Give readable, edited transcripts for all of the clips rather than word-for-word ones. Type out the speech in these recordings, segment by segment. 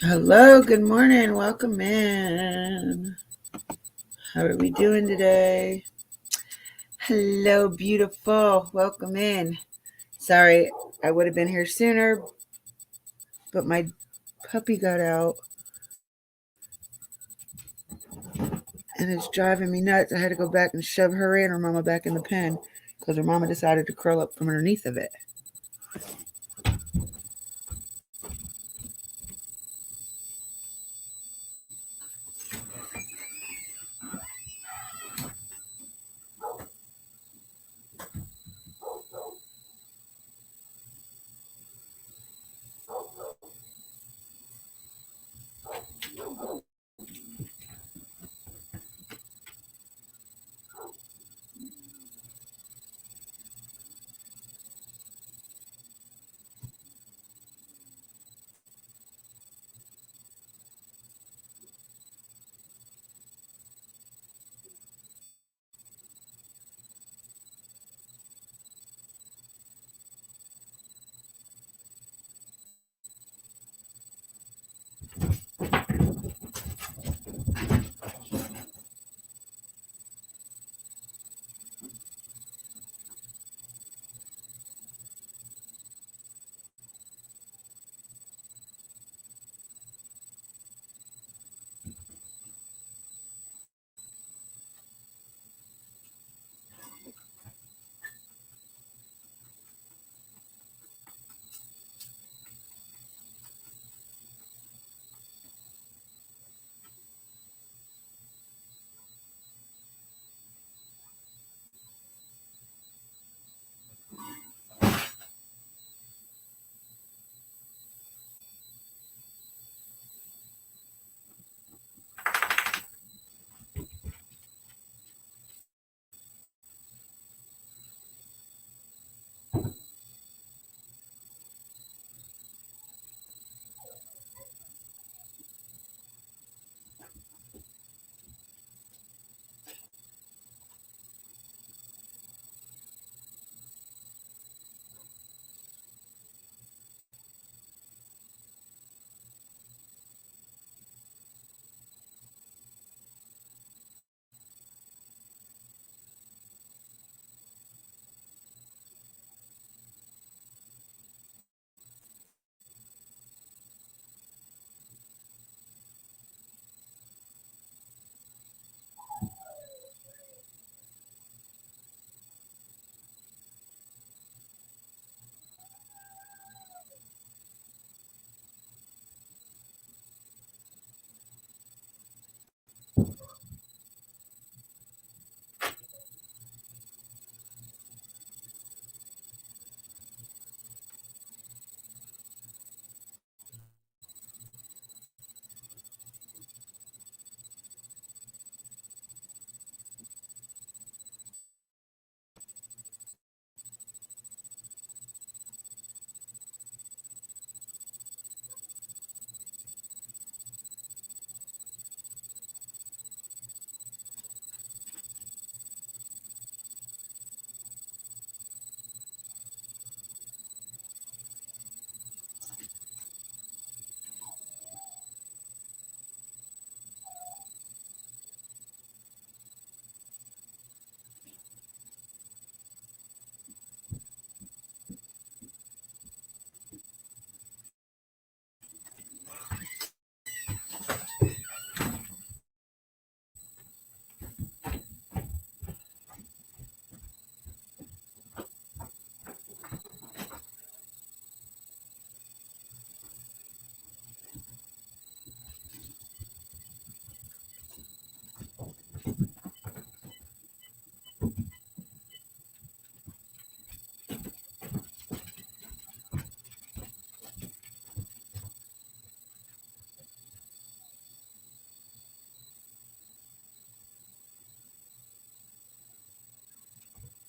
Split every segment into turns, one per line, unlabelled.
Hello, good morning. Welcome in. How are we doing today? Hello, beautiful. Welcome in. Sorry, I would have been here sooner, but my puppy got out and it's driving me nuts. I had to go back and shove her and her mama back in the pen because her mama decided to curl up from underneath of it.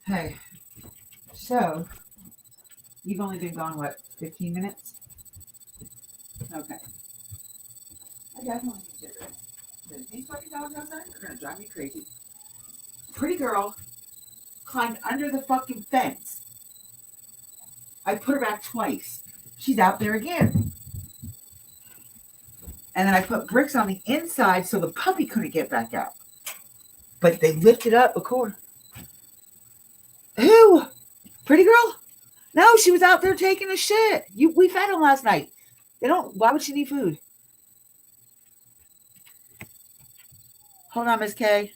Hey, so you've only been gone, what, 15 minutes? Okay. I definitely consider it. These fucking dogs outside are going to drive me crazy. Pretty girl climbed under the fucking fence. I put her back twice. She's out there again. And then I put bricks on the inside so the puppy couldn't get back out. But they lifted up a cord. Who? Pretty girl? No, she was out there taking a shit. We fed them last night. Why would she need food? Hold on, Miss K.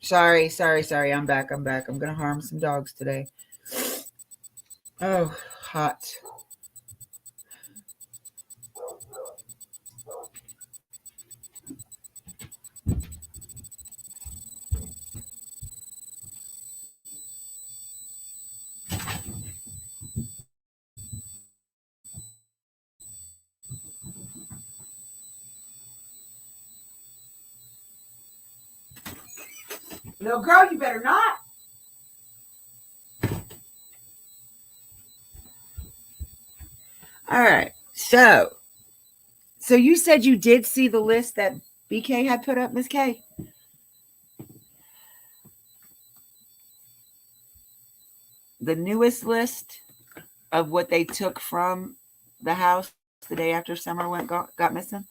Sorry. I'm back. I'm going to harm some dogs today. Oh, hot. Little girl, you better not. All right. So you said you did see the list that BK had put up, Miss K? The newest list of what they took from the house the day after Summer got missing?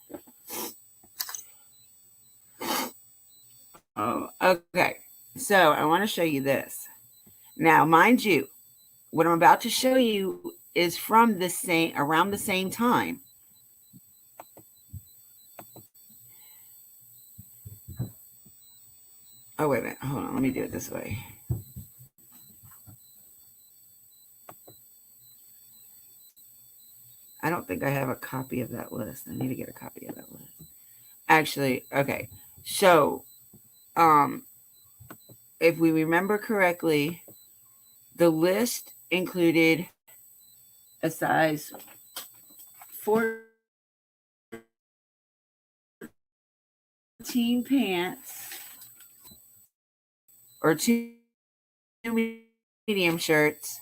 Oh, okay. So I want to show you this. Now, mind you, what I'm about to show you is from around the same time. Oh, wait a minute. Hold on. Let me do it this way. I don't think I have a copy of that list. I need to get a copy of that list. Actually, okay. So, if we remember correctly, the list included a size 14 pants or 2 medium shirts,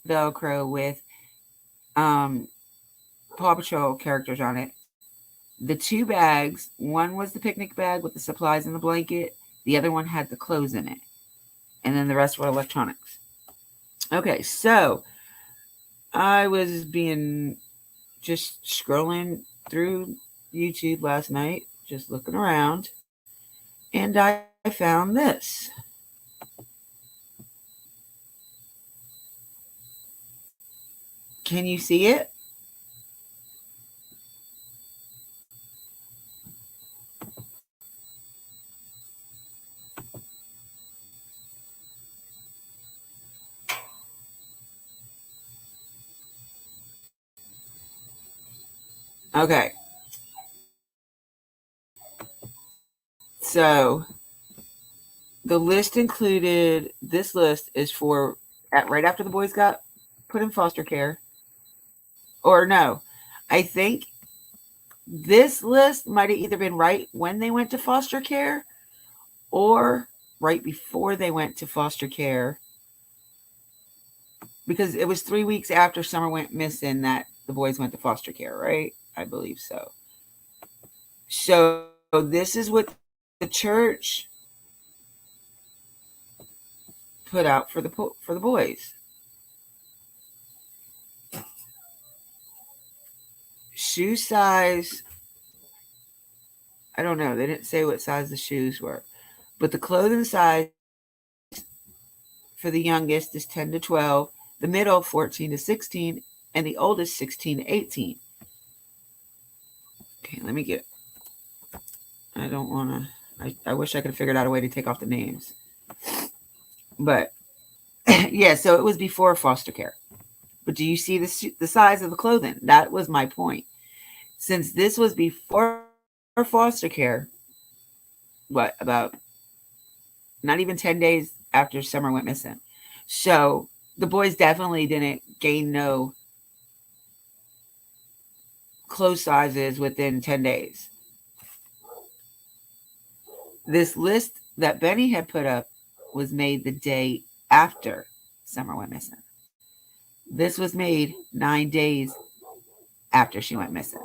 Velcro with Paw Patrol characters on it. The 2 bags, one was the picnic bag with the supplies and the blanket. The other one had the clothes in it. And then the rest were electronics. Okay, so I was just scrolling through YouTube last night, just looking around, and I found this. Can you see it? Okay. So the list included, this list is for right after the boys got put in foster care. Or no, I think this list might have either been right when they went to foster care or right before they went to foster care, because it was 3 weeks after Summer went missing that the boys went to foster care, right? I believe so. So this is what the church put out for the boys. Shoe size, I don't know. They didn't say what size the shoes were. But the clothing size for the youngest is 10 to 12, the middle 14 to 16, and the oldest 16 to 18. Okay, let me get, I don't want to, I wish I could have figured out a way to take off the names. But yeah, so it was before foster care. But do you see the size of the clothing? That was my point. Since this was before foster care, what, about not even 10 days after Summer went missing. So the boys definitely didn't gain no clothes sizes within 10 days. This list that Benny had put up was made the day after Summer went missing. This was made 9 days after she went missing.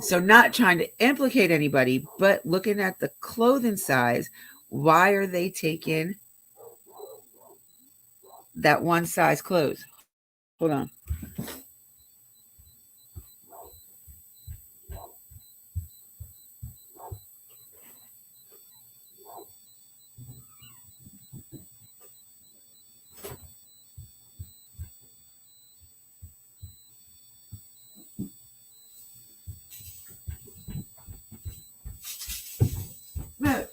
So not trying to implicate anybody, but looking at the clothing size, why are they taking that one size clothes? Hold on. No.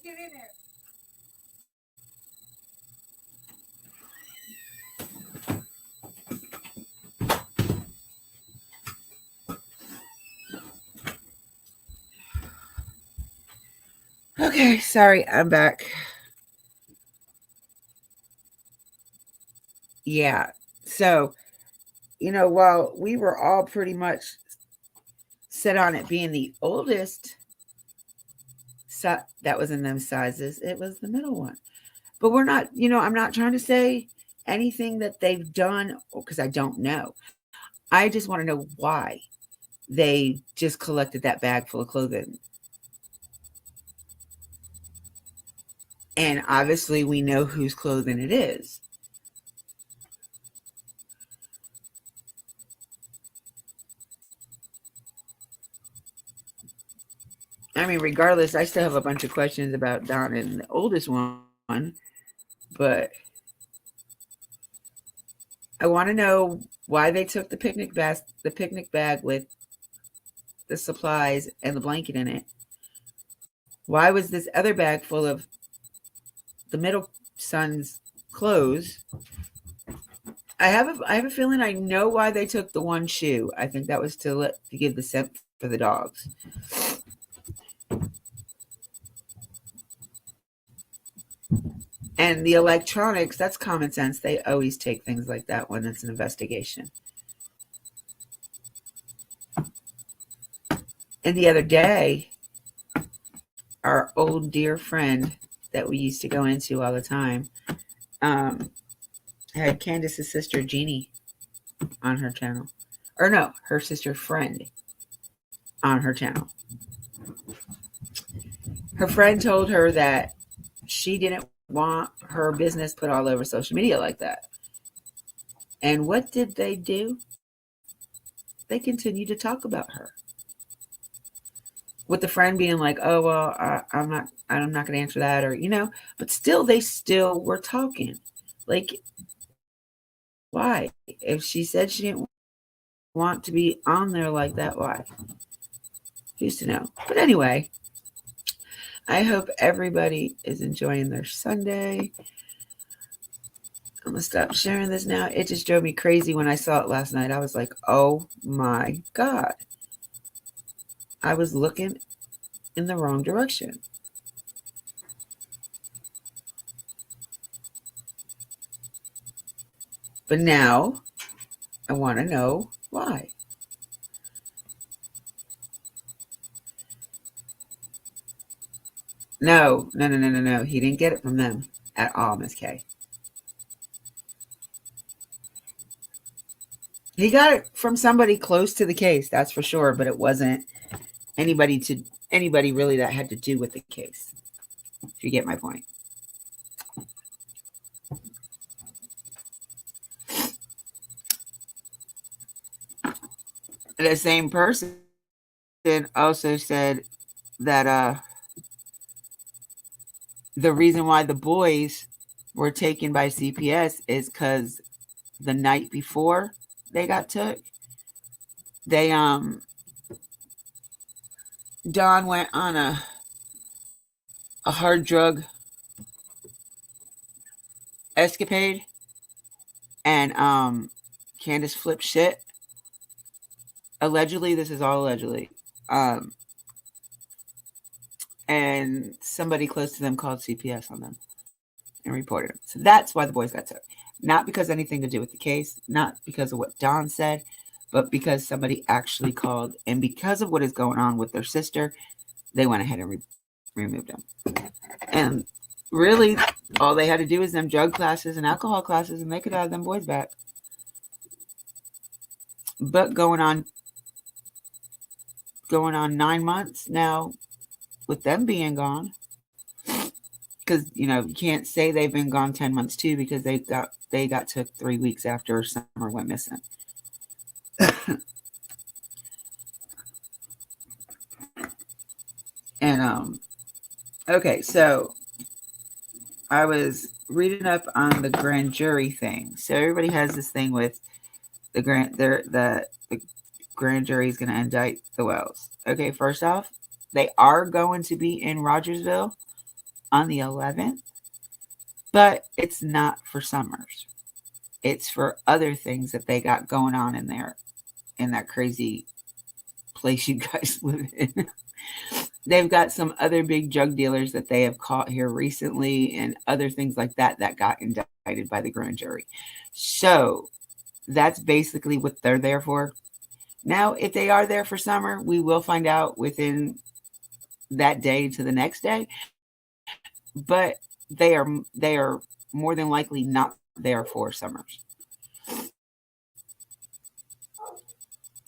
Get in there. Okay, sorry, I'm back. Yeah, so, while we were all pretty much set on it being the oldest that was in them sizes, it was the middle one. But we're not, I'm not trying to say anything that they've done because I don't know. I just want to know why they just collected that bag full of clothing. And obviously we know whose clothing it is. I mean, regardless, I still have a bunch of questions about Don and the oldest one, but I want to know why they took the picnic bag with the supplies and the blanket in it. Why was this other bag full of the middle son's clothes? I have a feeling I know why they took the one shoe. I think that was to give the scent for the dogs. And the electronics, that's common sense. They always take things like that when it's an investigation. And the other day, our old dear friend that we used to go into all the time had Candace's sister Jeannie on her channel. Or no, her sister friend on her channel. Her friend told her that she didn't want her business put all over social media like that. And what did they do? They continued to talk about her. With the friend being like, oh, well, I'm not going to answer that, or, but still, they still were talking. Like, why? If she said she didn't want to be on there like that, why? Who's to know? But anyway, I hope everybody is enjoying their Sunday. I'm going to stop sharing this now. It just drove me crazy when I saw it last night. I was like, oh my God. I was looking in the wrong direction. But now I want to know why. No. He didn't get it from them at all, Miss K. He got it from somebody close to the case, that's for sure, but it wasn't anybody really that had to do with the case. If you get my point. The same person also said that the reason why the boys were taken by CPS is because the night before they got took, Don went on a hard drug escapade, and Candace flipped shit. Allegedly, this is all allegedly. And somebody close to them called CPS on them and reported them. So that's why the boys got took. Not because anything to do with the case, not because of what Don said, but because somebody actually called. And because of what is going on with their sister, they went ahead and removed them. And really, all they had to do was them drug classes and alcohol classes, and they could have them boys back. But going on 9 months now with them being gone, because you can't say they've been gone 10 months too, because they got took 3 weeks after Summer went missing. And okay, so I was reading up on the grand jury thing. So everybody has this thing with the grand jury is going to indict the Wells. Okay, first off, they are going to be in Rogersville on the 11th, but it's not for Summers. It's for other things that they got going on in there, in that crazy place you guys live in. They've got some other big drug dealers that they have caught here recently, and other things like that got indicted by the grand jury. So that's basically what they're there for. Now, if they are there for Summer, we will find out within that day to the next day. But they are more than likely not there for Summers,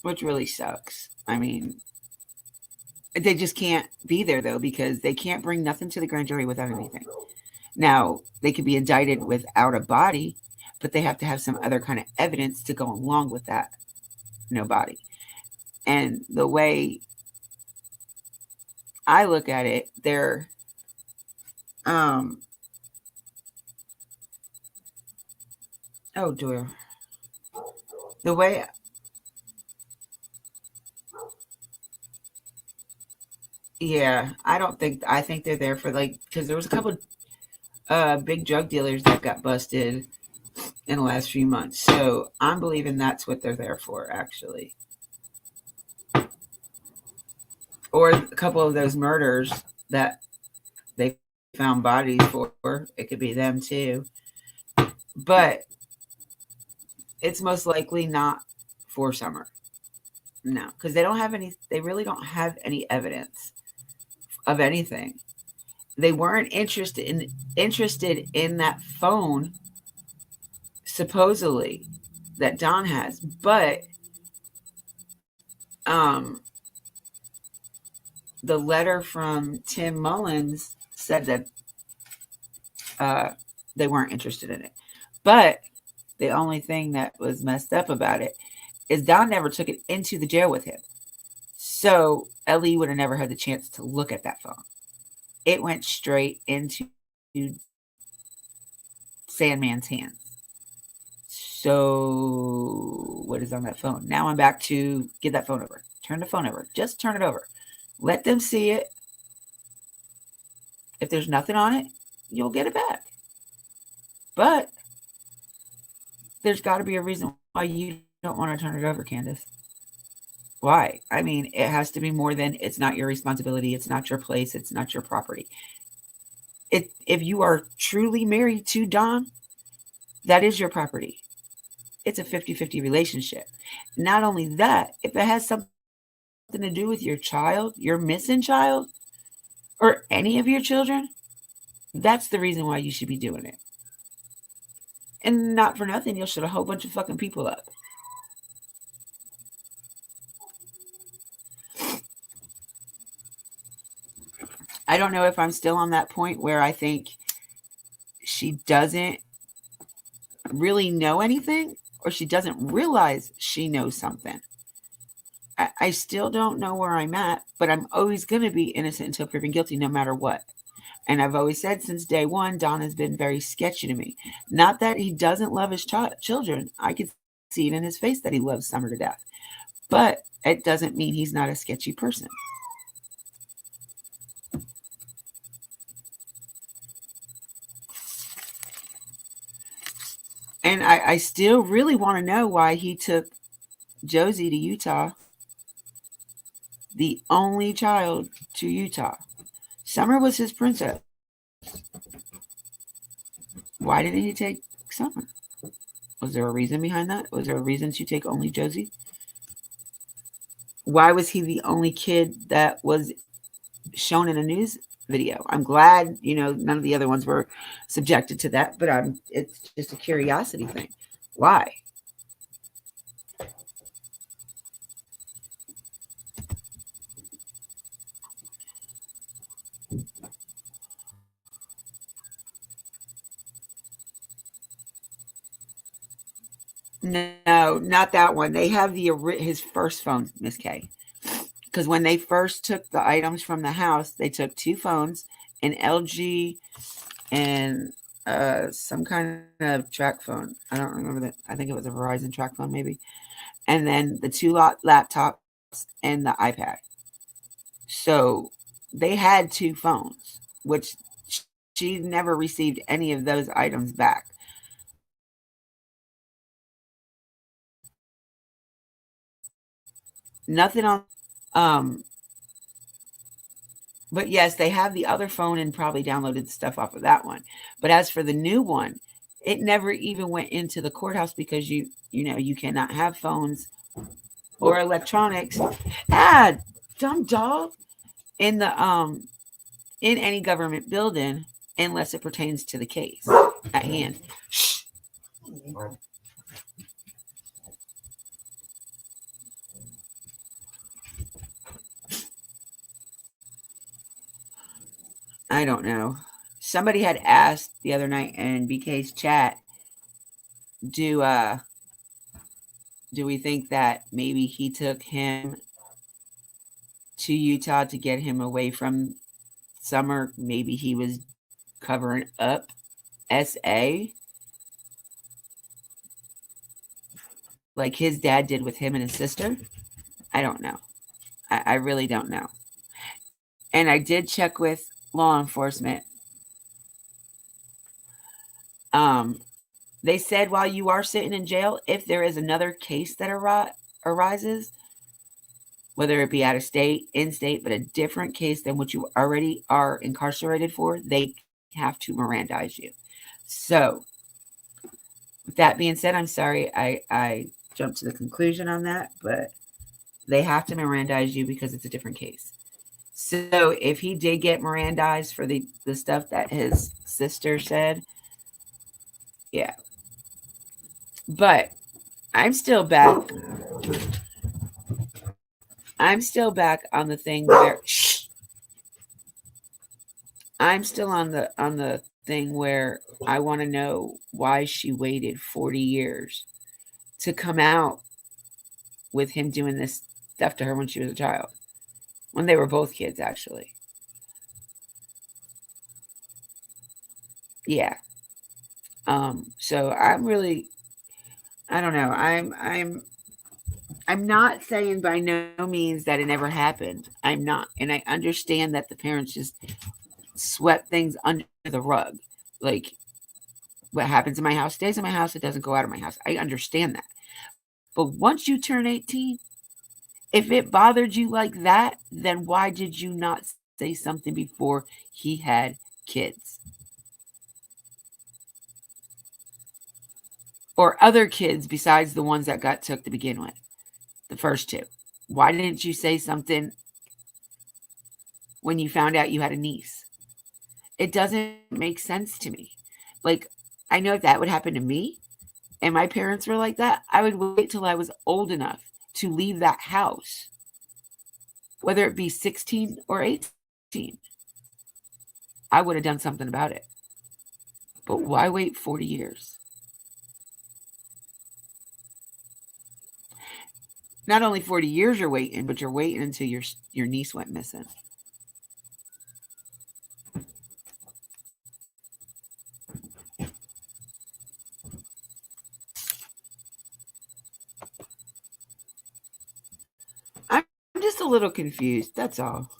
which really sucks. I mean, they just can't be there, though, because they can't bring nothing to the grand jury without anything. Now, they could be indicted without a body, but they have to have some other kind of evidence to go along with that. No body. And the way I look at it, they're oh dear. The way I think they're there for, like, because there was a couple big drug dealers that got busted in the last few months. So I'm believing that's what they're there for, actually. Or a couple of those murders that they found bodies for. It could be them too. But it's most likely not for Summer. No, because they really don't have any evidence of anything. They weren't interested in that phone, supposedly, that Don has. But the letter from Tim Mullins said that they weren't interested in it. But the only thing that was messed up about it is Don never took it into the jail with him. So Ellie would have never had the chance to look at that phone. It went straight into Sandman's hands. So what is on that phone? Now I'm back to get that phone over. Turn the phone over. Just turn it over. Let them see it. If there's nothing on it, you'll get it back. But there's got to be a reason why you don't want to turn it over, Candace. Why? I mean, it has to be more than it's not your responsibility. It's not your place. It's not your property. If you are truly married to Don, that is your property. it's a 50-50 relationship. Not only that, if it has something to do with your child, your missing child, or any of your children, that's the reason why you should be doing it. And not for nothing, you'll shut a whole bunch of fucking people up. I don't know if I'm still on that point where I think she doesn't really know anything, or she doesn't realize she knows something. I still don't know where I'm at, but I'm always going to be innocent until proven guilty no matter what. And I've always said since day one, Don has been very sketchy to me. Not that he doesn't love his children. I could see it in his face that he loves Summer to death. But it doesn't mean he's not a sketchy person. And I still really want to know why he took Josie to Utah, the only child to Utah. Summer was his princess. Why didn't he take Summer? Was there a reason behind that? Was there a reason to take only Josie? Why was he the only kid that was shown in a news video? I'm glad, none of the other ones were subjected to that, but it's just a curiosity thing. Why? No, not that one. They have his first phone, Miss K. Because when they first took the items from the house, they took 2 phones, an LG, and some kind of track phone. I don't remember that. I think it was a Verizon track phone, maybe. And then the 2 laptops and the iPad. So they had 2 phones, which she never received any of those items back. Nothing on. But yes, they have the other phone and probably downloaded stuff off of that one. But as for the new one, it never even went into the courthouse because you cannot have phones or electronics. Dumb dog, in the in any government building unless it pertains to the case at hand. Shh. I don't know. Somebody had asked the other night in BK's chat, do we think that maybe he took him to Utah to get him away from Summer? Maybe he was covering up SA like his dad did with him and his sister. I don't know. I really don't know. And I did check with law enforcement. They said while you are sitting in jail, if there is another case that arises, whether it be out of state, in state, but a different case than what you already are incarcerated for, they have to Mirandize you. So, with that being said, I'm sorry I jumped to the conclusion on that, but they have to Mirandize you because it's a different case. So if he did get Mirandized for the stuff that his sister said, yeah. But I'm still back. On the thing where I'm still on the thing where I want to know why she waited 40 years to come out with him doing this stuff to her when she was a child. When they were both kids, actually. Yeah. So I'm really, I don't know. I'm not saying by no means that it never happened. I'm not. And I understand that the parents just swept things under the rug. Like, what happens in my house stays in my house. It doesn't go out of my house. I understand that. But once you turn 18, if it bothered you like that, then why did you not say something before he had kids? or other kids besides the ones that got took to begin with, the first two? Why didn't you say something when you found out you had a niece? It doesn't make sense to me. Like, I know if that would happen to me and my parents were like that, I would wait till I was old enough to leave that house, whether it be 16 or 18. I would have done something about it. But why wait 40 years? Not only 40 years you're waiting, but you're waiting until your niece went missing. I'm just a little confused. That's all.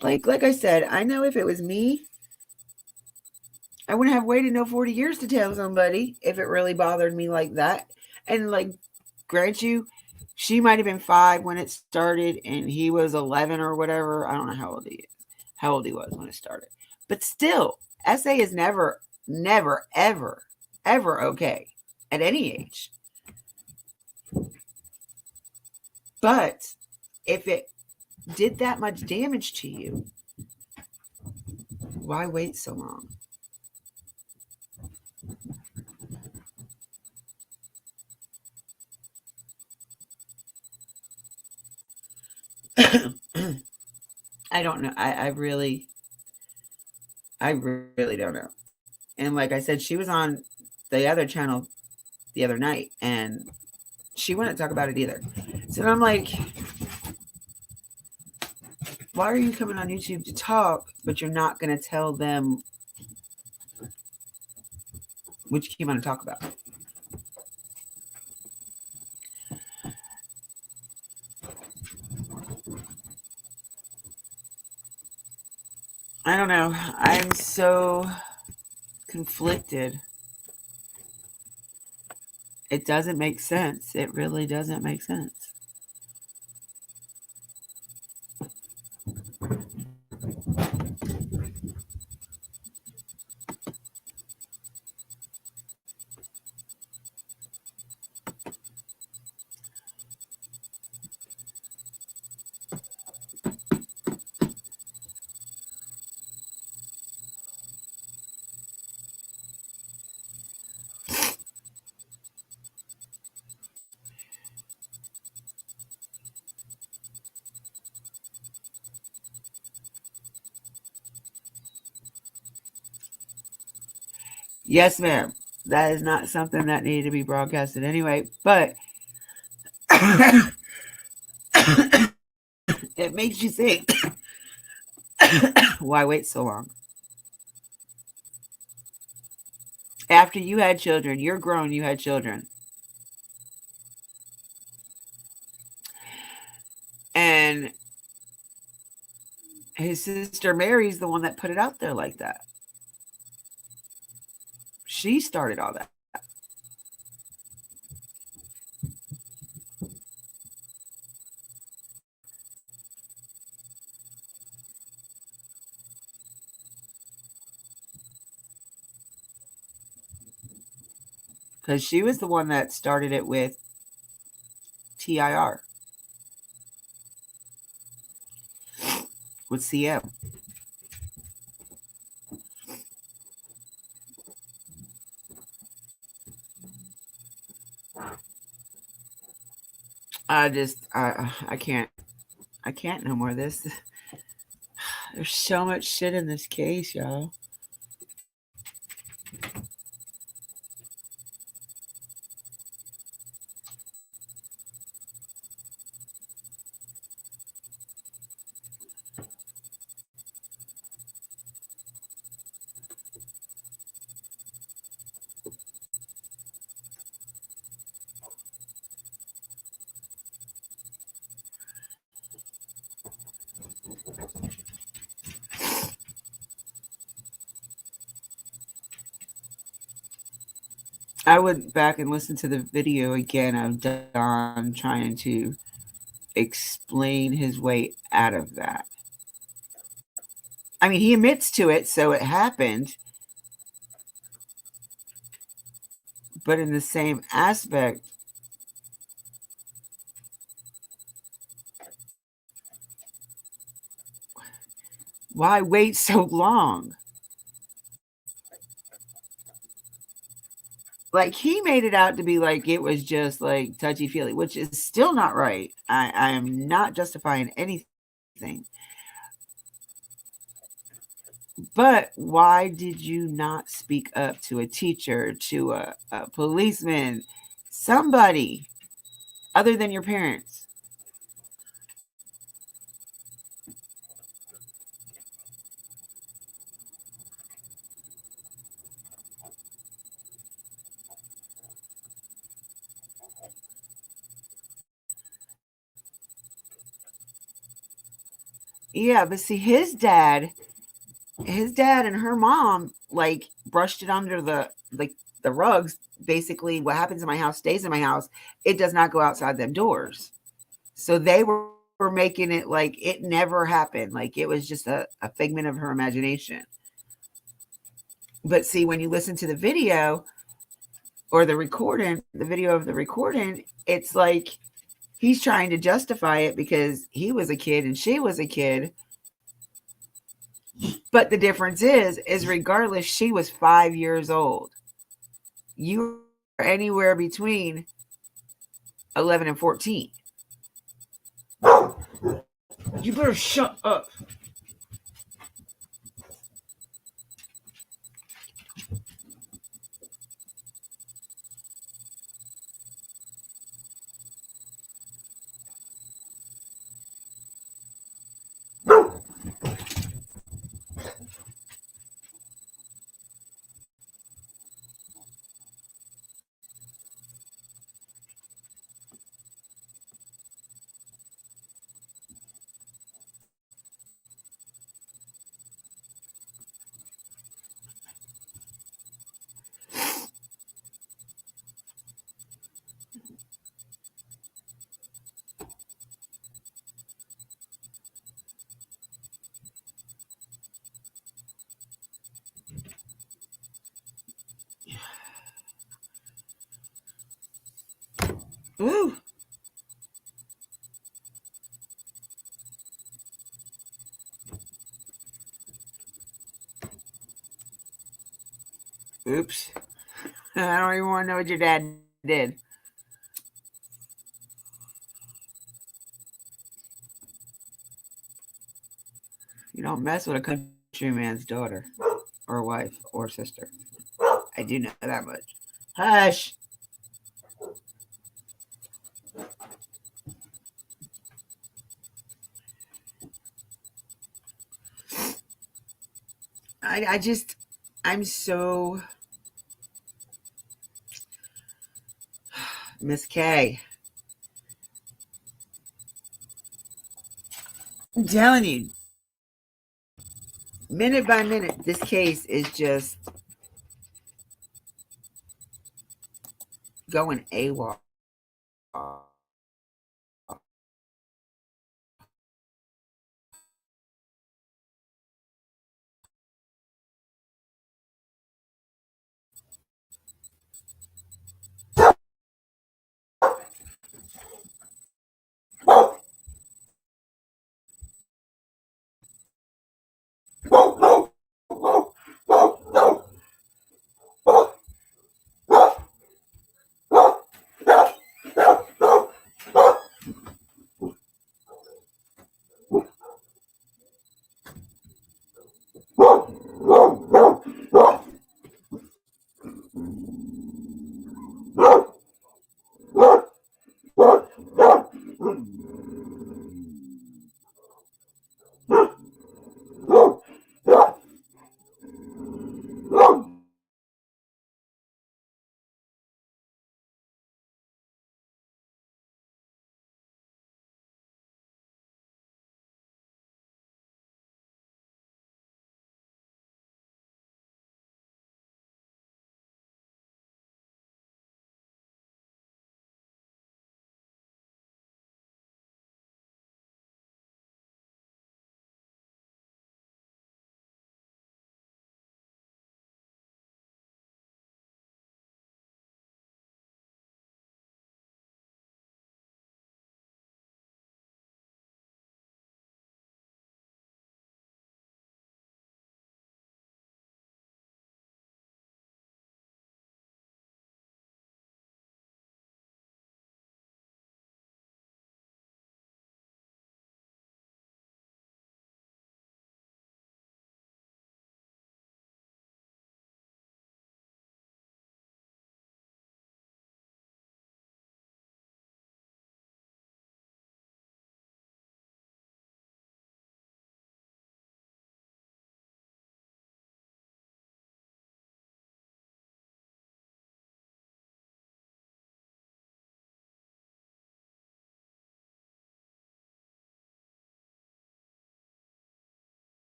Like I said, I know if it was me, I wouldn't have waited no 40 years to tell somebody if it really bothered me like that. And like, grant you, she might have been 5 when it started and he was 11 or whatever. I don't know how old he was when it started. But still, SA is never, ever, ever okay at any age. But if it did that much damage to you, why wait so long? I don't know. I really don't know. And like I said, she was on the other channel the other night and she wouldn't talk about it either. So I'm like, why are you coming on YouTube to talk, but you're not going to tell them what you came on to talk about? I don't know. I'm so conflicted. It doesn't make sense. It really doesn't make sense. Yes, ma'am. That is not something that needed to be broadcasted anyway, but it makes you think, why wait so long? After you had children, you're grown, you had children. And his sister Mary's the one that put it out there like that. She started all that. Because she was the one that started it with TIR. With CM. I can't no more of this. There's so much shit in this case, y'all. I went back and listened to the video again of Don trying to explain his way out of that. I mean, he admits to it, so it happened. But in the same aspect, why wait so long? Like, he made it out to be like it was just like touchy feely, which is still not right. I am not justifying anything. But why did you not speak up to a teacher, to a policeman, somebody other than your parents? Yeah, but see, his dad and her mom like brushed it under the rugs. Basically, what happens in my house stays in my house. It does not go outside them doors. So they were making it like it never happened, like it was just a figment of her imagination. But see, when you listen to the video or the video of the recording, it's like he's trying to justify it because he was a kid and she was a kid. But the difference is regardless, she was 5 years old. You are anywhere between 11 and 14. You better shut up. Ooh. Oops. I don't even want to know what your dad did. You don't mess with a country man's daughter or wife or sister. I do know that much. Hush. I'm so Miss K. I'm telling you, minute by minute, this case is just going AWOL.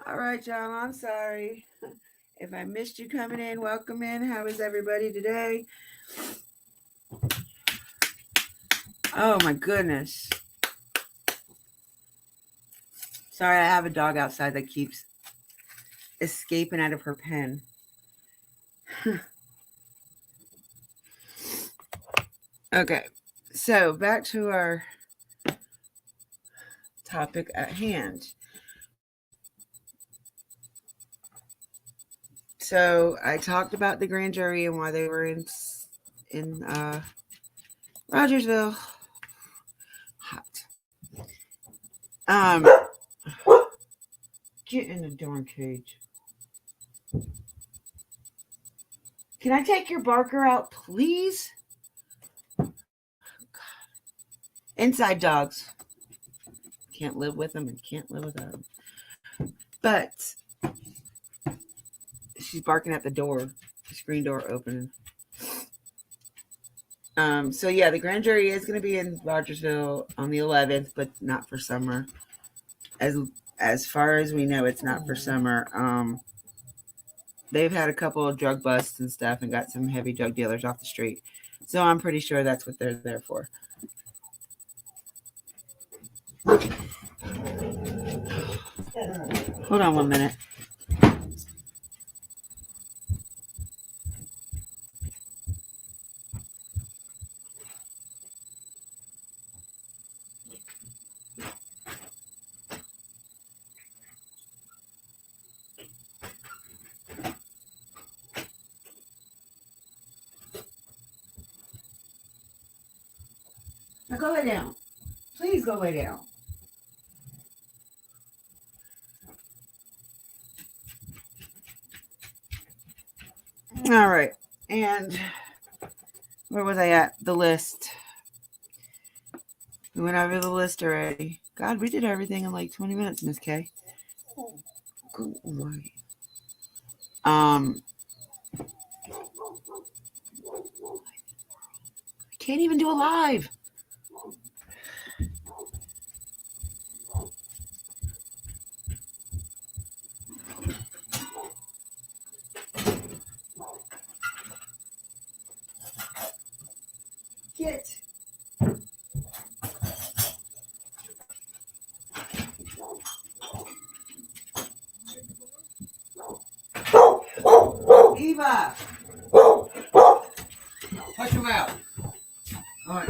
All right, y'all. I'm sorry if I missed you coming in. Welcome in. How is everybody today? Oh my goodness. Sorry, I have a dog outside that keeps escaping out of her pen. Okay, so back to our topic at hand. So I talked about the grand jury and why they were in Rogersville. Hot. Get in the darn cage. Can I take your barker out, please? God. Inside dogs. Can't live with them and can't live without them. But she's barking at the door, the screen door opening. So yeah, the grand jury is going to be in Rogersville on the 11th, but not for summer. As far as we know, it's not for summer. They've had a couple of drug busts and stuff, and got some heavy drug dealers off the street. So I'm pretty sure that's what they're there for. Hold on 1 minute. Now go lay down. Please go lay down. All right. And where was I at? The list. We went over the list already. God, we did everything in like 20 minutes, Miss K. Go away. I can't even do a live. Get. Eva. Push him out. All right.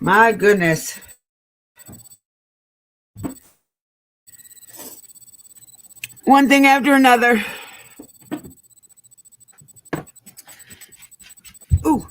My goodness. One thing after another. Ooh.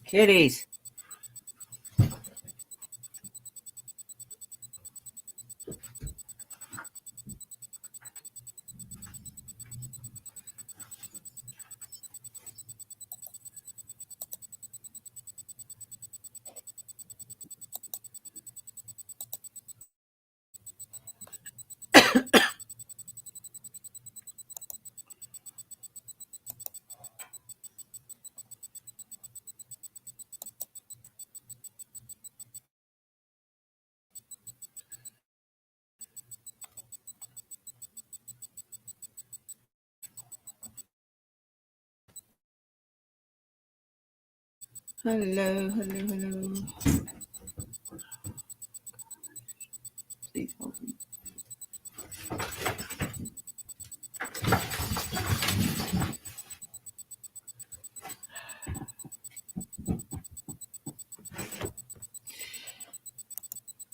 Kitties. Hello. Please help me.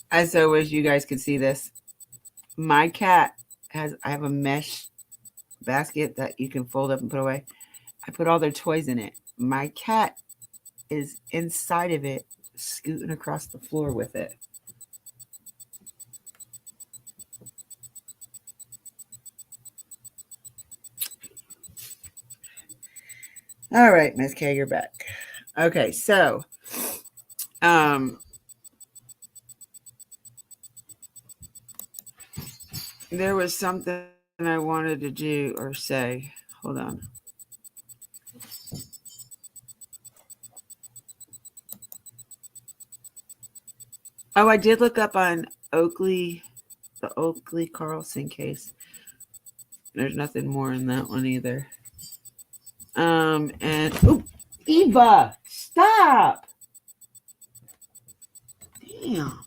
As I wish you guys could see this. My cat I have a mesh basket that you can fold up and put away. I put all their toys in it. My cat is inside of it, scooting across the floor with it. All right, Miss K, you're back. Okay, so there was something I wanted to do or say. Hold on. Oh, I did look up on the Oakley Carlson case. There's nothing more in that one either. And Eva, stop! Damn,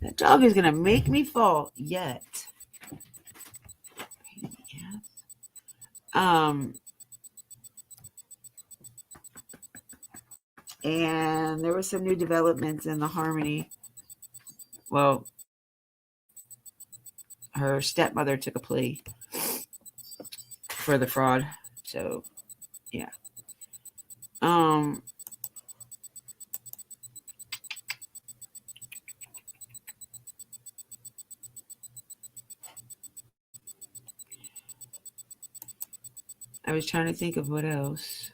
that dog is gonna make me fall yet. And there was some new developments in the Harmony. Well, her stepmother took a plea for the fraud. So, yeah. I was trying to think of what else.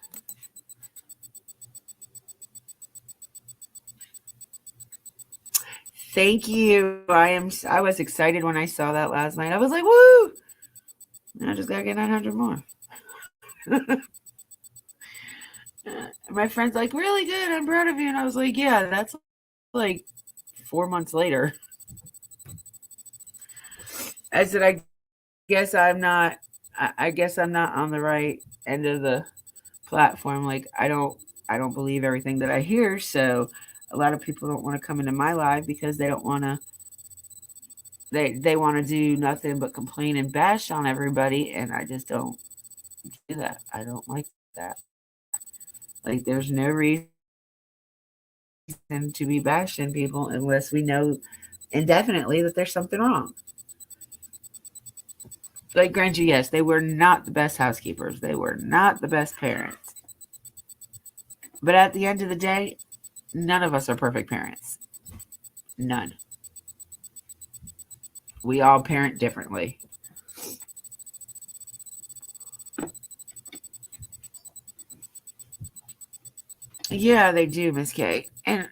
Thank you. I was excited when I saw that last night. I was like, woo! I just gotta get 900 more. My friend's like, really good. I'm proud of you. And I was like, yeah, that's like 4 months later. I said, I guess I'm not on the right end of the platform. Like I don't believe everything that I hear. So a lot of people don't want to come into my live because they don't want to they want to do nothing but complain and bash on everybody, and I just don't do that. I don't like that. Like there's no reason to be bashing people unless we know indefinitely that there's something wrong. Like Granger, yes, they were not the best housekeepers. They were not the best parents. But at the end of the day, none of us are perfect parents. None. We all parent differently. Yeah, they do, Miss K. And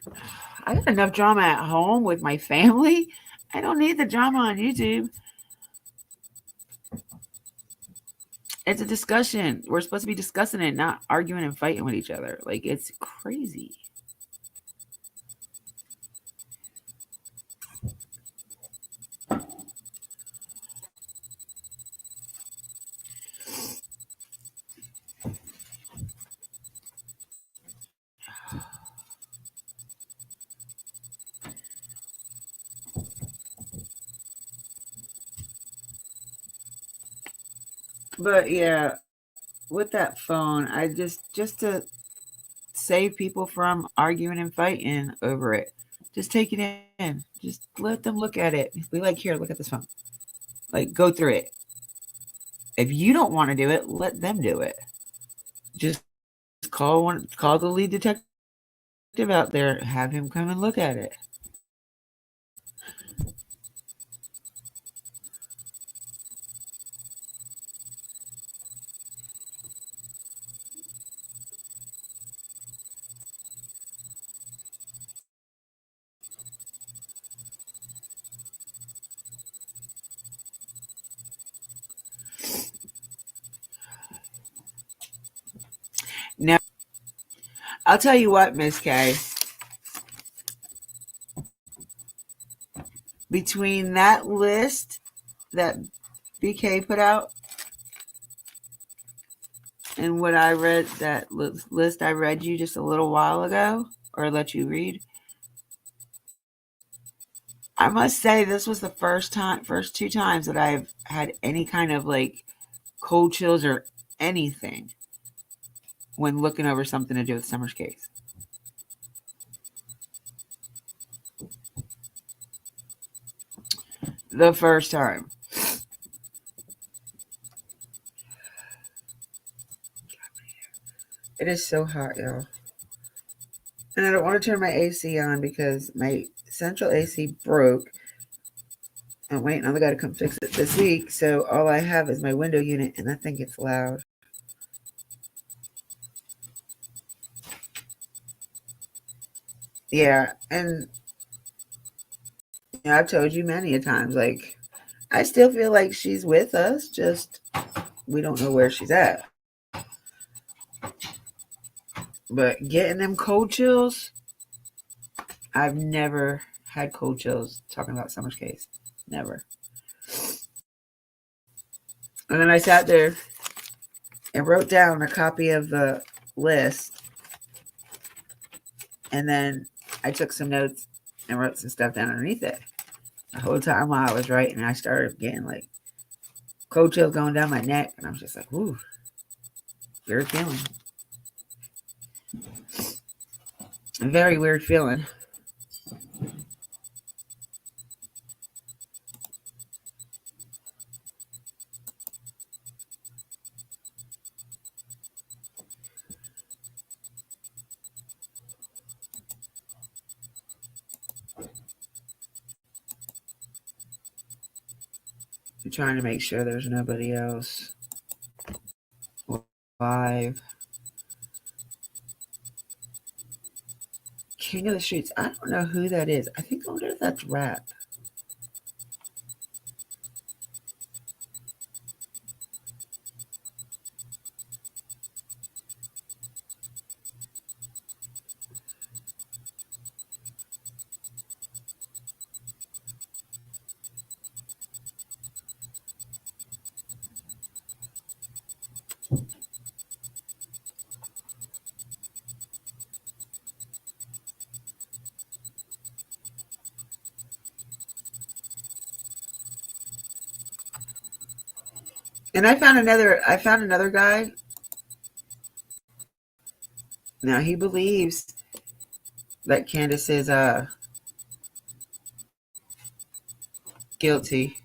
I got enough drama at home with my family. I don't need the drama on YouTube. It's a discussion. We're supposed to be discussing it, not arguing and fighting with each other. Like, it's crazy. But yeah, with that phone, I just to save people from arguing and fighting over it. Just take it in. Just let them look at it. Be like, here, look at this phone. Like, go through it. If you don't want to do it, let them do it. Just call the lead detective out there, have him come and look at it. Now, I'll tell you what, Miss K. Between that list that BK put out And what I read, that list I read you just a little while ago, or let you read, I must say this was the first 2 times that I've had any kind of like cold chills or anything when looking over something to do with Summer's case. The first time. It is so hot, y'all. And I don't want to turn my AC on because my central AC broke. I'm waiting on the guy to come fix it this week. So all I have is my window unit, and I think it's loud. Yeah, and I've told you many a times, like, I still feel like she's with us, just we don't know where she's at. But getting them cold chills, I've never had cold chills talking about Summer's case. Never. And then I sat there and wrote down a copy of the list. And then I took some notes and wrote some stuff down underneath it. The whole time while I was writing, I started getting like cold chills going down my neck. And I was just like, ooh, weird feeling. A very weird feeling. I'm trying to make sure there's nobody else live. King of the Streets. I don't know who that is. I think I wonder if that's rap. And I found another guy. Now he believes that Candace is guilty.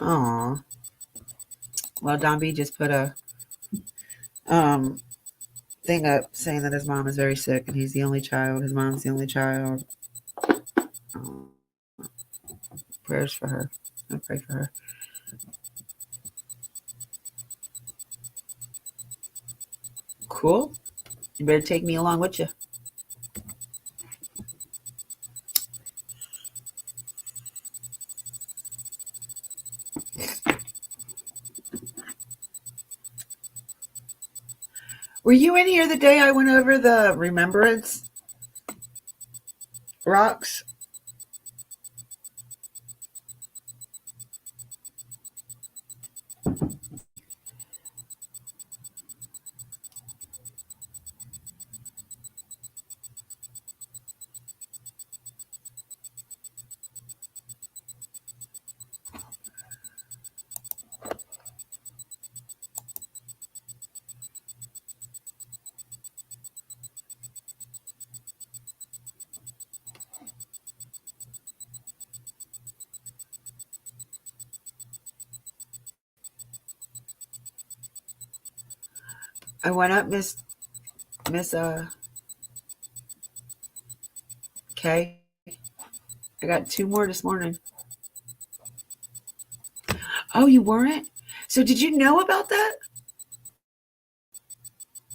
Aw. Well, Don B just put a thing up saying that his mom is very sick and he's the only child. His mom's the only child. Prayers for her. I pray for her. Cool. You better take me along with you. Were you in here the day I went over the remembrance rocks? I went up, Miss Kay. I got 2 more this morning. Oh, you weren't? So did you know about that?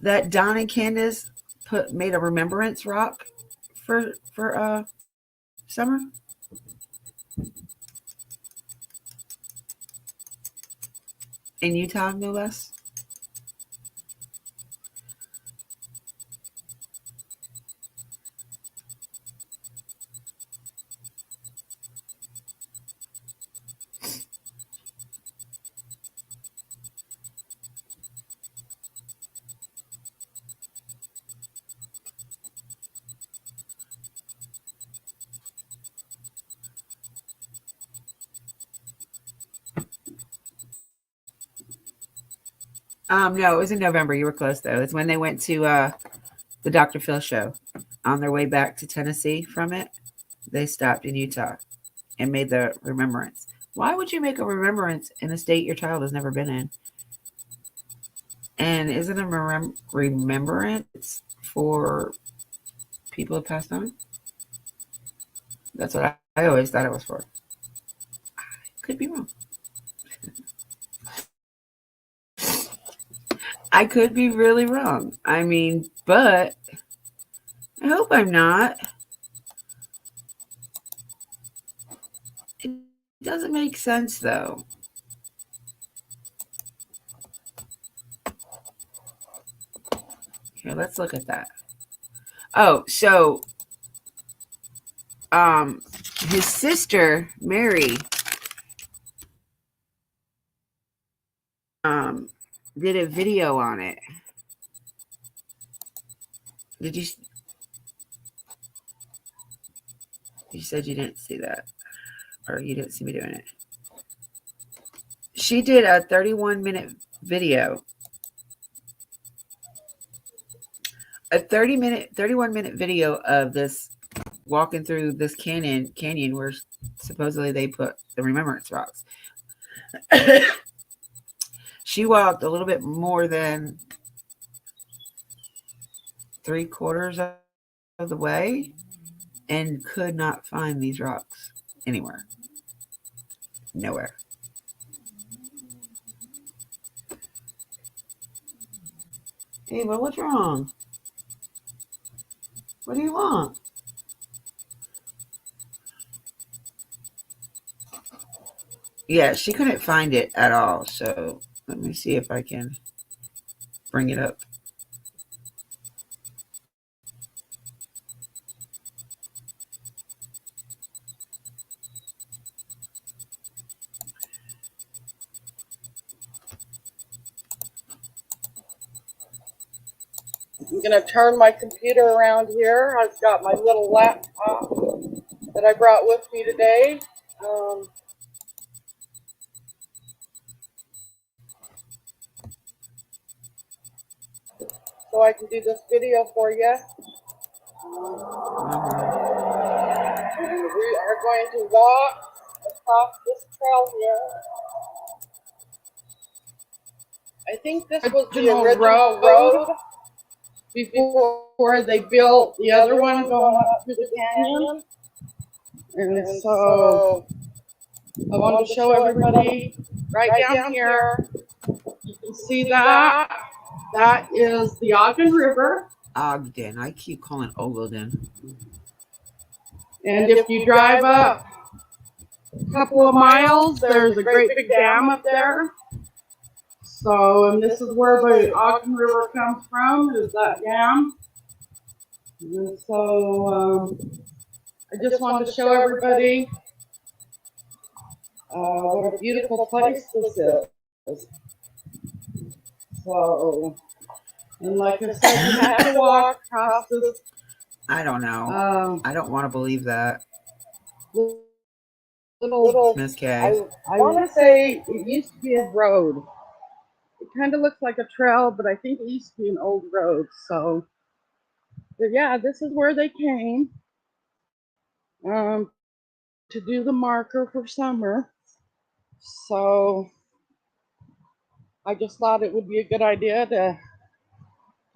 That Don and Candace made a remembrance rock for summer? In Utah, no less. No, it was in November. You were close though. It's when they went to the Dr. Phil show. On their way back to Tennessee from it, they stopped in Utah and made the remembrance. Why would you make a remembrance in a state your child has never been in? And isn't a remembrance for people who passed on? That's what I always thought it was for. Could be wrong. I could be really wrong. I mean, but I hope I'm not. It doesn't make sense though. Here, let's look at that. Oh, so his sister Mary did a video on it. Did you? You said you didn't see that, or you didn't see me doing it. She did a 31-minute video. A 31-minute video of this walking through this canyon where supposedly they put the remembrance rocks. She walked a little bit more than 3/4 of the way and could not find these rocks anywhere. Nowhere. Ava, what's wrong? What do you want? Yeah, she couldn't find it at all. So let me see if I can bring it up.
I'm going to turn my computer around here. I've got my little laptop that I brought with me today. So I can do this video for you. And we are going to walk across this trail here. I think this was the original road before they built the other one going up through the canyon. And so I wanted to show everybody right down here. You can see that. That is the Ogden River.
Ogden. I keep calling Ogden.
And if you drive up a couple of miles, there's a great big dam up there. So, and this is where the Ogden River comes from, is that dam. And so, I just wanted to show everybody what a beautiful place this is. So, and like I said, you have to walk across this.
I don't know. I don't want to believe that.
Little
Miss K.
I want to say it used to be a road. It kind of looks like a trail, but I think it used to be an old road. So, but yeah, this is where they came to do the marker for summer. So I just thought it would be a good idea to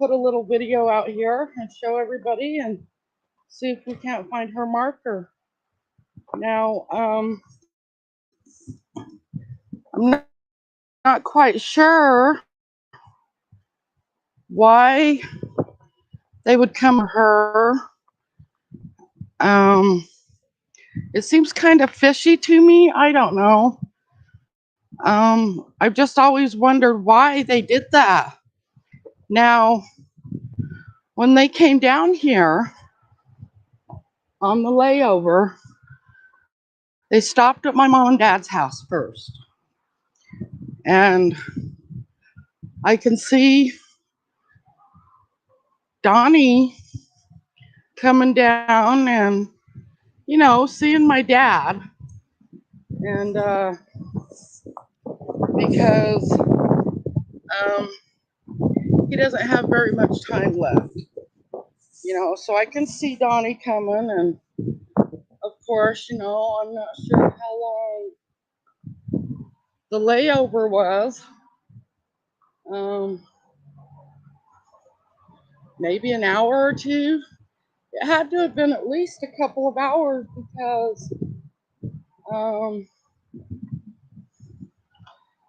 put a little video out here and show everybody and see if we can't find her marker. Now, I'm not quite sure why they would come to her. It seems kind of fishy to me. I don't know. I've just always wondered why they did that. Now, when they came down here on the layover, they stopped at my mom and dad's house first. And I can see Donnie coming down and, you know, seeing my dad. And because he doesn't have very much time left, you know, so I can see Donnie coming. And of course, you know, I'm not sure how long the layover was. Maybe an hour or two. It had to have been at least a couple of hours because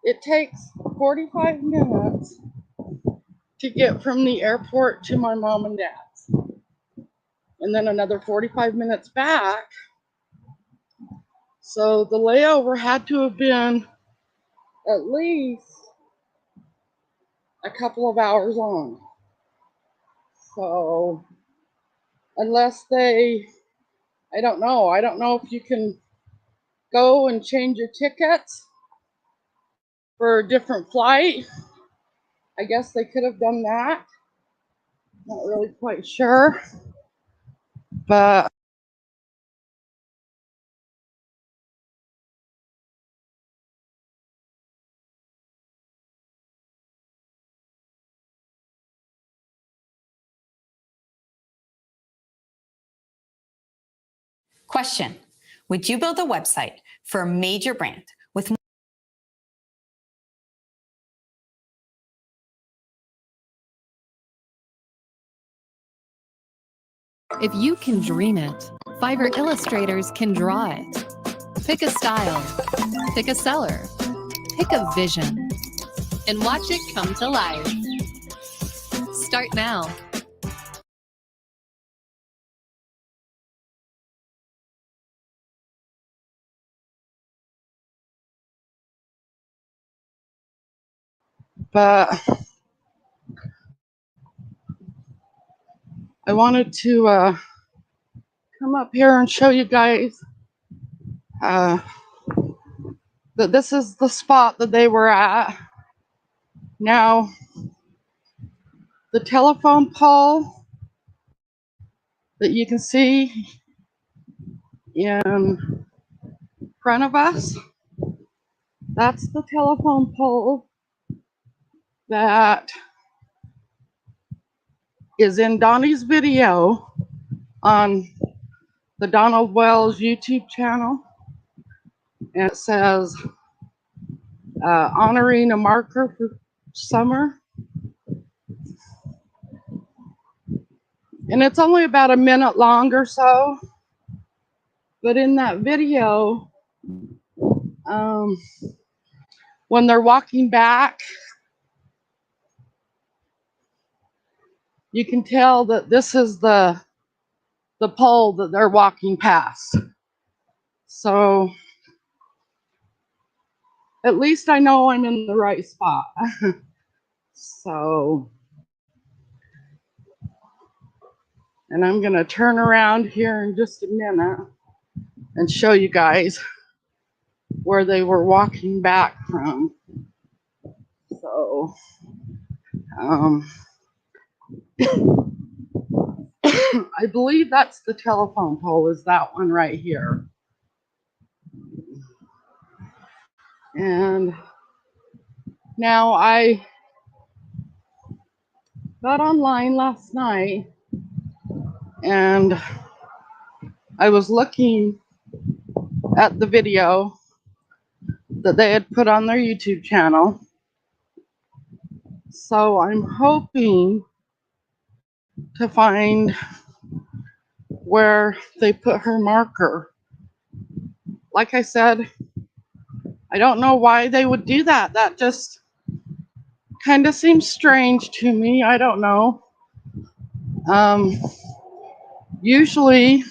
it takes 45 minutes to get from the airport to my mom and dad's, and then another 45 minutes back. So the layover had to have been at least a couple of hours long. So unless I don't know if you can go and change your tickets for a different flight. I guess they could have done that. Not really quite sure. But
question, would you build a website for a major brand with
If you can dream it, Fiverr illustrators can draw it. Pick a style, pick a seller, pick a vision, and watch it come to life. Start now.
I wanted to come up here and show you guys that this is the spot that they were at. Now, the telephone pole that you can see in front of us, that's the telephone pole that is in Donnie's video on the Donald Wells YouTube channel. And it says, honoring a marker for summer. And it's only about a minute long or so. But in that video, when they're walking back, you can tell that this is the pole that they're walking past. So at least I know I'm in the right spot. So, and I'm gonna turn around here in just a minute and show you guys where they were walking back from. So, I believe that's the telephone pole, is that one right here. And now I got online last night and I was looking at the video that they had put on their YouTube channel. So I'm hoping to find where they put her marker. Like I said, I don't know why they would do that. That just kind of seems strange to me. I don't know. Usually,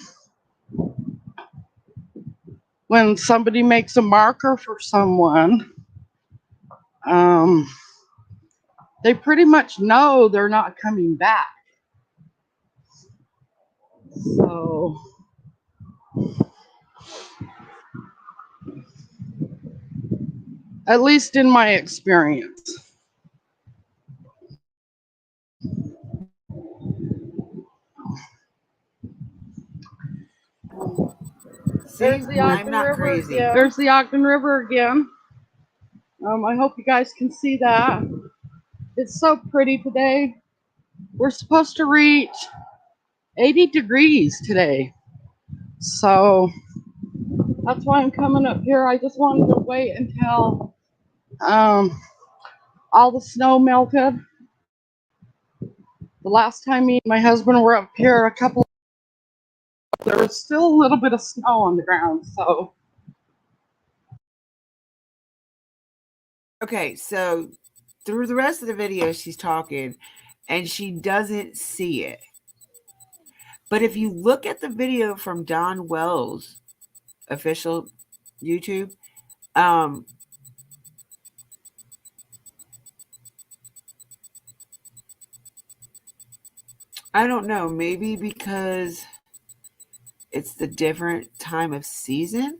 when somebody makes a marker for someone, they pretty much know they're not coming back. So, at least in my experience.
See,
There's the
I'm
Ogden
not
River
crazy.
again. There's the Ogden River again. I hope you guys can see that. It's so pretty today. We're supposed to reach 80 degrees today. So that's why I'm coming up here. I just wanted to wait until all the snow melted. The last time me and my husband were up here, there was still a little bit of snow on the ground. So
Okay, so through the rest of the video, she's talking and she doesn't see it. But if you look at the video from Don Wells' official YouTube, I don't know, maybe because it's the different time of season,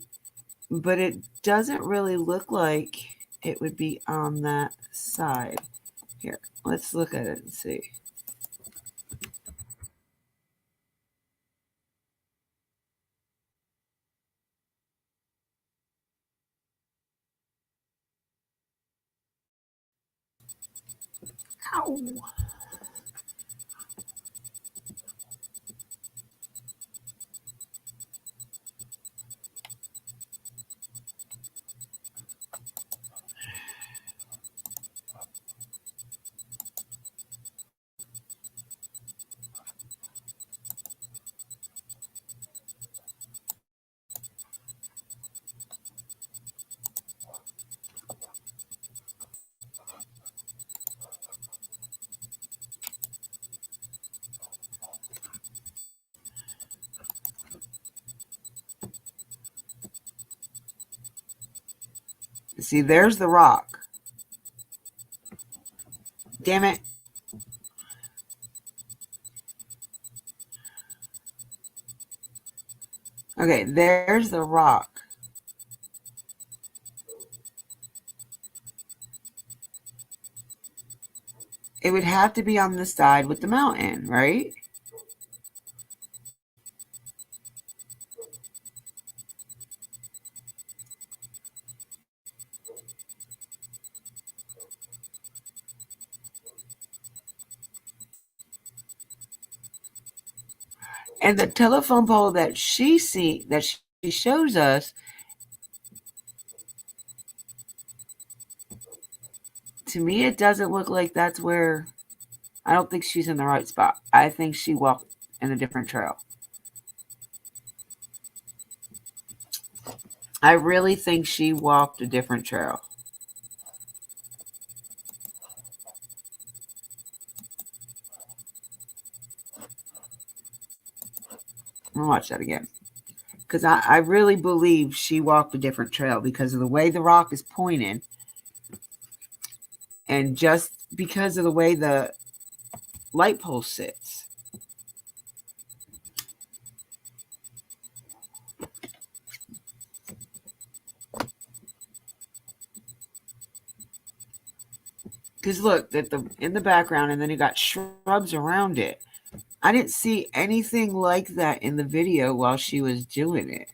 but it doesn't really look like it would be on that side. Here, let's look at it and see. Ow. See, there's the rock. Damn it. Okay, there's the rock. It would have to be on the side with the mountain, right? And the telephone pole that she shows us, to me, it doesn't look like that's where. I don't think she's in the right spot. I think she walked in a different trail. I really think she walked a different trail. I'm going to watch that again. Because I really believe she walked a different trail because of the way the rock is pointed. And just because of the way the light pole sits. Because look, in the background, and then you got shrubs around it. I didn't see anything like that in the video while she was doing it.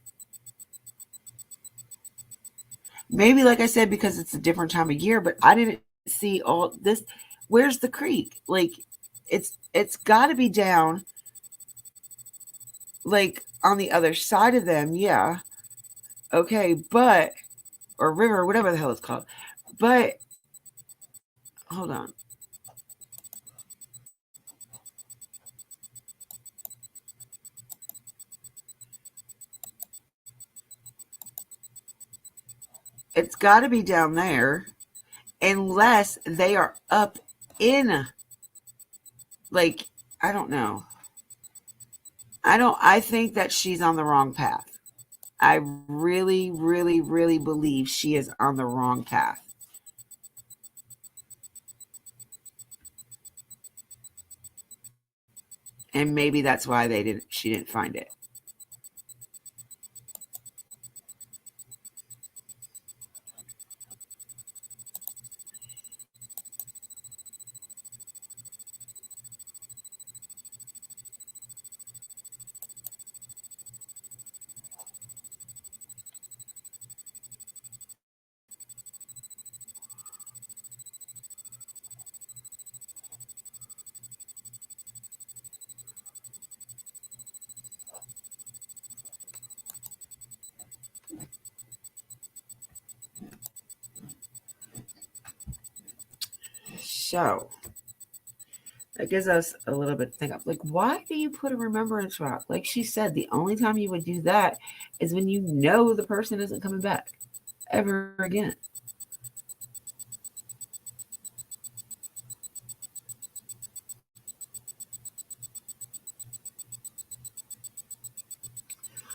Maybe, like I said, because it's a different time of year, but I didn't see all this. Where's the creek? Like, it's got to be down, like, on the other side of them, yeah. Okay, but, or river, whatever the hell it's called. But, hold on. it's got to be down there, unless they are up in, like, I don't know. I think that she's on the wrong path. I really, really, really believe she is on the wrong path. And maybe that's why she didn't find it. So that gives us a little bit to think of. Like, why do you put a remembrance rock? Like she said, the only time you would do that is when you know the person isn't coming back ever again.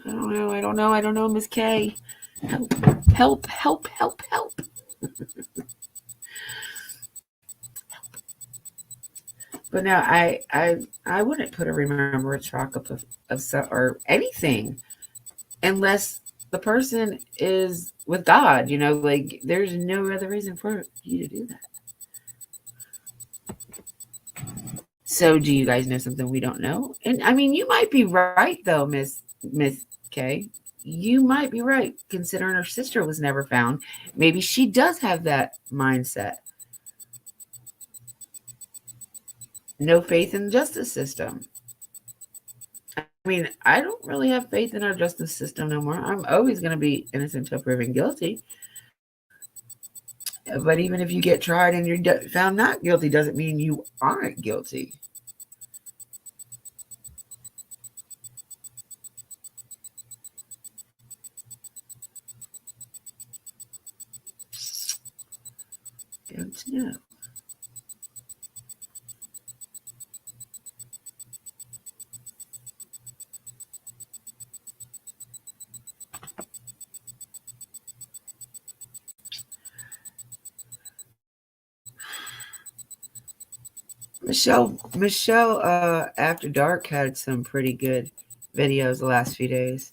I don't know, Miss K. Help. But no, I wouldn't put a remembrance rock up of or anything unless the person is with God, like there's no other reason for you to do that. So do you guys know something we don't know? And I mean, you might be right though, Miss K. You might be right, considering her sister was never found. Maybe she does have that mindset. No faith in the justice system. I mean, I don't really have faith in our justice system no more. I'm always going to be innocent until proven guilty. But even if you get tried and you're found not guilty, doesn't mean you aren't guilty. Don't know. Michelle After Dark had some pretty good videos the last few days.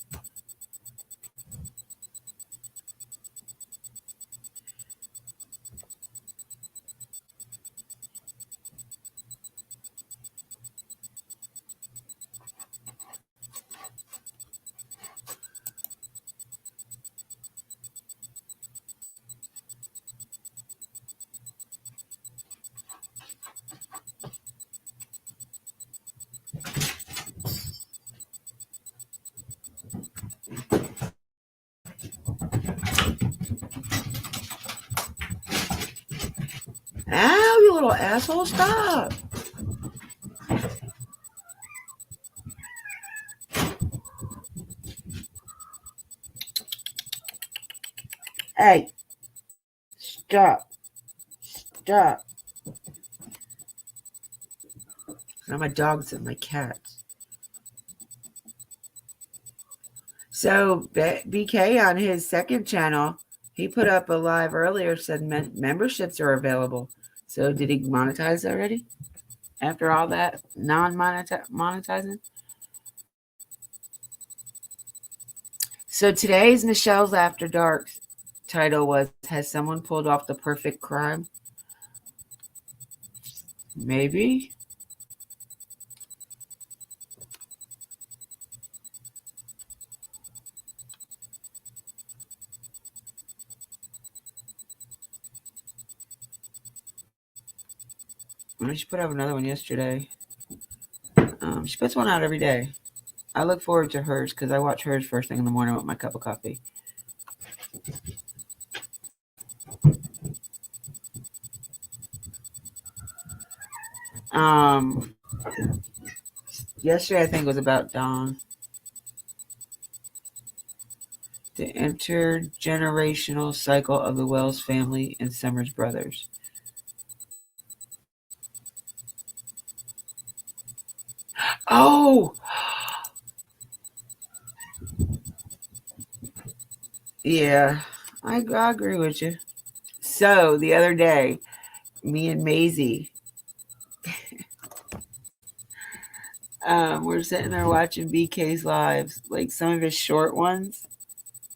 Ow, you little asshole, stop. Hey, stop. Stop. Not my dogs and my cats. So BK on his second channel, he put up a live earlier, said memberships are available. So did he monetize already? After all that non-monetizing? So today's Michelle's After Dark title was, has someone pulled off the perfect crime? Maybe. She put out another one yesterday. She puts one out every day. I look forward to hers because I watch hers first thing in the morning with my cup of coffee. Yesterday I think was about Dawn. The intergenerational cycle of the Wells family and Summers brothers. Oh! Yeah, I agree with you. So the other day, me and Maisie, we're sitting there watching BK's lives, like some of his short ones,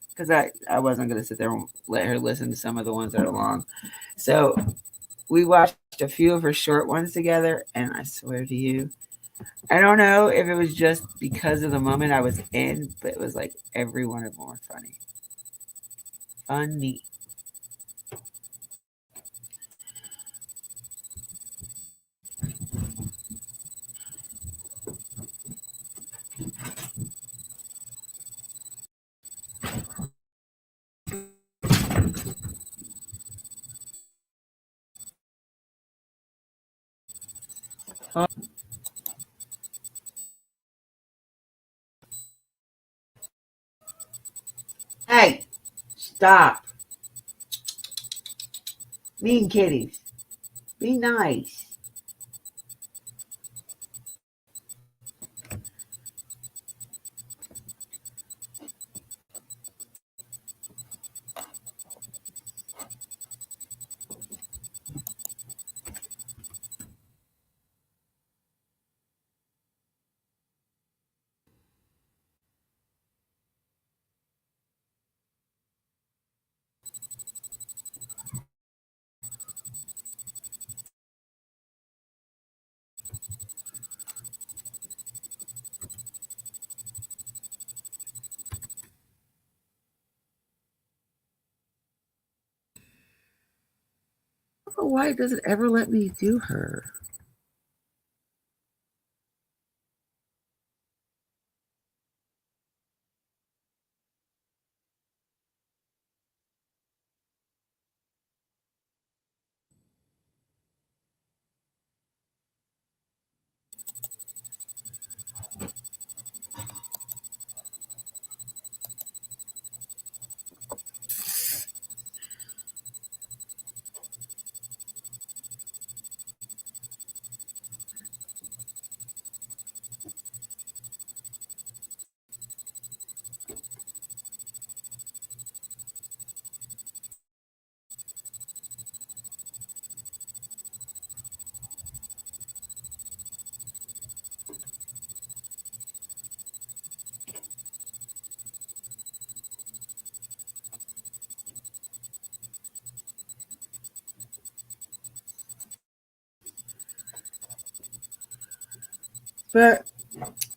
because I wasn't going to sit there and let her listen to some of the ones that are long. So we watched a few of her short ones together, and I swear to you, I don't know if it was just because of the moment I was in, but it was like every one of them were funny. Funny. Hey, stop. Mean kitties. Be nice. Why does it ever let me do her? But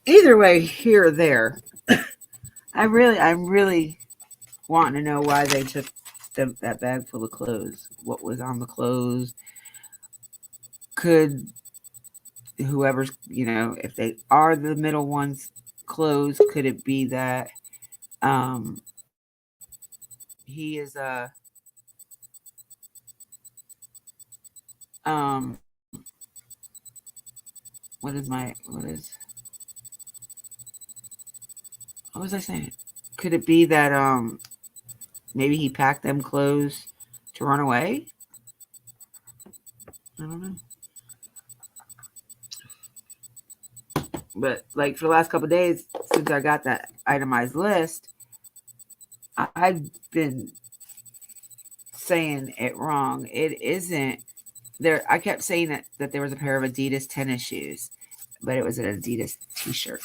either way, here or there, I'm really wanting to know why they took that bag full of clothes. What was on the clothes? Could whoever's, if they are the middle ones clothes, could it be that he is um what was I saying? Could it be that maybe he packed them clothes to run away? I don't know. But like for the last couple of days since I got that itemized list, I've been saying it wrong. It isn't there. I kept saying that there was a pair of Adidas tennis shoes, but it was an Adidas t-shirt.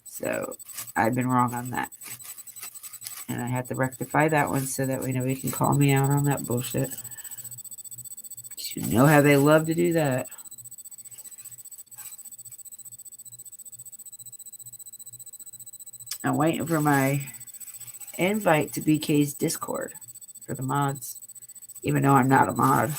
So I've been wrong on that. And I had to rectify that one so that way nobody can call me out on that bullshit. You know how they love to do that. I'm waiting for my invite to BK's Discord for the mods, even though I'm not a mod.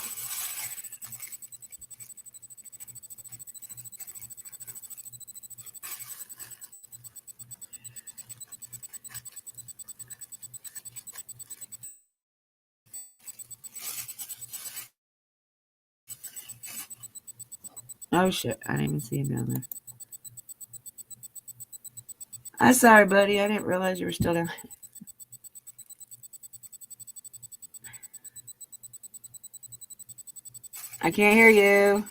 Oh shit, I didn't even see him down there. I'm sorry, buddy. I didn't realize you were still down. I can't hear you.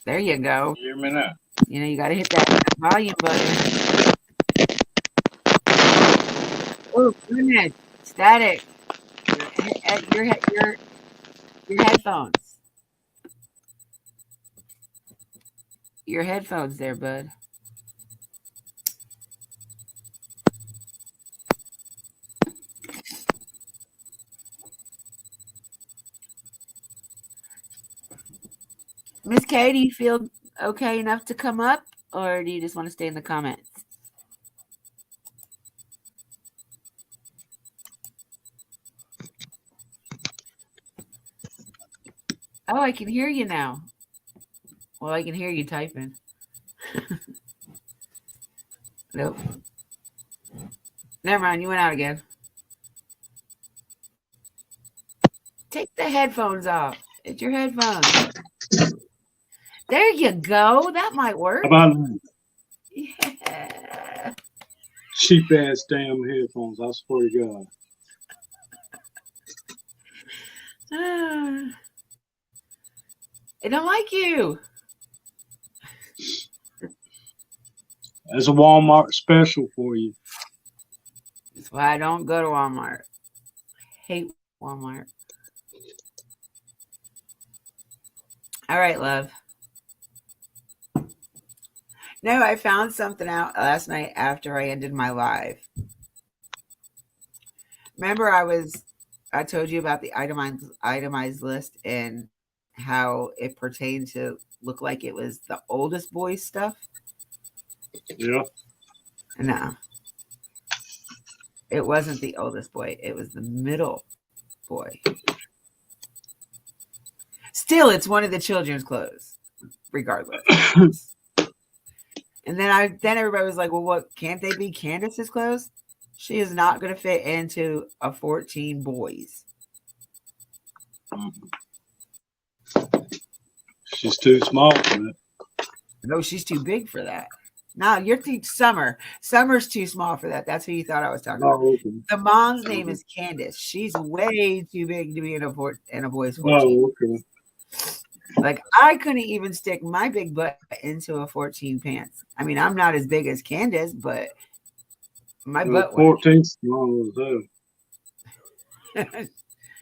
There you go.
You hear me now?
You know, you got to hit that volume button. Oh, goodness. Static. Your headphones. Your headphones there, bud. Miss K, do you feel okay enough to come up, or do you just want to stay in the comments? Oh, I can hear you now. Well, I can hear you typing. Nope. Never mind, you went out again. Take the headphones off. It's your headphones. There you go. That might work.
How about that?
Yeah.
Cheap ass damn headphones, I swear to God.
I don't like you.
That's a Walmart special for you.
That's why I don't go to Walmart. Hate Walmart. All right, love. No, I found something out last night after I ended my live. Remember, I told you about the itemized list and how it pertained to look like it was the oldest boy's stuff?
Yeah.
No. It wasn't the oldest boy. It was the middle boy. Still, it's one of the children's clothes, regardless. And then everybody was like, well, what, can't they be Candace's clothes? She is not going to fit into a 14 boys.
She's too small for that.
No, she's too big for that. No, you're thinking Summer. Summer's too small for that. That's who you thought I was talking about.
Okay.
The mom's name is Candace. She's way too big to be in a boy's 14.
Oh, okay.
Like, I couldn't even stick my big butt into a 14 pants. I mean, I'm not as big as Candace, but my butt
14 small as
hell.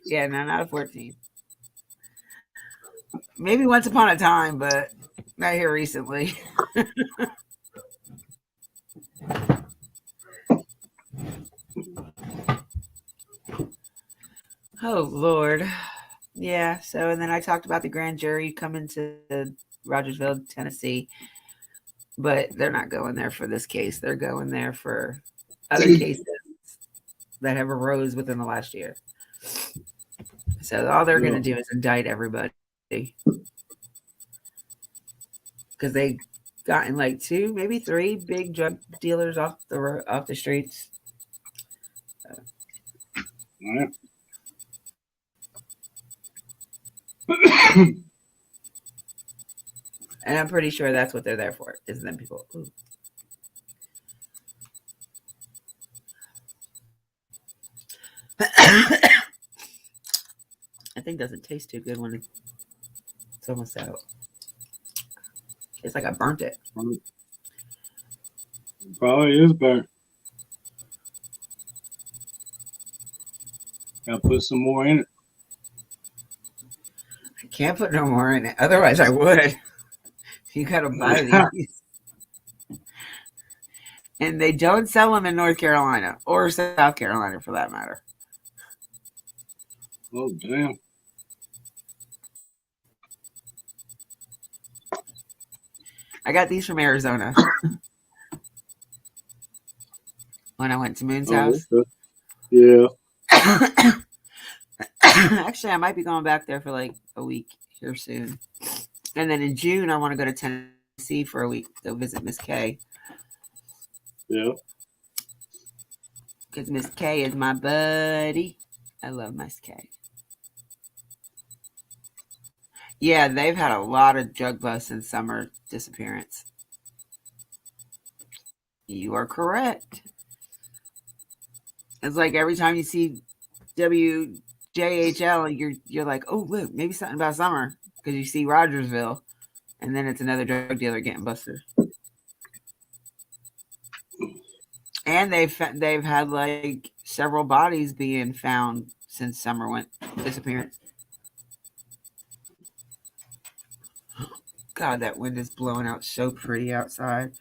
Yeah, no, not a 14. Maybe once upon a time, but not here recently. Oh, Lord. Yeah, so, and then I talked about the grand jury coming to Rogersville, Tennessee, but they're not going there for this case. They're going there for other cases that have arose within the last year. So all they're going to do is indict everybody. Because they gotten like 2, maybe 3 big drug dealers off the streets. So.
Yeah.
And I'm pretty sure that's what they're there for, is them people. Ooh. I think it doesn't taste too good when it's almost out. It's like I burnt it.
Probably is burnt. Gotta put some more in it.
I can't put no more in it. Otherwise, I would. You gotta buy these. And they don't sell them in North Carolina or South Carolina, for that matter.
Oh, damn.
I got these from Arizona. When I went to Moon's house.
Okay. Yeah.
Actually, I might be going back there for like a week here soon. And then in June, I want to go to Tennessee for a week to visit Miss K.
Yeah.
Because Miss K is my buddy. I love Miss K. Yeah, they've had a lot of drug busts and summer disappearance. You are correct. It's like every time you see WJHL, you're like, oh look, maybe something about summer because you see Rogersville, and then it's another drug dealer getting busted. And they've had like several bodies being found since summer went disappearance. God, that wind is blowing out so pretty outside.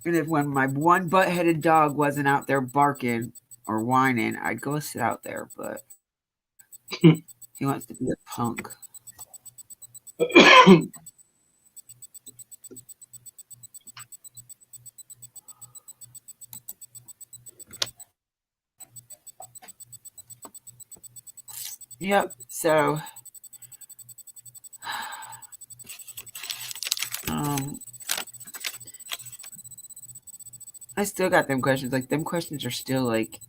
And if when my one butt-headed dog wasn't out there barking or whining, I'd go sit out there, but he wants to be a punk. Yep. So, I still got them questions. Like, them questions are still like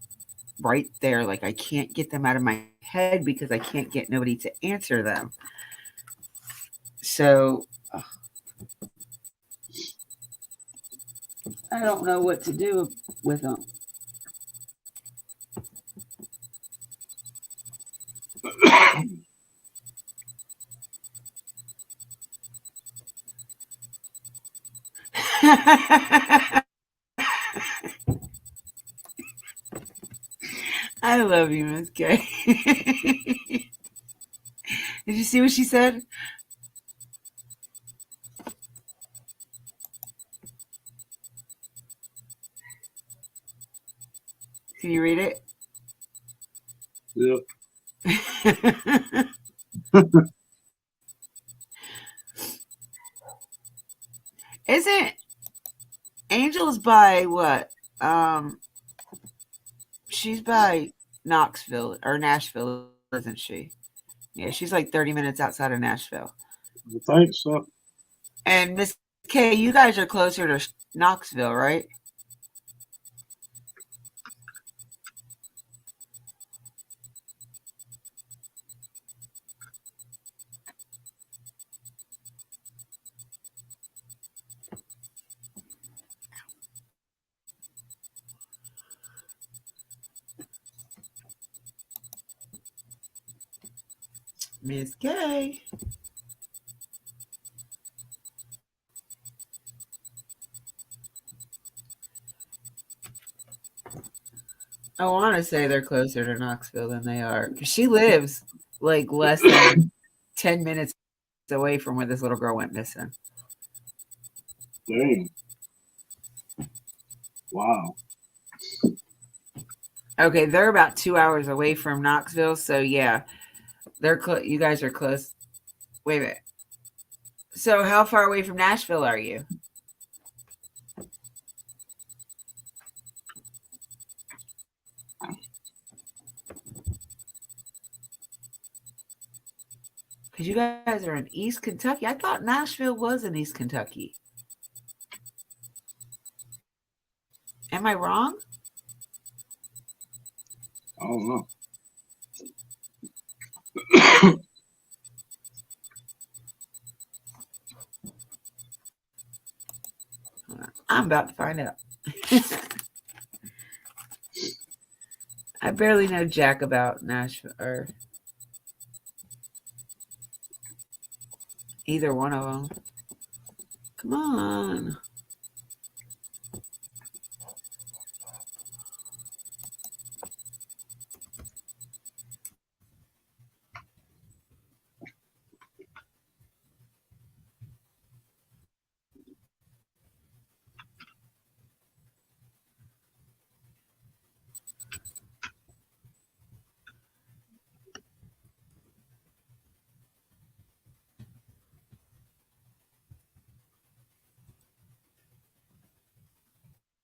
right there. Like, I can't get them out of my head because I can't get nobody to answer them. So, I don't know what to do with them. I love you, Miss K. Did you see what she said? Can you read it?
Yep.
Isn't Angel's by what? She's by Knoxville or Nashville, isn't she? Yeah, she's like 30 minutes outside of Nashville.
I think so.
And Miss K, you guys are closer to Knoxville, right? Miss K. I want to say they're closer to Knoxville than they are. Because she lives like less than 10 minutes away from where this little girl went missing.
Dang. Wow.
Okay, they're about 2 hours away from Knoxville. So, yeah, they're you guys are close. Wait a minute. So, how far away from Nashville are you? Because you guys are in East Kentucky. I thought Nashville was in East Kentucky. Am I wrong?
I don't know.
I'm about to find out. I barely know jack about Nashville or either one of them. Come on.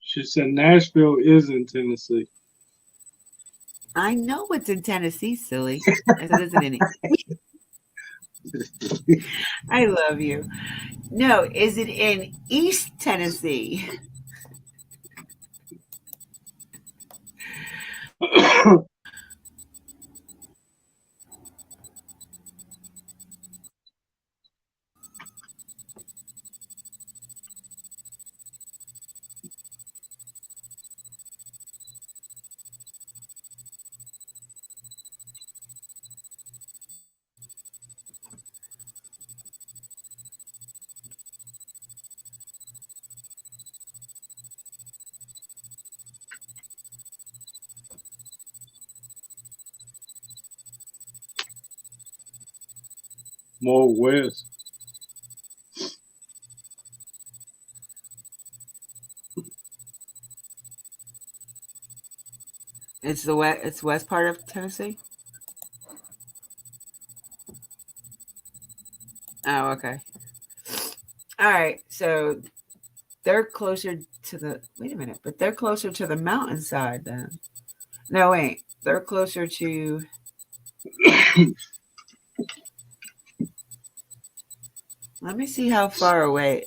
She said Nashville is in Tennessee.
I know it's in Tennessee, silly. I said, is it in I love you. No, is it in East Tennessee?
more west.
It's the west. It's west part of Tennessee. Oh, okay. All right. So they're closer to the. Wait a minute, but they're closer to the mountainside then. No, wait. They're closer to. Let me see how far away.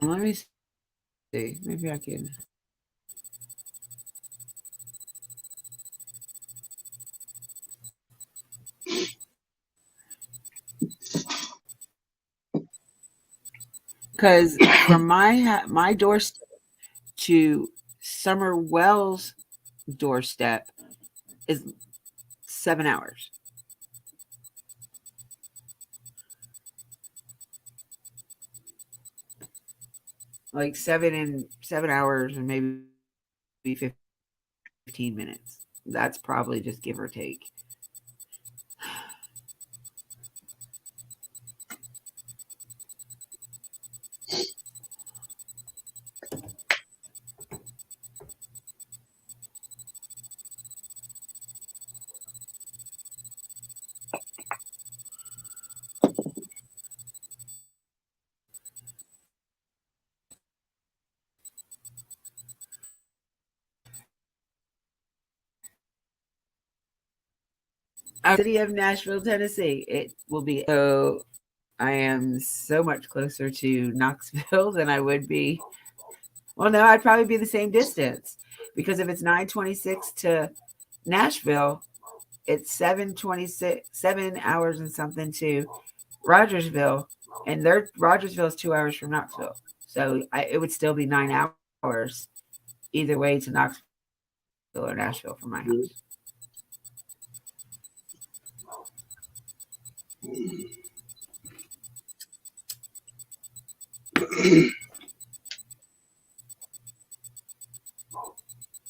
Let me see. Maybe I can. Because from my doorstep to Summer Wells' doorstep is 7 hours. Like 7 hours and maybe 15 minutes. That's probably just give or take. City of Nashville, Tennessee. It will be. So I am so much closer to Knoxville than I would be. Well, no, I'd probably be the same distance because if it's 9:26 to Nashville, it's 7:26, 7 hours and something to Rogersville, and Rogersville is 2 hours from Knoxville. So it would still be 9 hours either way to Knoxville or Nashville from my house.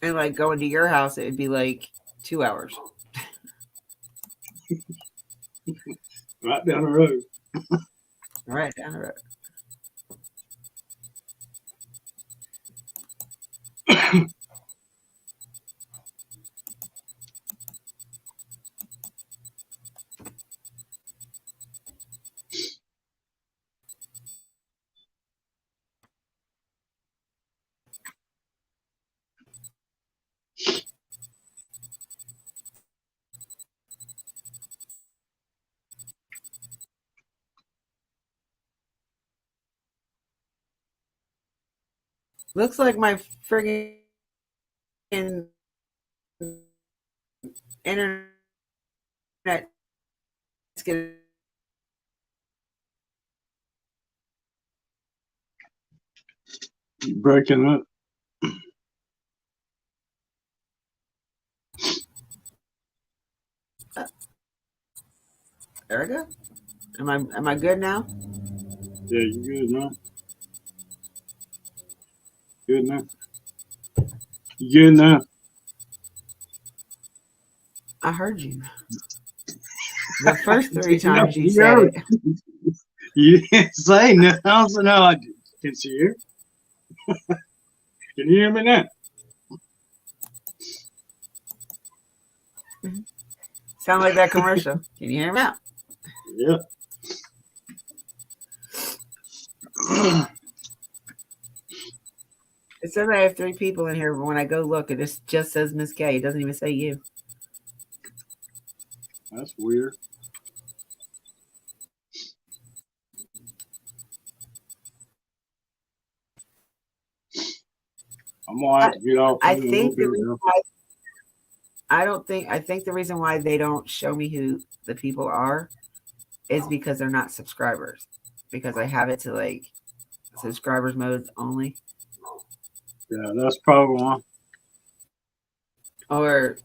And like going to your house, it would be like 2 hours.
Right down the road.
Right down the road. Looks like my friggin' internet is getting.
Breaking up.
There we go. Am I good now?
Yeah, you good now? Good now? You good now?
I heard you. The first 3 times you said
heard
it.
You didn't say nothing. So no, I can see you. Can you hear me now?
Sound like that commercial. Can you hear me now?
Yeah.
It says I have 3 people in here, but when I go look, it just says Miss K. It doesn't even say you.
That's weird. I'm gonna have to get off.
I think the reason why I think the reason why they don't show me who the people are is because they're not subscribers. because I have it to like subscribers mode only.
Yeah, that's probably one.
Or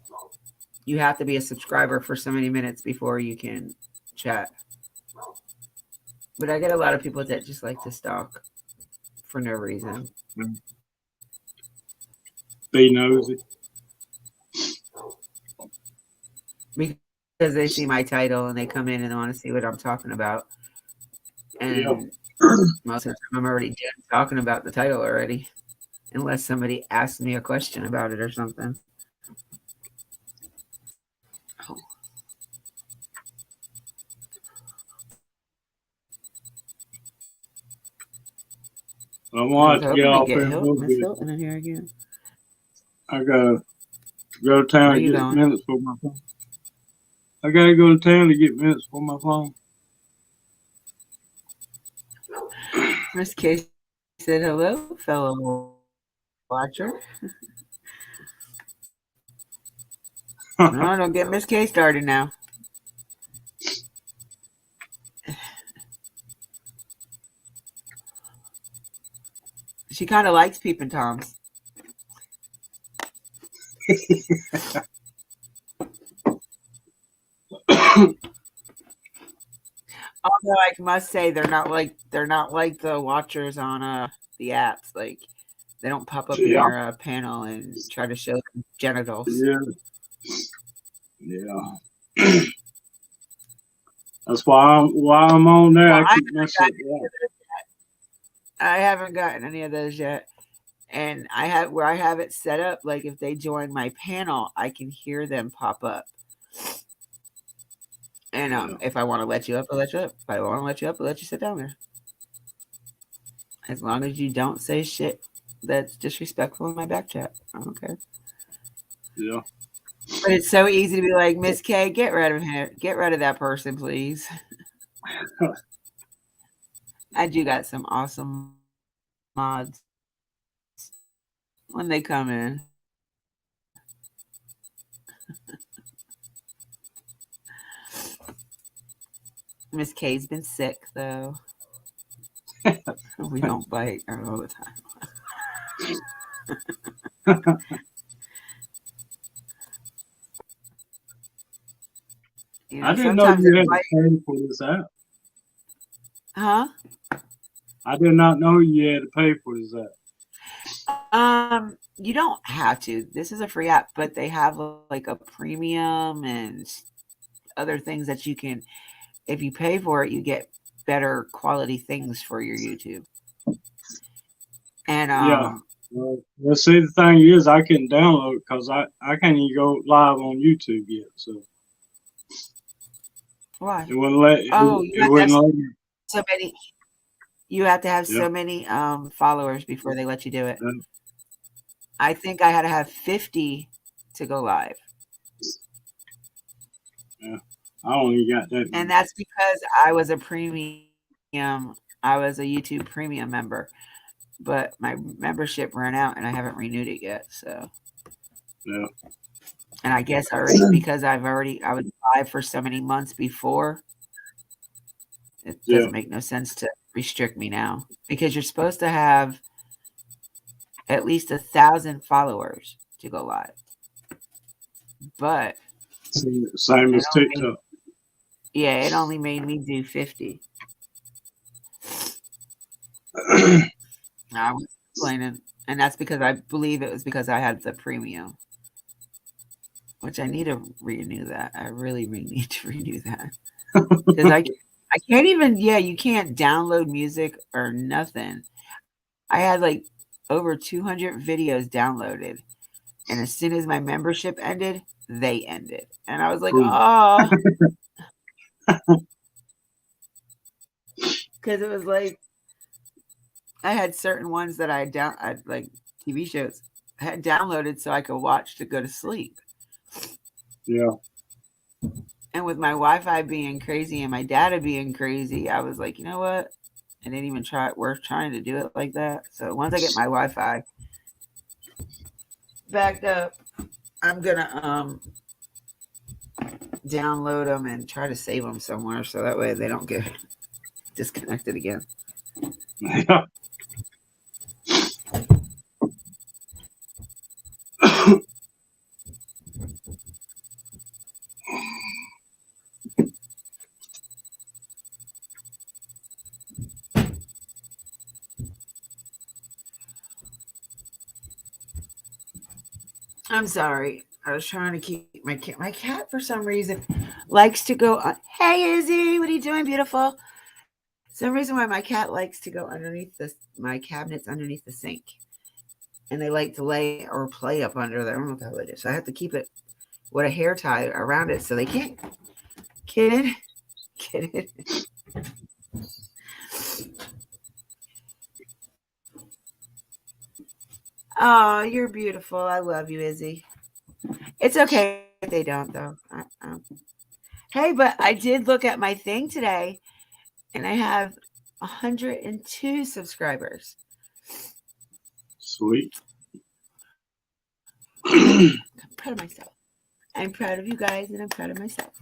you have to be a subscriber for so many minutes before you can chat. But I get a lot of people that just like to stalk for no reason.
Be nosy.
Because they see my title and they come in and they want to see what I'm talking about. And
Yeah.
most of the time I'm already done talking about the title already. Unless somebody asks me a question about it or something. Oh.
I'm going to get off
Get
in a little
Miss
bit.
Hilton in here again.
I gotta go to town
Where
to
you
get
going?
minutes for my phone. I gotta go to town to get minutes for my phone.
Miss K said hello, fellow watcher. No, don't get Miss K started now. She kind of likes peeping toms. Although I must say they're not like the watchers on the apps. Like they don't pop up in
Yeah.
your panel and try to show them genitals.
Yeah. Yeah. That's why I'm on there.
Well,
I keep myself out.
I haven't gotten any of those yet. And I have it set up, like if they join my panel, I can hear them pop up. And if I want to let you up, I'll let you up. If I want to let you up, I'll let you sit down there. As long as you don't say shit that's disrespectful in my back chat. I don't care.
Yeah.
But it's so easy to be like, Miss K, get rid of him. Get rid of that person, please. I do got some awesome mods when they come in. Miss K's been sick though. We don't bite her all the time. You know,
I didn't know you had to
bite.
pay for this app.
Huh?
I did not know you had to pay for this app.
You don't have to. This is a free app, but they have like a premium and other things that you can, if you pay for it, you get better quality things for your YouTube. And
Yeah. Well, see, the thing is, I couldn't download it because I can't even go live on YouTube yet. So
why?
it wouldn't let. It wouldn't let me.
So many. You have to have so many followers before they let you do it. I think I had to have 50 to go live.
Yeah, I only got that.
And that's because I was a premium. I was a YouTube premium member, but my membership ran out and I haven't renewed it yet. So
yeah.
And I guess already because I was live for so many months before. It doesn't make no sense to restrict me now because you're supposed to have at least 1,000 followers to go live. But
same as TikTok.
It only made me do 50. I was explaining, and that's because I believe it was because I had the premium, which I need to renew that. I really need to renew that because I can't even. Yeah, you can't download music or nothing. I had like over 200 videos downloaded, and as soon as my membership ended, they ended, and I was like, oh, because it was like I had certain ones that I like TV shows I had downloaded so I could watch to go to sleep.
Yeah.
And with my Wi-Fi being crazy and my data being crazy, I was like, you know what? I didn't even worth trying to do it like that. So once I get my Wi-Fi backed up, I'm gonna download them and try to save them somewhere so that way they don't get disconnected again.
Yeah.
I'm sorry. I was trying to keep my cat. My cat, for some reason, likes to go. Hey, Izzy, what are you doing, beautiful? Some reason why my cat likes to go underneath my cabinets underneath the sink, and they like to lay or play up under there. I don't know what the hell it is. So I have to keep it with a hair tie around it so they can't get in. Get it. Oh, you're beautiful. I love you, Izzy. It's okay if they don't, though. Hey, but I did look at my thing today, and I have 102 subscribers.
Sweet.
I'm proud of myself. I'm proud of you guys, and I'm proud of myself.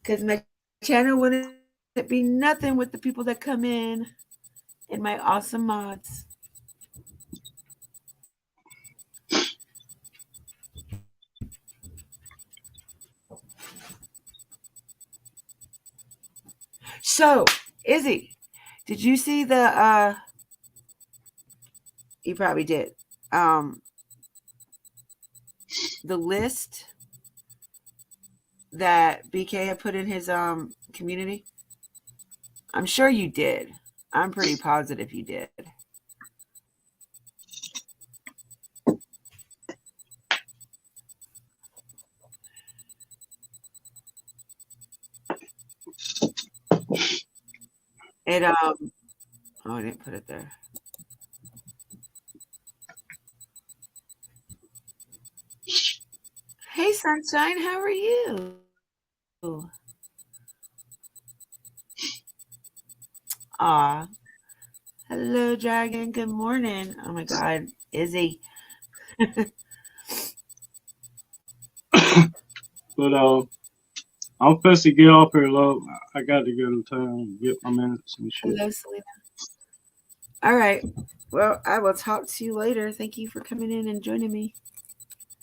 Because my channel wouldn't be nothing with the people that come in and my awesome mods. So, Izzy, did you see the you probably did. The list that BK had put in his community? I'm sure you did. I'm pretty positive you did. It oh, I didn't put it there. Hey, Sunshine, how are you? Aw. Hello, Dragon. Good morning. Oh my God, Izzy.
But I'm supposed to get off here, love. I got to go to town and get my minutes and shit.
Hello, Selena. All right. Well, I will talk to you later. Thank you for coming in and joining me.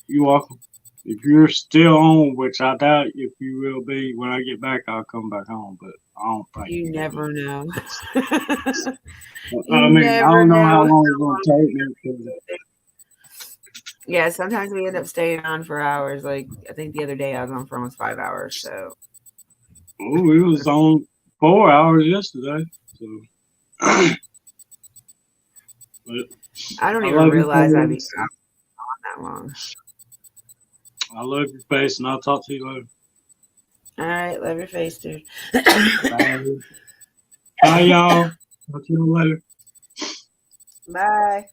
You're welcome. If you're still on, which I doubt if you will be, when I get back, I'll come back home. But I don't think
You never know.
I
You
mean, I
never
don't know how
know.
long it's going to take me. 'Cause
Yeah, sometimes we end up staying on for hours. Like, I think the other day I was on for almost 5 hours. So,
we was on 4 hours yesterday. So, but
I don't
I
even
love
realize I'd
you,
be on that long.
I love your face, and I'll talk to you later.
All right. Love your face, dude.
Bye. Bye, y'all. Talk to you later.
Bye.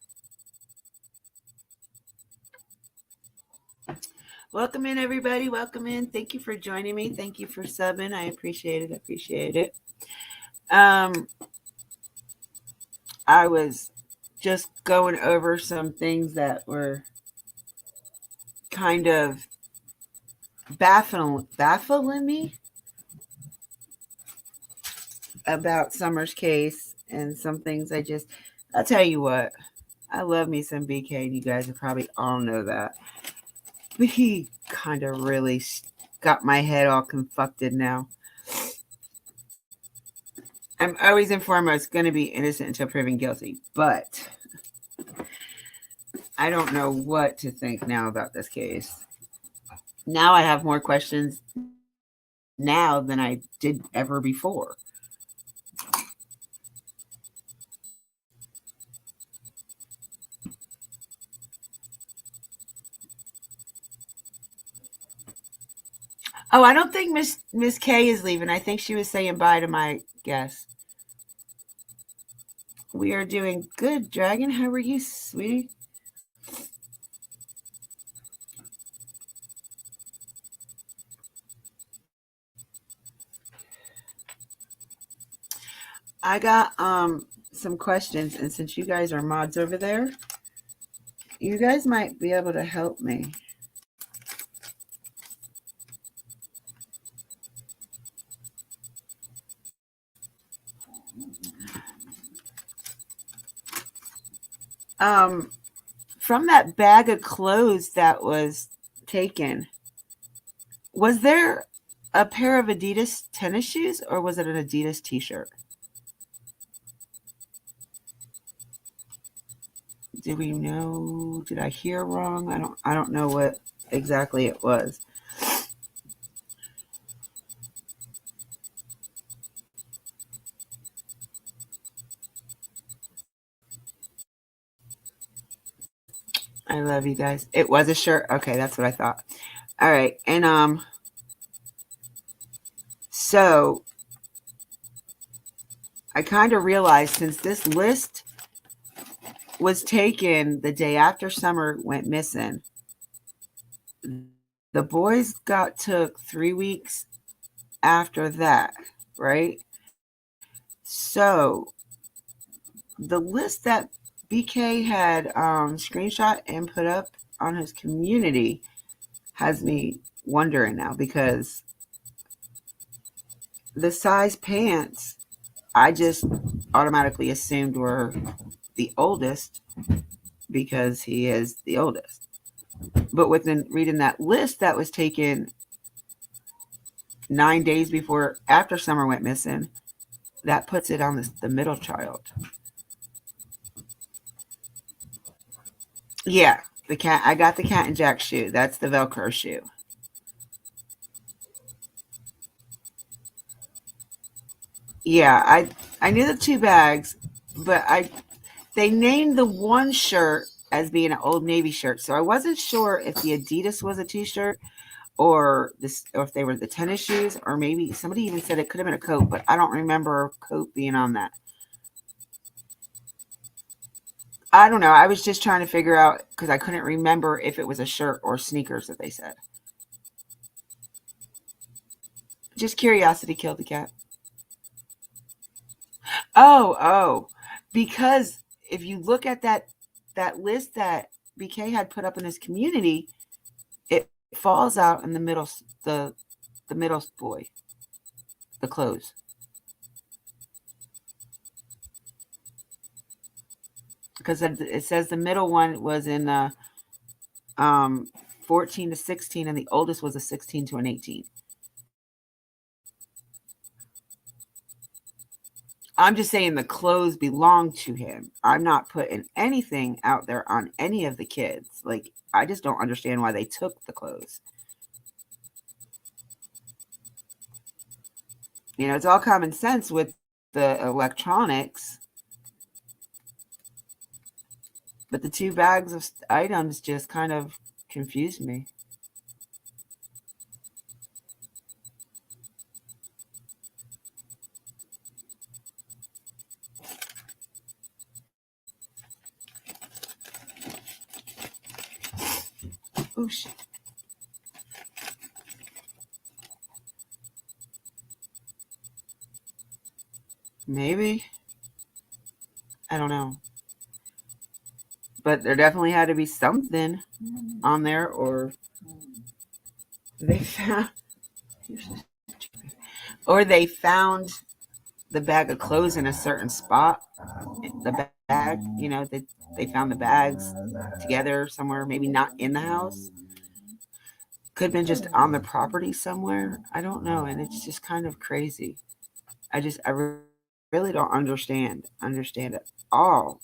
Welcome in, everybody. Welcome in. Thank you for joining me. Thank you for subbing. I appreciate it. Appreciate it. I was just going over some things that were kind of baffling me about Summer's case, and some things I'll tell you what, I love me some BK, and you guys will probably all know that. But he kind of really got my head all confucted now. I'm always and foremost going to be innocent until proven guilty, but I don't know what to think now about this case. Now I have more questions now than I did ever before. Oh, I don't think Miss K is leaving. I think she was saying bye to my guest. We are doing good, Dragon. How are you, sweetie? I got some questions, and since you guys are mods over there, you guys might be able to help me. From that bag of clothes that was taken, was there a pair of Adidas tennis shoes or was it an Adidas t-shirt? Do we know? Did I hear wrong? I don't know what exactly it was. I love you guys. It was a shirt. Okay, that's what I thought. All right. And so I kind of realized since this list was taken the day after Summer went missing, the boys took 3 weeks after that, right? So the list that BK had screenshot and put up on his community has me wondering now, because the size pants I just automatically assumed were the oldest because he is the oldest. But within reading that list that was taken 9 days after Summer went missing, that puts it on the middle child. Yeah, the cat. I got the Cat and Jack shoe. That's the Velcro shoe. Yeah, I knew the 2 bags, but they named the one shirt as being an Old Navy shirt, so I wasn't sure if the Adidas was a t-shirt or if they were the tennis shoes, or maybe somebody even said it could have been a coat, but I don't remember a coat being on that. I don't know. I was just trying to figure out because I couldn't remember if it was a shirt or sneakers that they said. Just curiosity killed the cat. Oh, because if you look at that list that BK had put up in his community, it falls out in the middle, the middle boy, the clothes. Because it says the middle one was in 14 to 16, and the oldest was a 16 to an 18. I'm just saying the clothes belong to him. I'm not putting anything out there on any of the kids. Like, I just don't understand why they took the clothes. You know, it's all common sense with the electronics. But the 2 bags of items just kind of confused me. Oh, shit. Maybe. I don't know. But there definitely had to be something on there, or they found the bag of clothes in a certain spot. The bag, you know, they found the bags together somewhere, maybe not in the house. Could have been just on the property somewhere. I don't know. And it's just kind of crazy. I really don't understand at all.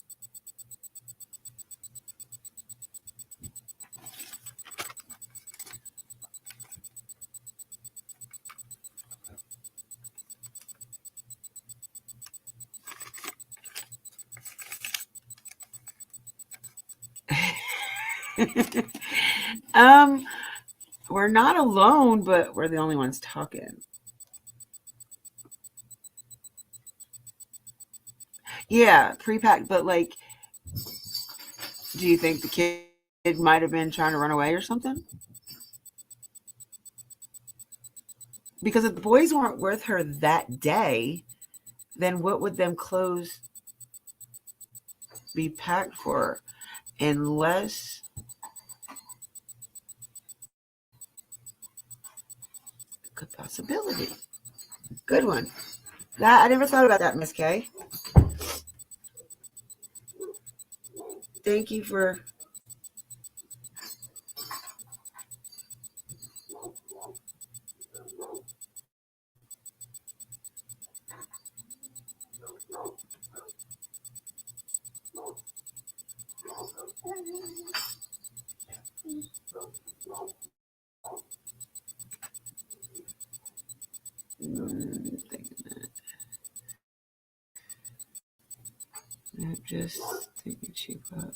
We're not alone, but we're the only ones talking. Yeah, pre-packed, but like, do you think the kid might have been trying to run away or something? Because if the boys weren't with her that day, then what would them clothes be packed for? Unless good possibility. Good one. That I never thought about that, Miss K. Thank you for... I'm just thinking cheap up.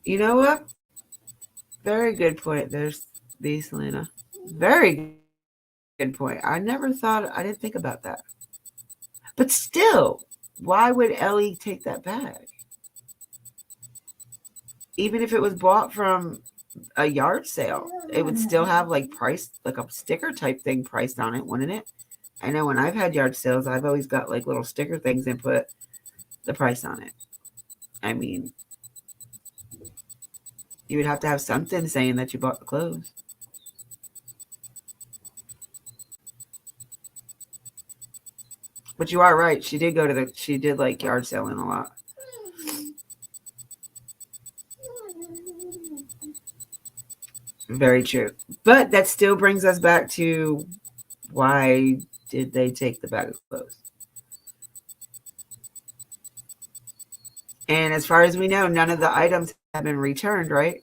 You know what? Very good point. There's the Selena. Very good point. I didn't think about that. But still, why would Ellie take that bag? Even if it was bought from a yard sale, it would still have like price, like a sticker type thing priced on it, wouldn't it? I know when I've had yard sales, I've always got like little sticker things and put the price on it. I mean, you would have to have something saying that you bought the clothes. But you are right. She did like yard selling a lot. Very true. But that still brings us back to, why did they take the bag of clothes? And as far as we know, none of the items have been returned, right?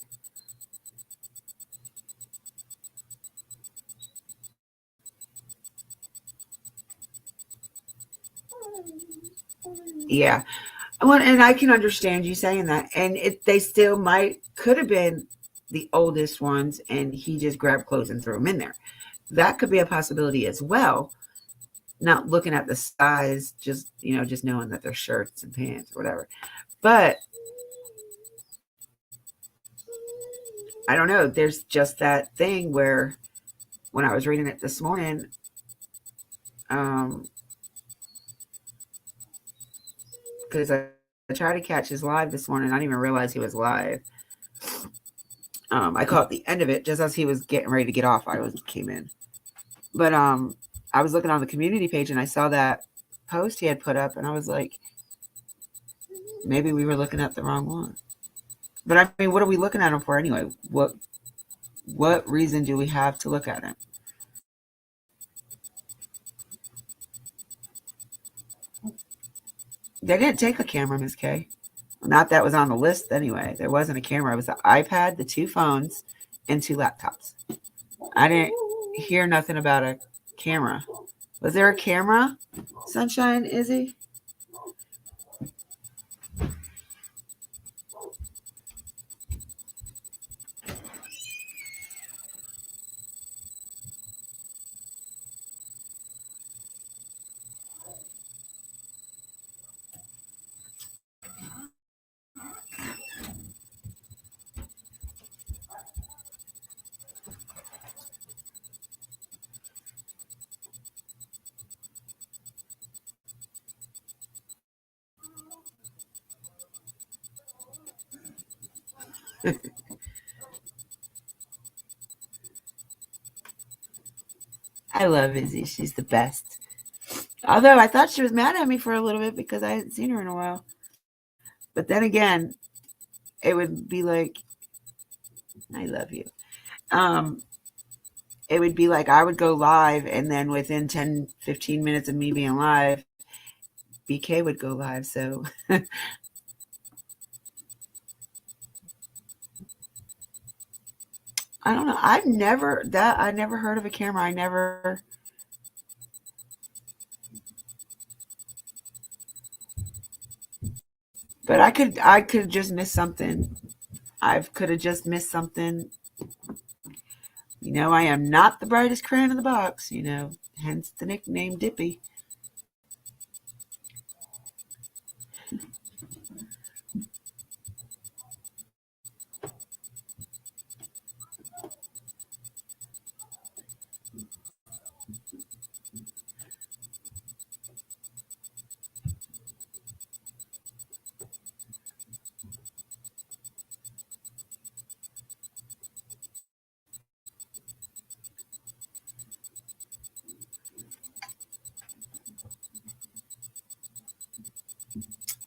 Yeah. Well, and I can understand you saying that. And they still could have been the oldest ones, and he just grabbed clothes and threw them in there. That could be a possibility as well. Not looking at the size, just knowing that they're shirts and pants or whatever. But I don't know. There's just that thing where when I was reading it this morning, because I tried to catch his live this morning. I didn't even realize he was live. I caught the end of it just as he was getting ready to get off. Came in. But I was looking on the community page and I saw that post he had put up, and I was like, maybe we were looking at the wrong one. But I mean, what are we looking at him for anyway? What reason do we have to look at him? They didn't take a camera, Miss K. Not that was on the list anyway. There wasn't a camera. It was the iPad, the 2 phones, and 2 laptops. I didn't hear nothing about a camera. Was there a camera, Sunshine, Izzy? I love Izzy. She's the best. Although I thought she was mad at me for a little bit because I hadn't seen her in a while. But then again, it would be like, I love you. It would be like I would go live, and then within 10, 15 minutes of me being live, BK would go live. So I don't know. I never heard of a camera. But I could just miss something. I could have just missed something. I am not the brightest crayon in the box, hence the nickname Dippy.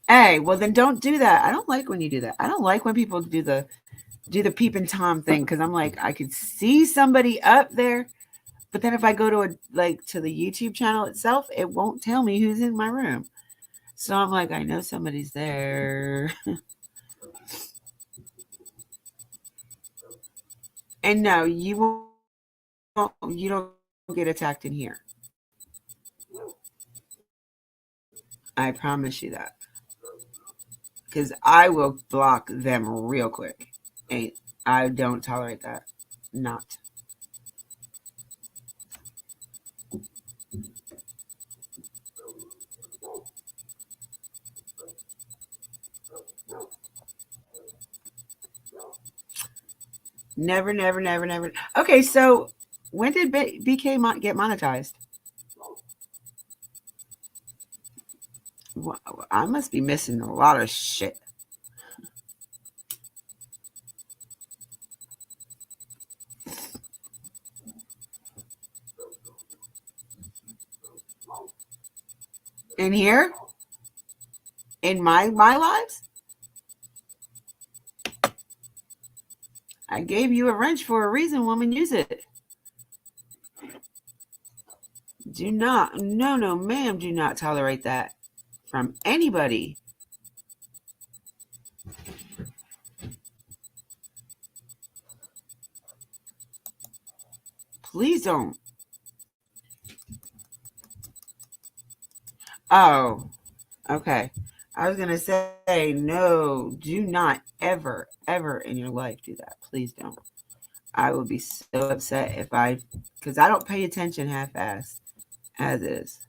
Hey, well then don't do that. I don't like when you do that. I don't like when people do the peeping Tom thing, because I'm like, I could see somebody up there, but then if I go to to the YouTube channel itself, it won't tell me who's in my room. So I'm like, I know somebody's there. And no, you don't get attacked in here. I promise you that. Because I will block them real quick. And I don't tolerate that. Not. Never, never, never, never. Okay, so when did BK get monetized? Well, I must be missing a lot of shit. In here? In my lives? I gave you a wrench for a reason, woman. Use it. Do not, no, ma'am, do not tolerate that from anybody. Please don't. Oh, okay. I was going to say, no, do not ever, ever in your life do that. Please don't. I would be so upset because I don't pay attention half-assed as is.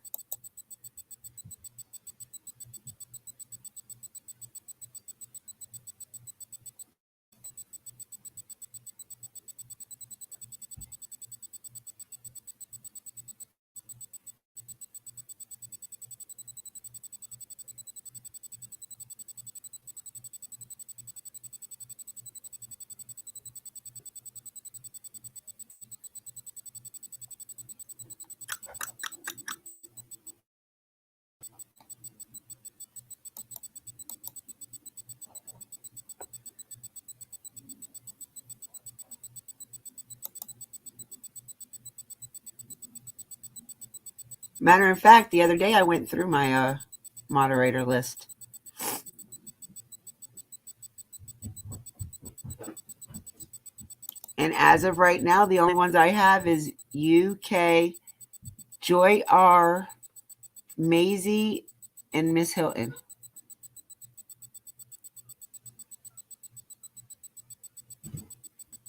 Matter of fact, the other day I went through my moderator list. And as of right now, the only ones I have is UK, Joy R, Maisie, and Miss Hilton.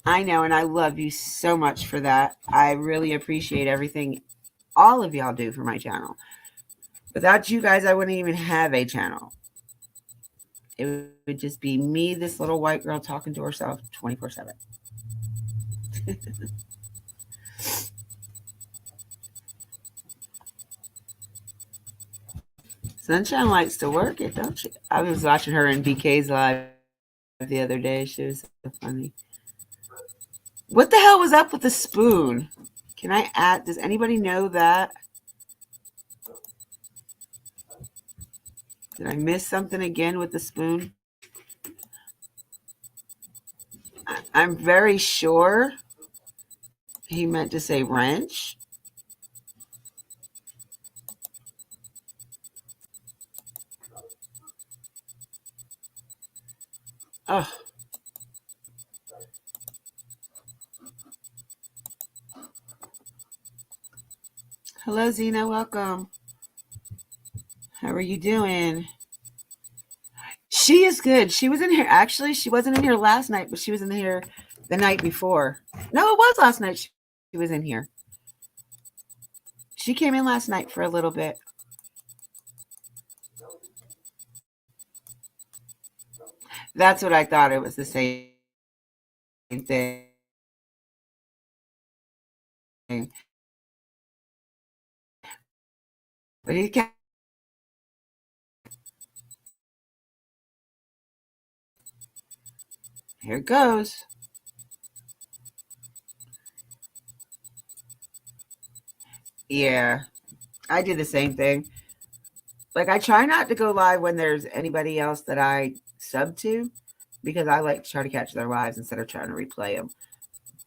I know, and I love you so much for that. I really appreciate everything all of y'all do for my channel. Without you guys, I wouldn't even have a channel. It would just be me, this little white girl, talking to herself 24/7. Sunshine likes to work it, don't she? I was watching her in BK's live the other day. She was so funny. What the hell was up with the spoon? Can I add? Does anybody know that? Did I miss something again with the spoon? I'm very sure he meant to say wrench. Oh. Hello, Zena. Welcome. How are you doing? She is good. She was in here. Actually, she wasn't in here last night, but she was in here the night before. No, it was last night she was in here. She came in last night for a little bit. That's what I thought. It was the same thing. But he kept. Here it goes. Yeah, I did the same thing. Like, I try not to go live when there's anybody else that I sub to, because I like to try to catch their lives instead of trying to replay them.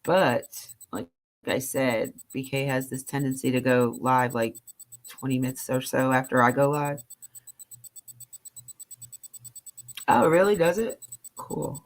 But like I said, BK has this tendency to go live like 20 minutes or so after I go live. Oh, really? Does it? Cool.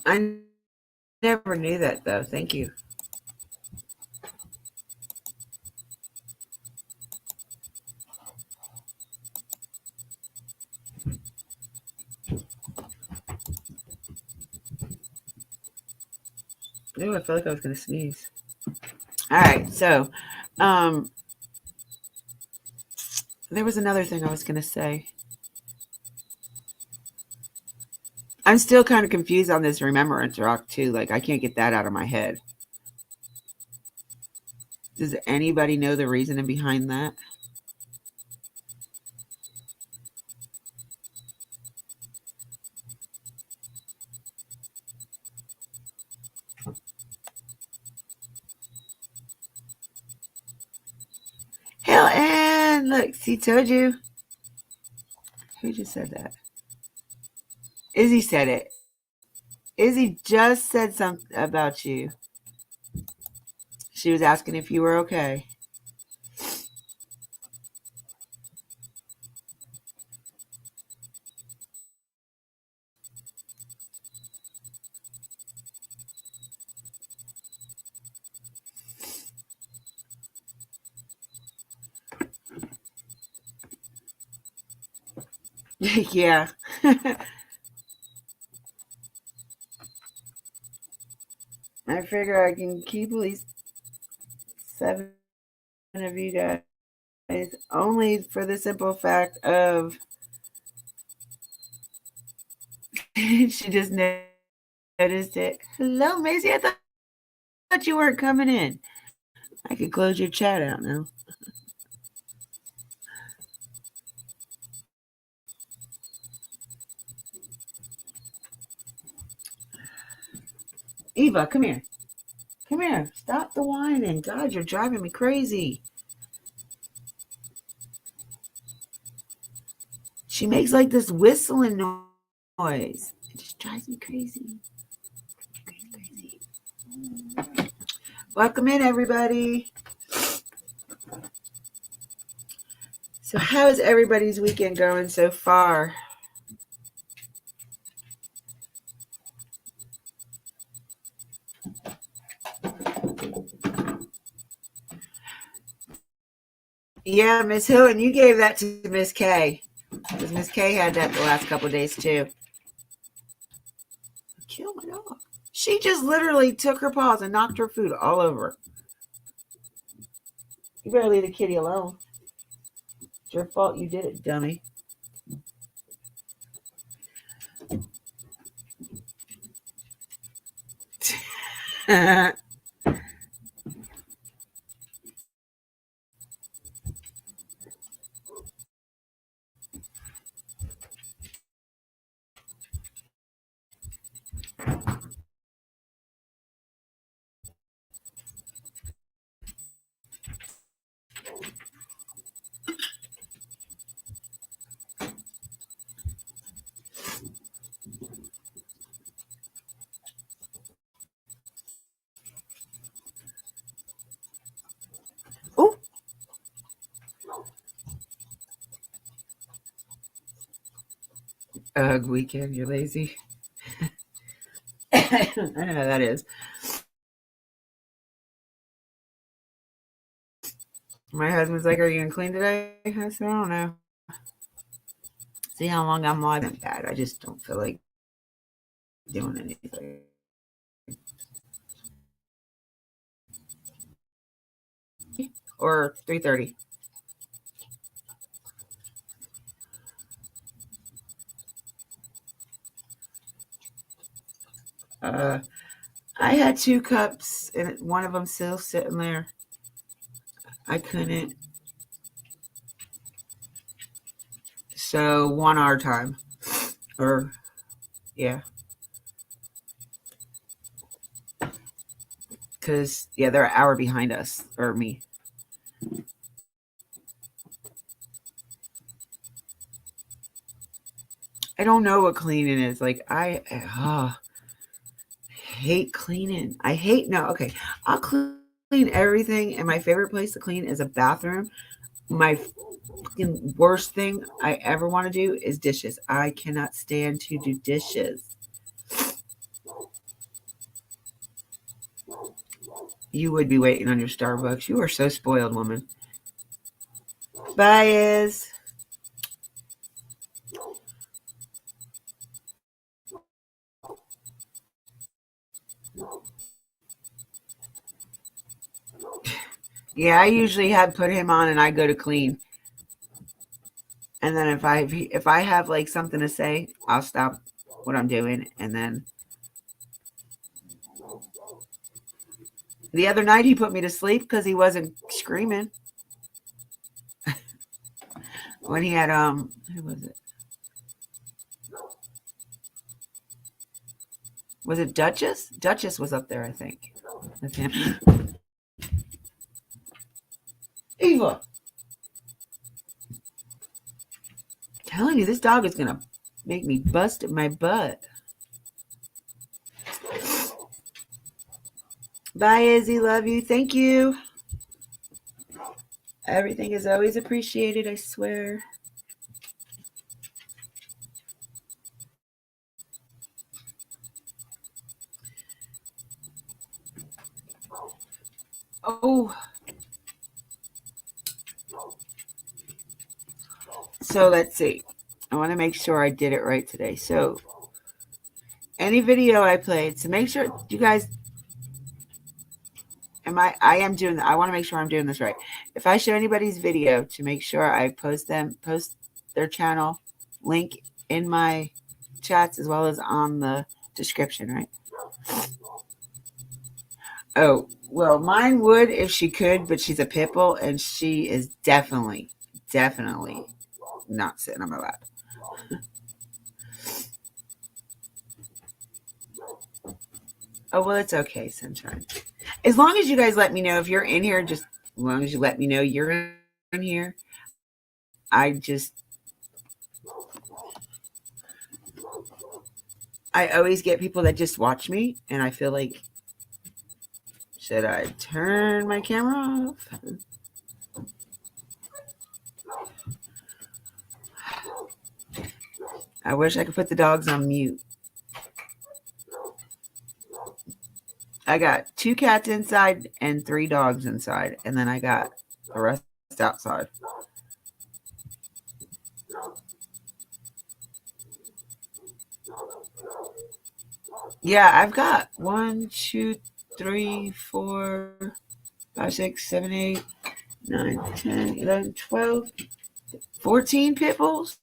I never knew that, though. Thank you. Ooh, I feel like I was going to sneeze. All right. So, there was another thing I was going to say. I'm still kind of confused on this remembrance rock, too. Like, I can't get that out of my head. Does anybody know the reasoning behind that? Hell, and look, see, told you. Who just said that? Izzy said it. Izzy just said something about you. She was asking if you were okay. Yeah. I figure I can keep at least 7 of you guys, only for the simple fact of she just noticed it. Hello, Maisie. I thought you weren't coming in. I could close your chat out now. Eva, come here. Come here. Stop the whining. God, you're driving me crazy. She makes like this whistling noise. It just drives me crazy. Crazy. Welcome in, everybody. So how is everybody's weekend going so far? Yeah, Miss Hill, and you gave that to Miss K. Because Miss K had that the last couple of days too. Kill my dog. She just literally took her paws and knocked her food all over. You better leave the kitty alone. It's your fault you did it, dummy. Oh. Ugh, weekend, you're lazy. I know how that is. My husband's like, are you going to clean today? I said, I don't know. See how long I'm live and bad. I just don't feel like doing anything. Or 3:30. I had 2 cups and one of them still sitting there. I couldn't. So 1 hour time. Or, yeah. Because, yeah, they're an hour behind us. Or me. I don't know what cleaning is. Like, I hate cleaning. Okay. I'll clean everything, and my favorite place to clean is a bathroom. My worst thing I ever want to do is dishes. I cannot stand to do dishes. You would be waiting on your Starbucks. You are so spoiled, woman. Bye, Iz. Yeah, I usually have put him on and I go to clean. And then if I have like something to say, I'll stop what I'm doing. And then the other night he put me to sleep because he wasn't screaming. When he had who was it? Was it Duchess? Duchess was up there, I think. With him. Eva. Telling you, this dog is gonna make me bust my butt. Bye, Izzy. Love you. Thank you. Everything is always appreciated, I swear. Oh. So let's see. I want to make sure I did it right today. So any video I played, so make sure you guys I want to make sure I'm doing this right. If I show anybody's video, to make sure I post their channel link in my chats as well as on the description, right? Oh, well, mine would if she could, but she's a pit bull and she is definitely not sitting on my lap. Oh, well, it's okay, sunshine. As long as you guys let me know if you're in here, just as long as you let me know you're in here, I always get people that just watch me, and I feel like, should I turn my camera off? I wish I could put the dogs on mute. I got 2 cats inside and 3 dogs inside, and then I got the rest outside. Yeah, I've got 1, 2, 3, 4, 5, 6, 7, 8, 9, 10, 11, 12, 14 pit bulls.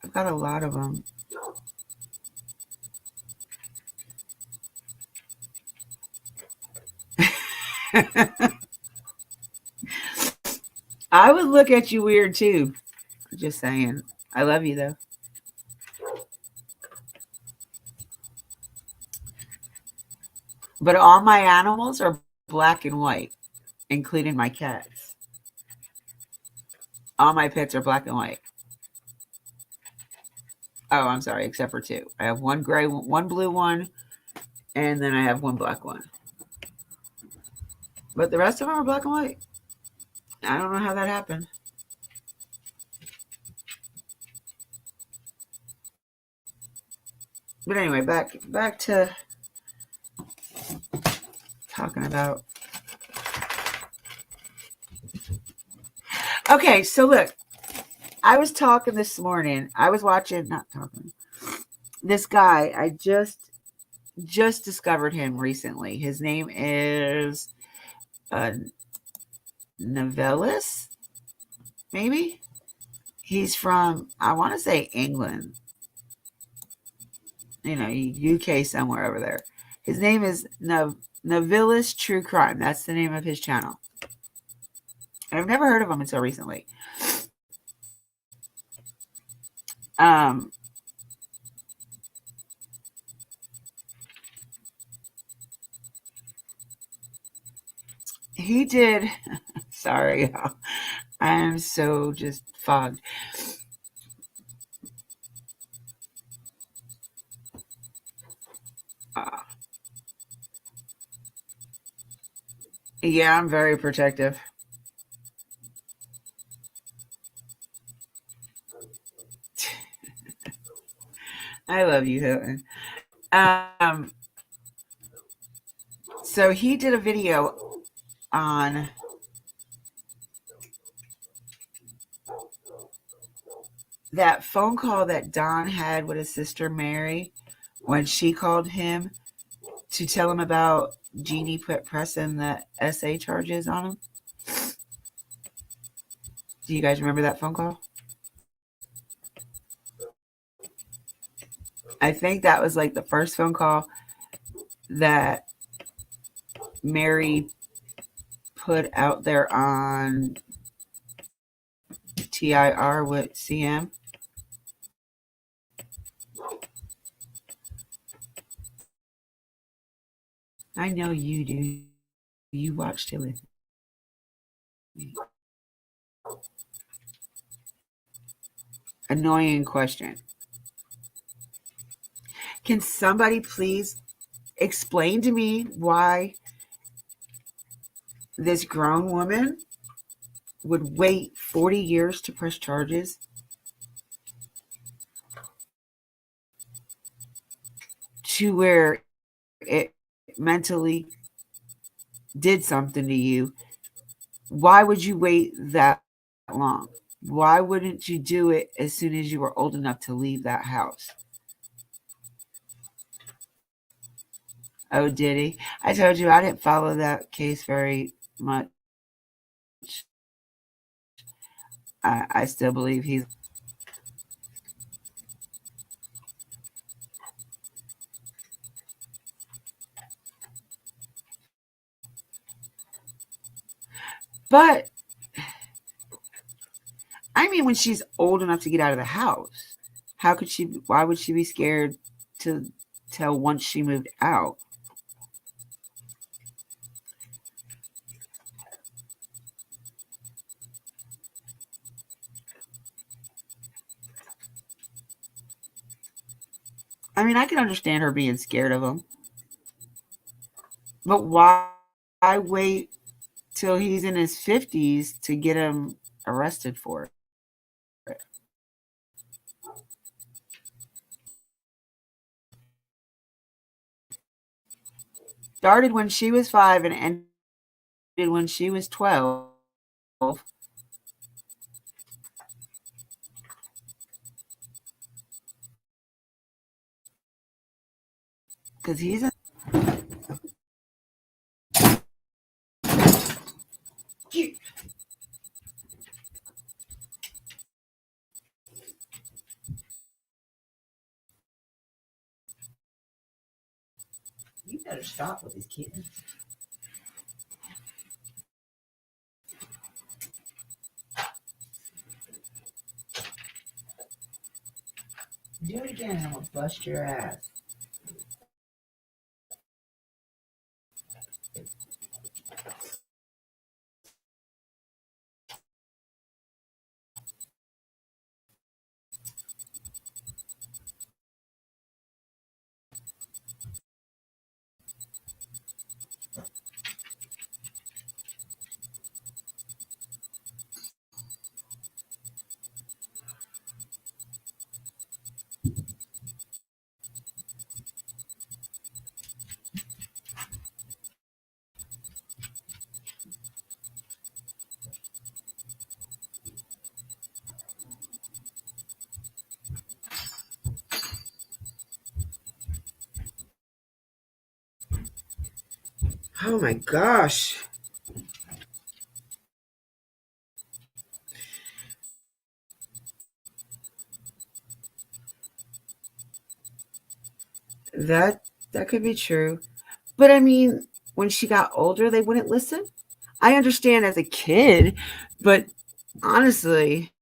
I've got a lot of them. I would look at you weird too. Just saying. I love you though. But all my animals are black and white, including my cats. All my pets are black and white. Oh, I'm sorry, except for 2. I have 1 gray, 1 blue one, and then I have 1 black one. But the rest of them are black and white. I don't know how that happened. But anyway, back to talking about. Okay, so look, I was talking this morning. I was watching, not talking. This guy, I just discovered him recently. His name is Novellis, maybe. He's from, I want to say, England. UK somewhere over there. His name is Navilis True Crime. That's the name of his channel. And I've never heard of him until recently. He did. Sorry, I am so just fogged. Yeah, I'm very protective. I love you, Hilton. So he did a video on that phone call that Don had with his sister Mary when she called him to tell him about Jeannie pressing the SA charges on him. Do you guys remember that phone call? I think that was like the first phone call that Mary put out there on TIR with CM. I know you do. You watched it with me. Annoying question. Can somebody please explain to me why this grown woman would wait 40 years to press charges? To where it mentally did something to you. Why would you wait that long? Why wouldn't you do it as soon as you were old enough to leave that house? Oh, did he? I told you I didn't follow that case very much. I still believe he's... But, I mean, when she's old enough to get out of the house, why would she be scared to tell once she moved out? I mean, I can understand her being scared of him. But why wait till he's in his 50s to get him arrested for it? Started when she was 5 and ended when she was 12. Because he's a... You better stop with this kid. Do it again, I'm gonna bust your ass. Oh my gosh. That could be true. But I mean, when she got older, they wouldn't listen. I understand as a kid, but honestly,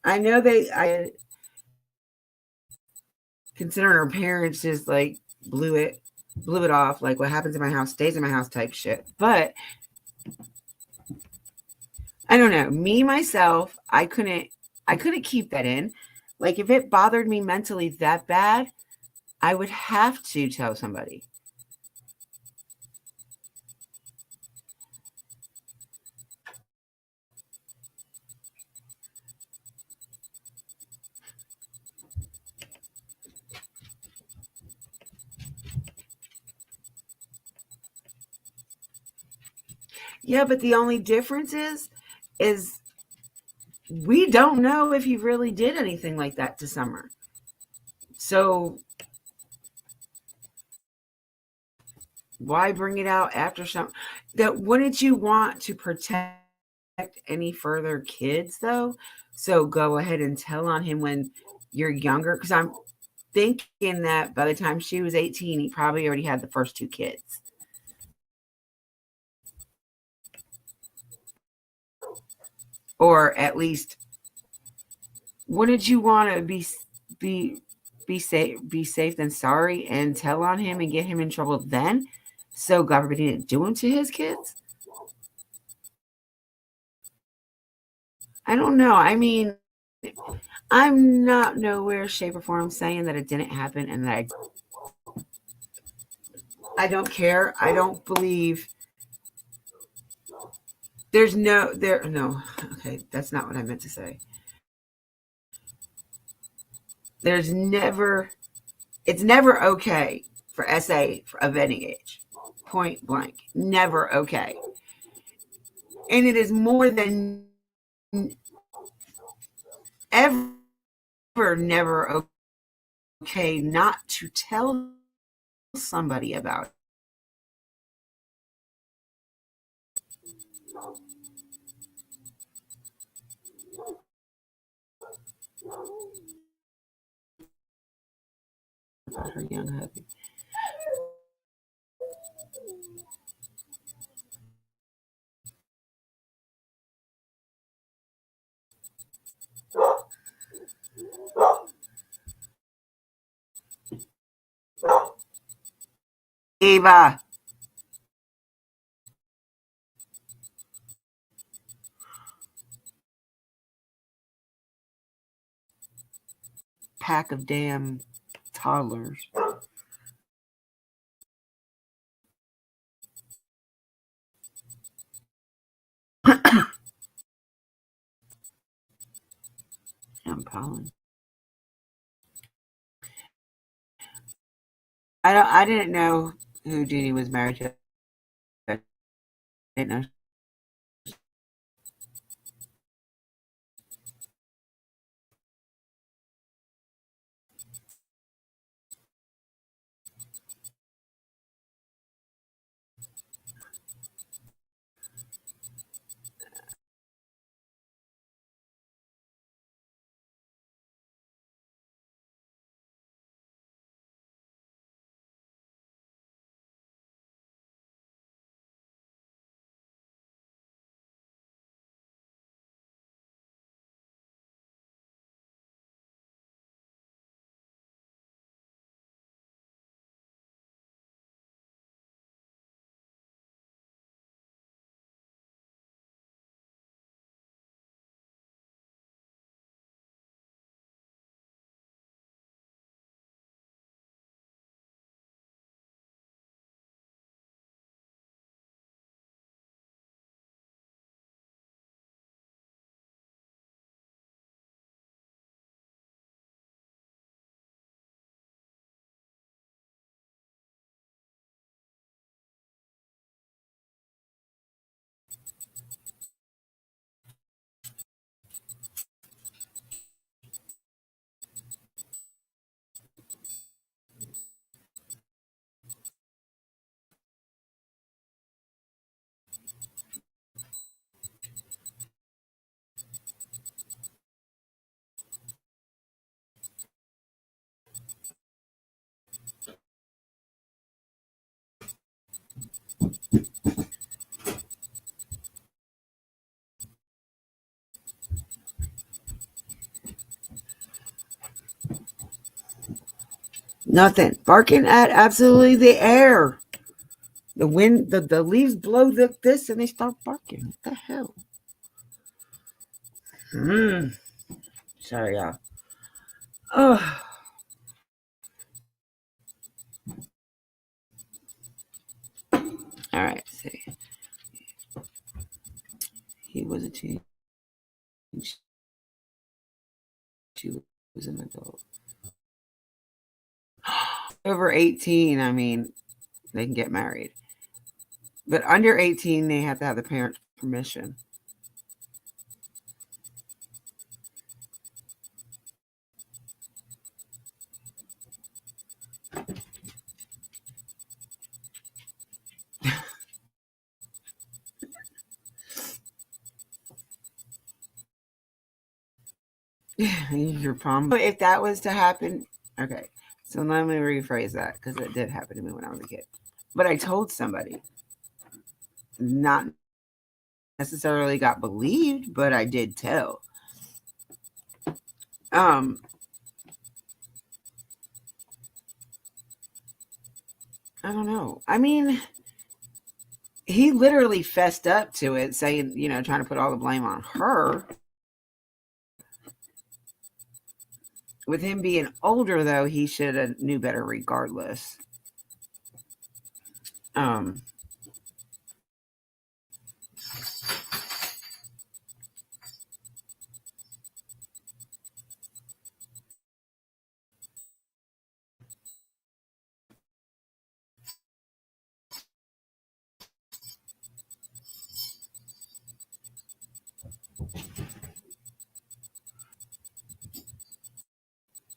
I know I considering her parents just like blew it off, like what happens in my house stays in my house type shit. But I don't know. Me myself, I couldn't keep that in. Like if it bothered me mentally that bad, I would have to tell somebody. Yeah, but the only difference is we don't know if he really did anything like that to Summer. So why bring it out after some that wouldn't you want to protect any further kids though? So go ahead and tell on him when you're younger. Because I'm thinking that by the time she was 18, he probably already had the first two kids. Or at least wouldn't you want to be be safe than sorry and tell on him and get him in trouble then? So God forbid he didn't do him to his kids? I don't know. I mean, I'm not nowhere, shape, or form saying that it didn't happen and that I don't care. I don't believe there's no okay, that's not what I meant to say. There's never it's never okay for SA of any age. Point blank. Never okay. And it is more than ever never okay not to tell somebody about it. About her young hubby. Eva, pack of damn toddlers. I'm pollen. I didn't know who Jeannie was married to. I didn't know. Nothing. Barking at absolutely the air. The wind, the leaves blow this and they start barking. What the hell? Sorry, y'all. Oh. All right, see. He was a teen. She was an adult. Over 18, I mean, they can get married. But under 18, they have to have the parents' permission. Your problem. If that was to happen, okay. So let me rephrase that because it did happen to me when I was a kid. But I told somebody, not necessarily got believed, but I did tell. I don't know. I mean, he literally fessed up to it, saying, trying to put all the blame on her. With him being older, though, he should have knew better regardless.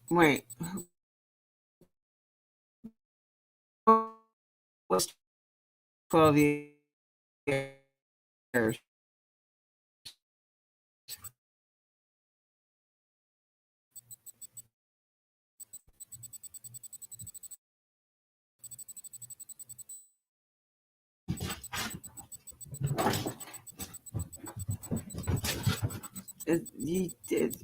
Wait. Was 12 years. He did.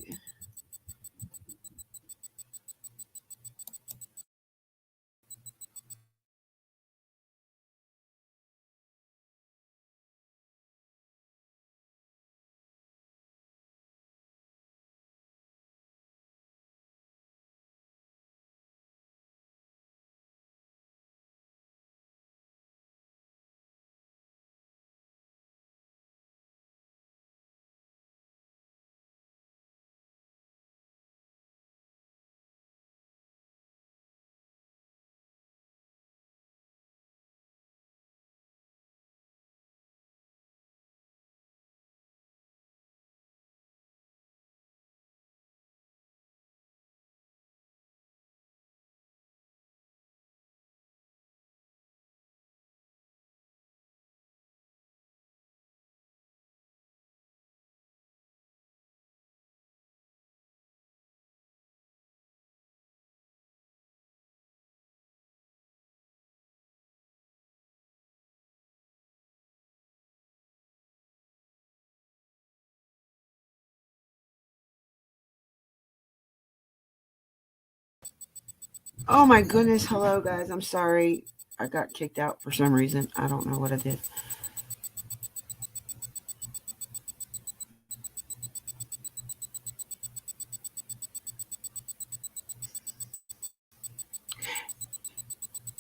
Oh my goodness. Hello, guys. I'm sorry. I got kicked out for some reason. I don't know what I did.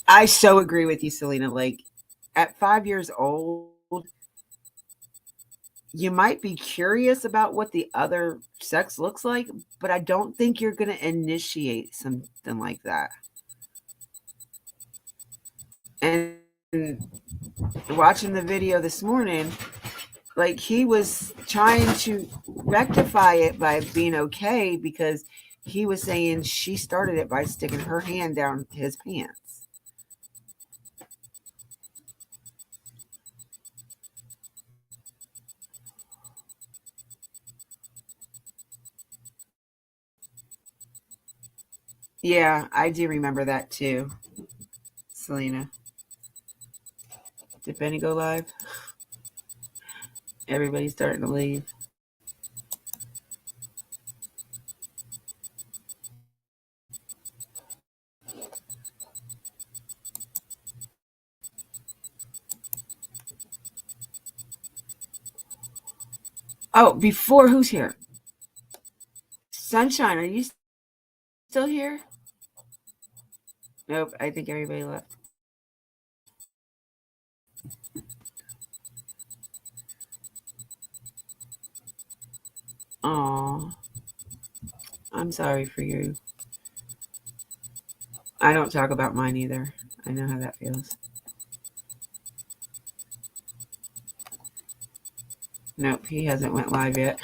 I so agree with you, Selena. Like, at 5 years old, you might be curious about what the other sex looks like, but I don't think you're going to initiate something like that. And watching the video this morning, like, he was trying to rectify it by being okay because he was saying she started it by sticking her hand down his pants. Yeah, I do remember that too, Selena. Did Benny go live? Everybody's starting to leave. Oh, before who's here? Sunshine, are you still here? Nope, I think everybody left. Aw, I'm sorry for you. I don't talk about mine either. I know how that feels. Nope, he hasn't went live yet.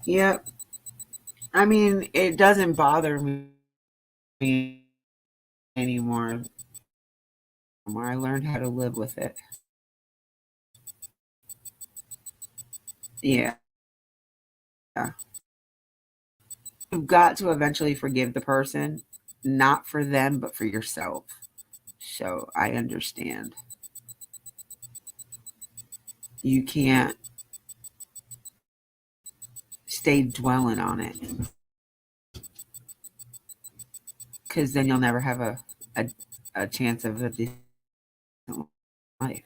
Yep. I mean, it doesn't bother me anymore. I learned how to live with it. Yeah. You've got to eventually forgive the person, not for them, but for yourself. So I understand. You can't stay dwelling on it, because then you'll never have a chance of a decent life.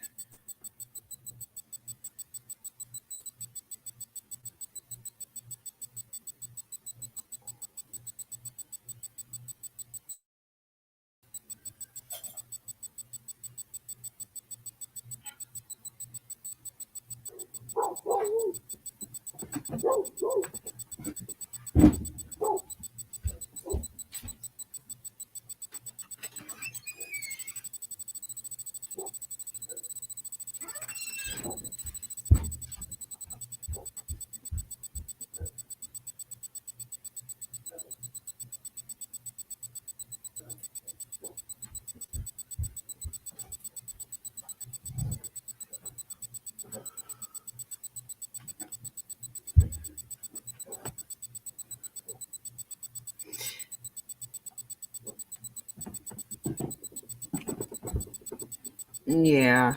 Yeah.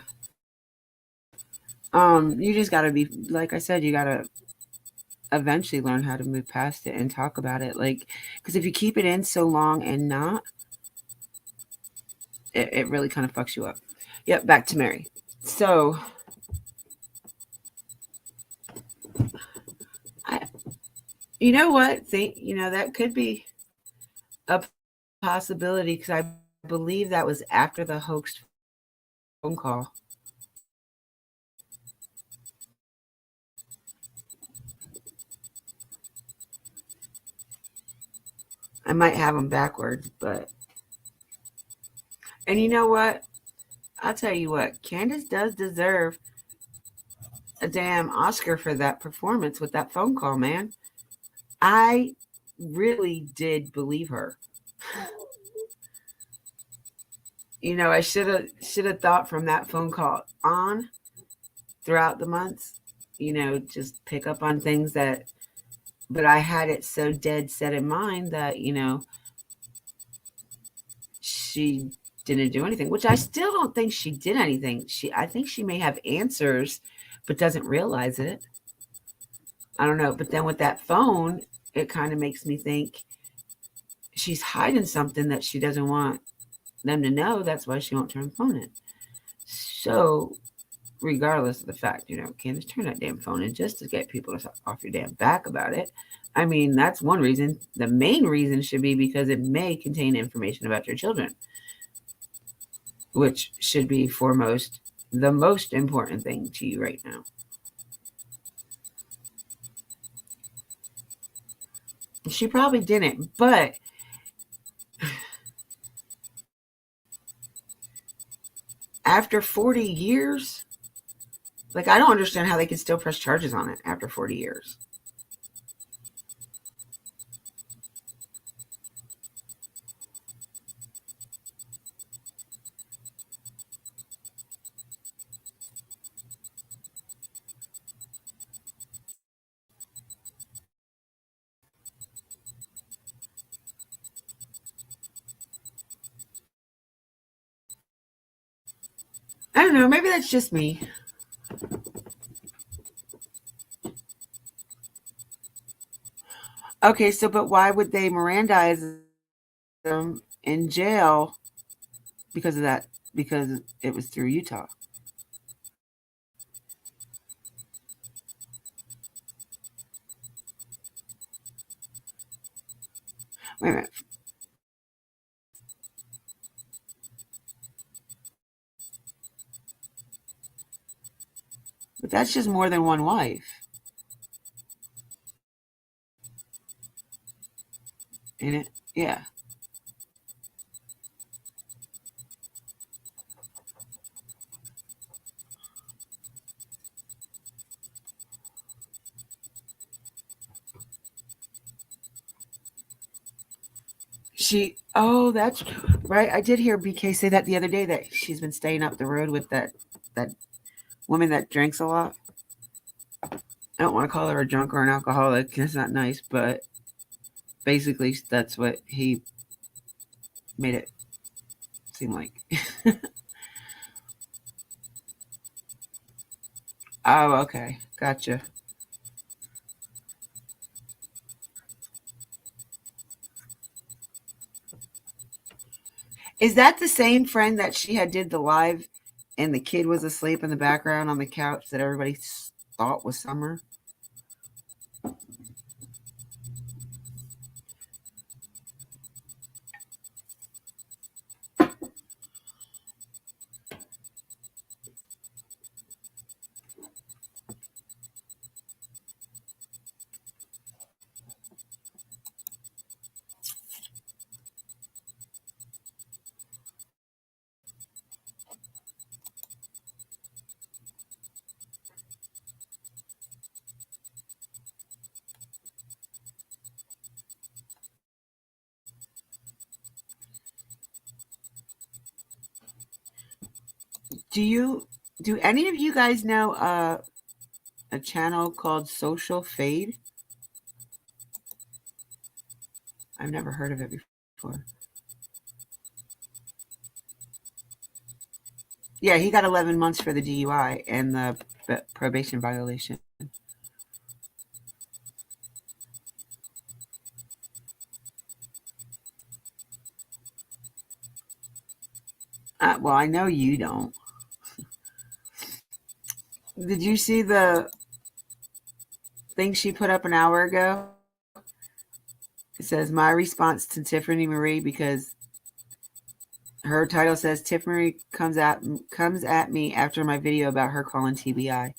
You just gotta be, like I said, you gotta eventually learn how to move past it and talk about it. Like, because if you keep it in so long and not, it really kind of fucks you up. Yep, back to Mary. So, you know what? That could be a possibility, because I believe that was after the hoax phone call. I might have them backwards, but... And you know what? I'll tell you what. Candace does deserve a damn Oscar for that performance with that phone call, man. I really did believe her. I should have thought from that phone call on throughout the months, just pick up on things but I had it so dead set in mind that, she didn't do anything, which I still don't think she did anything. I think she may have answers, but doesn't realize it. I don't know. But then with that phone, it kind of makes me think she's hiding something that she doesn't want them to know. That's why she won't turn the phone in. So regardless of the fact, Candace, turn that damn phone in just to get people off your damn back about it. I mean, that's one reason. The main reason should be because it may contain information about your children. which should be foremost, the most important thing to you right now. She probably didn't, but after 40 years, like, I don't understand how they can still press charges on it after 40 years. I don't know. Maybe that's just me. Okay, so but why would they Mirandize them in jail because of that? Because it was through Utah. Wait a minute. But that's just more than one wife. Ain't it? Yeah. Oh, that's right. I did hear BK say that the other day, that she's been staying up the road with that woman that drinks a lot. I don't want to call her a drunk or an alcoholic. That's not nice, but basically that's what he made it seem like. Oh, okay. Gotcha. Is that the same friend that she had did the live and the kid was asleep in the background on the couch that everybody thought was Summer? Do any of you guys know a channel called Social Fade? I've never heard of it before. Yeah, he got 11 months for the DUI and the probation violation. Well, I know you don't. Did you see the thing she put up an hour ago? It says, my response to Tiffany Marie, because her title says Tiffany comes at me after my video about her calling TBI.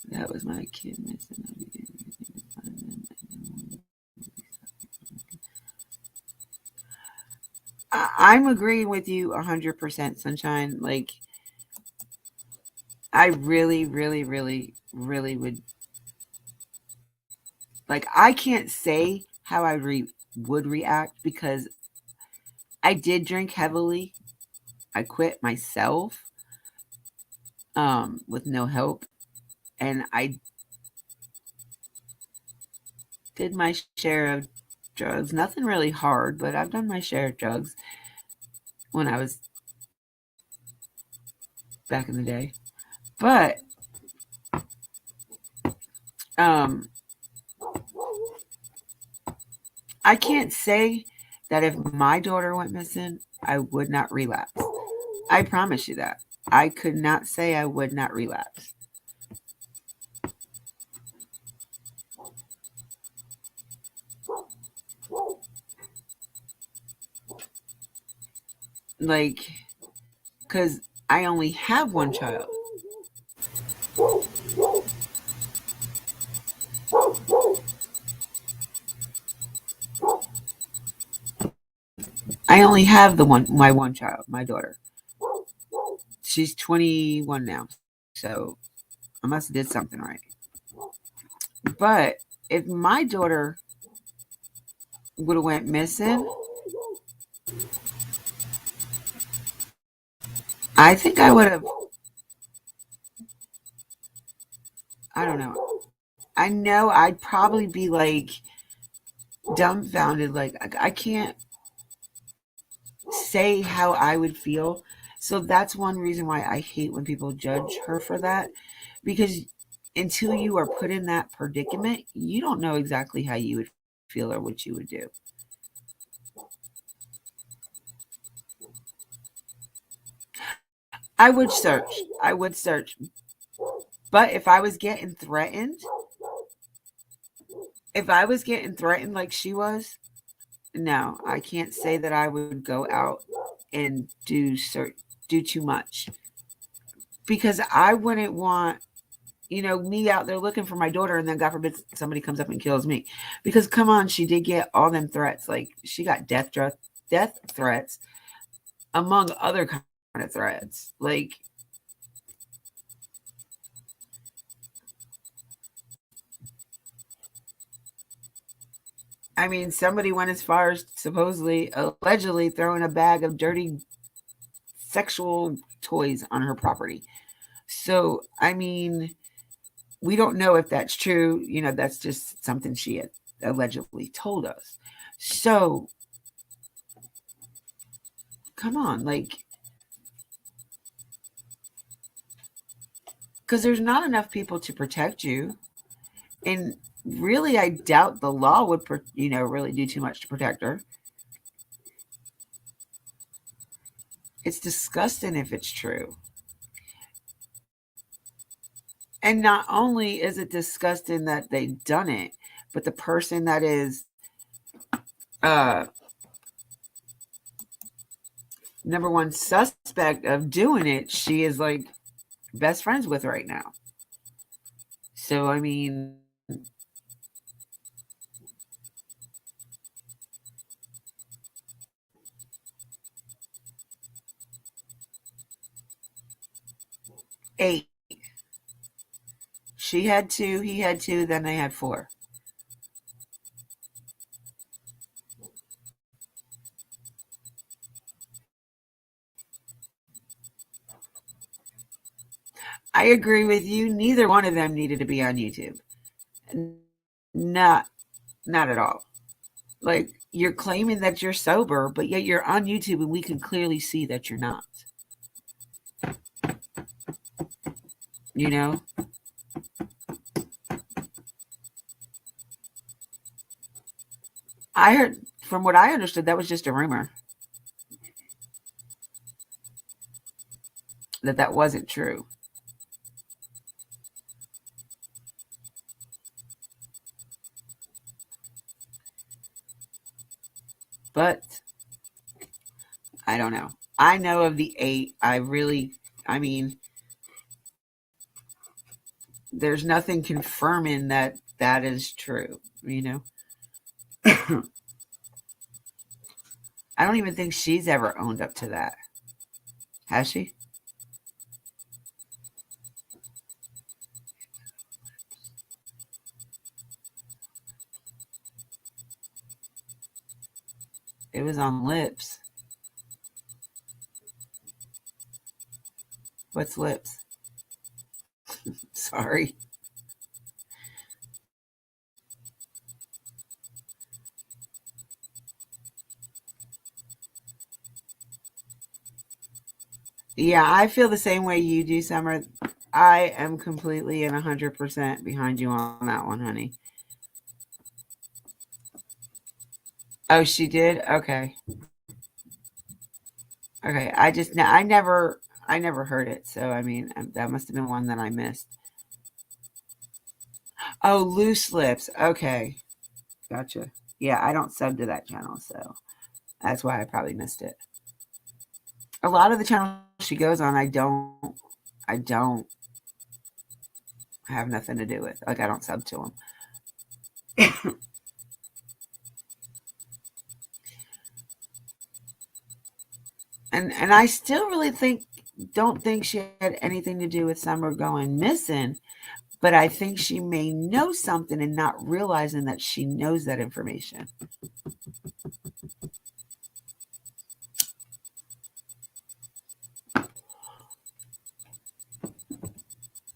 That was my kid missing. I'm agreeing with you 100%, Sunshine. Like, I really, really, really, really would. Like, I can't say how I would react because I did drink heavily. I quit myself with no help. And I did my share of drugs. Nothing really hard, but I've done my share of drugs when I was back in the day. But I can't say that if my daughter went missing, I would not relapse. I promise you that. I could not say I would not relapse. Like, because I only have one child. I only have my one child, my daughter. She's 21 now, so I must have did something right. But if my daughter would have went missing, I think I would have. I don't know. I know I'd probably be like dumbfounded. Like I can't say how I would feel. So that's one reason why I hate when people judge her for that, because until you are put in that predicament, you don't know exactly how you would feel or what you would do. I would search. But if I was getting threatened like she was, no, I can't say that I would go out and do too much, because I wouldn't want, me out there looking for my daughter, and then God forbid somebody comes up and kills me. Because come on, she did get all them threats. Like, she got death threats, among other kind of threats. Like, I mean, somebody went as far as allegedly throwing a bag of dirty sexual toys on her property. So, I mean, we don't know if that's true. That's just something she had allegedly told us. So, come on, like, because there's not enough people to protect you. And really, I doubt the law would, really do too much to protect her. It's disgusting if it's true. And not only is it disgusting that they've done it, but the person that is number one suspect of doing it, she is like best friends with right now. So, I mean, eight. She had two, he had two, then they had four. I agree with you. Neither one of them needed to be on YouTube. Not at all. Like, you're claiming that you're sober, but yet you're on YouTube and we can clearly see that you're not. I heard, from what I understood, that was just a rumor. That wasn't true. But I don't know. I know of the 8. I mean, there's nothing confirming that is true, I don't even think she's ever owned up to that. Has she? It was on Lips. What's Lips? Sorry. Yeah, I feel the same way you do, Summer. I am completely and 100% behind you on that one, honey. Oh, she did? Okay. Okay. I never heard it. So, I mean, that must have been one that I missed. Oh, Loose Lips. Okay. Gotcha. Yeah, I don't sub to that channel, so that's why I probably missed it. A lot of the channels she goes on, I don't have nothing to do with. Like, I don't sub to them. And I still really don't think she had anything to do with Summer going missing, but I think she may know something and not realizing that she knows that information.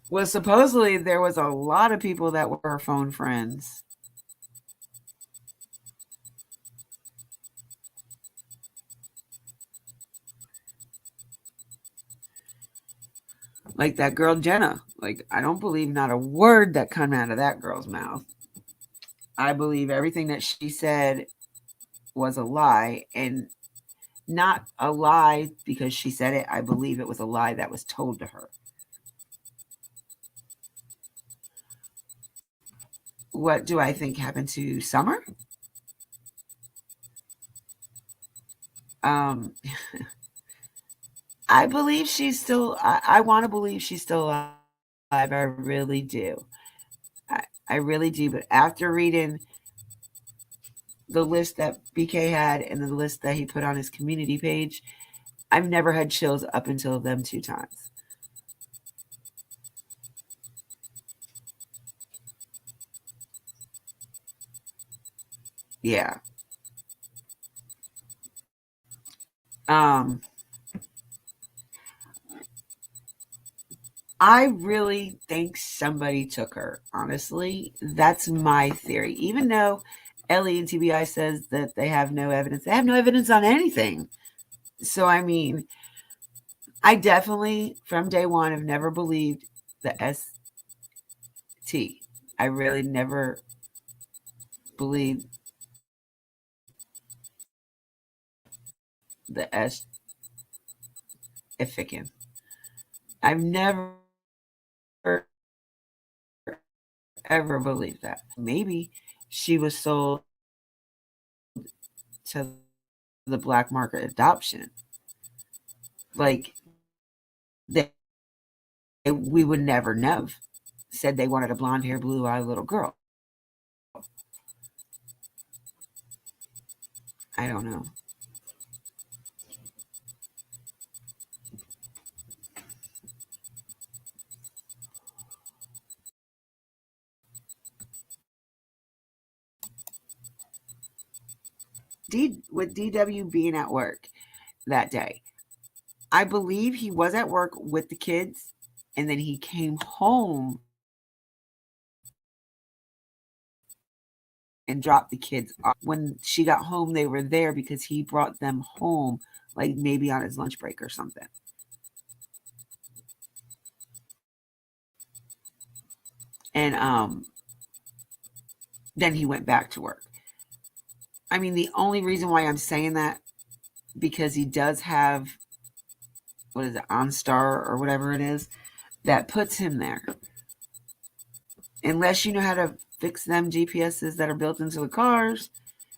Well, supposedly there was a lot of people that were her phone friends. Like that girl Jenna. Like, I don't believe not a word that come out of that girl's mouth. I believe everything that she said was a lie, and not a lie because she said it. I believe it was a lie that was told to her. What do I think happened to Summer? I believe she's still, I want to believe she's still alive. I really do. I really do. But after reading the list that BK had and the list that he put on his community page, I've never had chills up until them 2 times. Yeah. I really think somebody took her. Honestly, that's my theory. Even though Ellie and TBI says that they have no evidence. They have no evidence on anything. So, I mean, I definitely, from day one, have never believed the ST. I really never believed the S. Ifican. I've never ever believed that. Maybe she was sold to the black market adoption. Like, we would never know. Said they wanted a blonde hair, blue eyed little girl. I don't know. With DW being at work that day, I believe he was at work with the kids, and then he came home and dropped the kids off. When she got home, they were there because he brought them home, like maybe on his lunch break or something. And then he went back to work. I mean, the only reason why I'm saying that, because he does have, what is it, OnStar or whatever it is, that puts him there. Unless you know how to fix them GPSs that are built into the cars,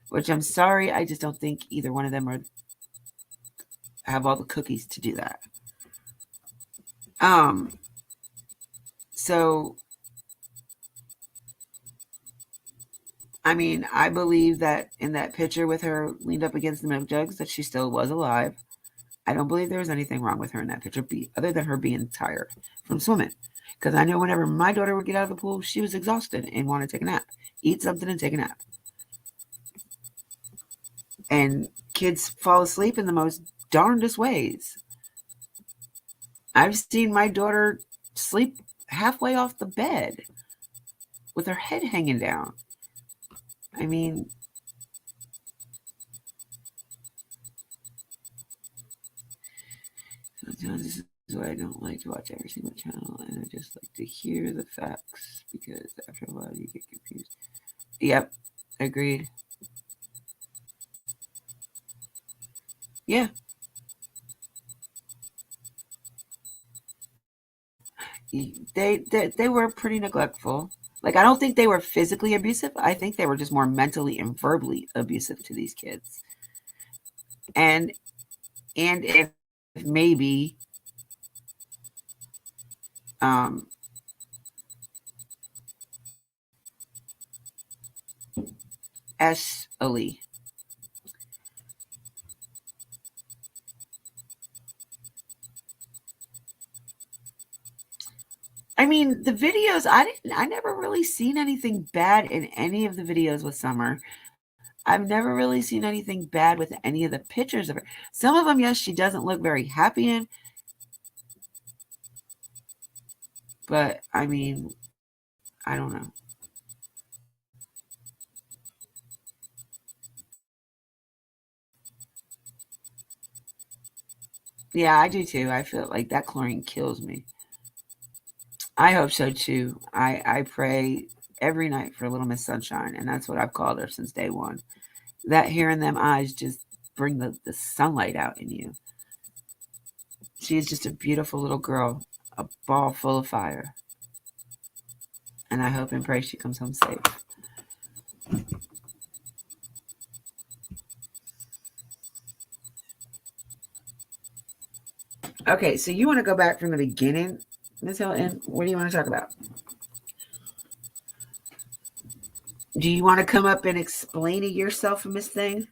which I'm sorry, I just don't think either one of them have all the cookies to do that. So, I mean, I believe that in that picture with her leaned up against the milk jugs that she still was alive. I don't believe there was anything wrong with her in that picture, other than her being tired from swimming. Because I know whenever my daughter would get out of the pool, she was exhausted and wanted to take a nap. Eat something and take a nap. And kids fall asleep in the most darndest ways. I've seen my daughter sleep halfway off the bed with her head hanging down. I mean, this is why I don't like to watch every single channel, and I just like to hear the facts, because after a while you get confused. Yep, agreed. Yeah. They were pretty neglectful. Like, I don't think they were physically abusive. I think they were just more mentally and verbally abusive to these kids. And if maybe Ashley. I mean, the videos, I never really seen anything bad in any of the videos with Summer. I've never really seen anything bad with any of the pictures of her. Some of them, yes, she doesn't look very happy in. But, I mean, I don't know. Yeah, I do too. I feel like that chlorine kills me. I hope so too. I pray every night for Little Miss Sunshine, and that's what I've called her since day one. That hair in them eyes just bring the sunlight out in you. She is just a beautiful little girl, a ball full of fire. And I hope and pray she comes home safe. Okay, so you want to go back from the beginning, Ms. Hilton? What do you want to talk about? Do you want to come up and explain it yourself, Miss Thing?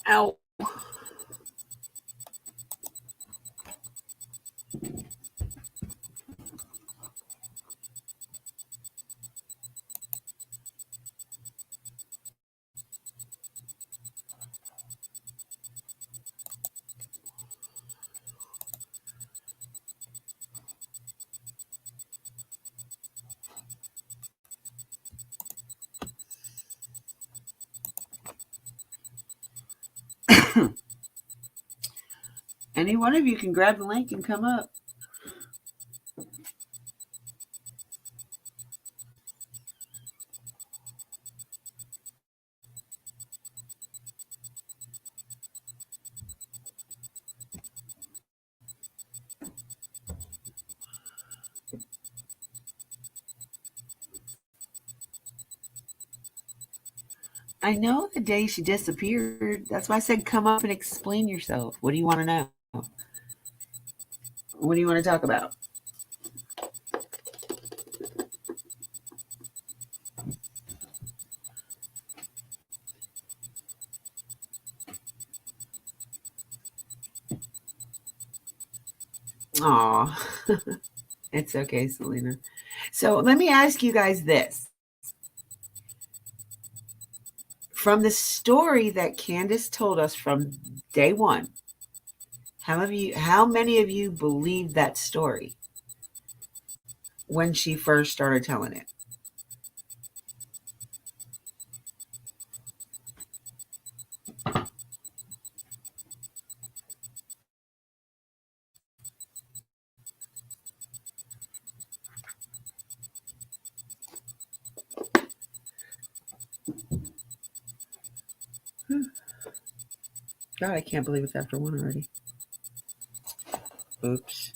Ow. Any one of you can grab the link and come up. I know the day she disappeared. That's why I said come up and explain yourself. What do you want to know? What do you want to talk about? Aw. It's okay, Selena. So let me ask you guys this. From the story that Candace told us from day one, how many of you believed that story when she first started telling it? God, I can't believe it's after 1 already. Oops.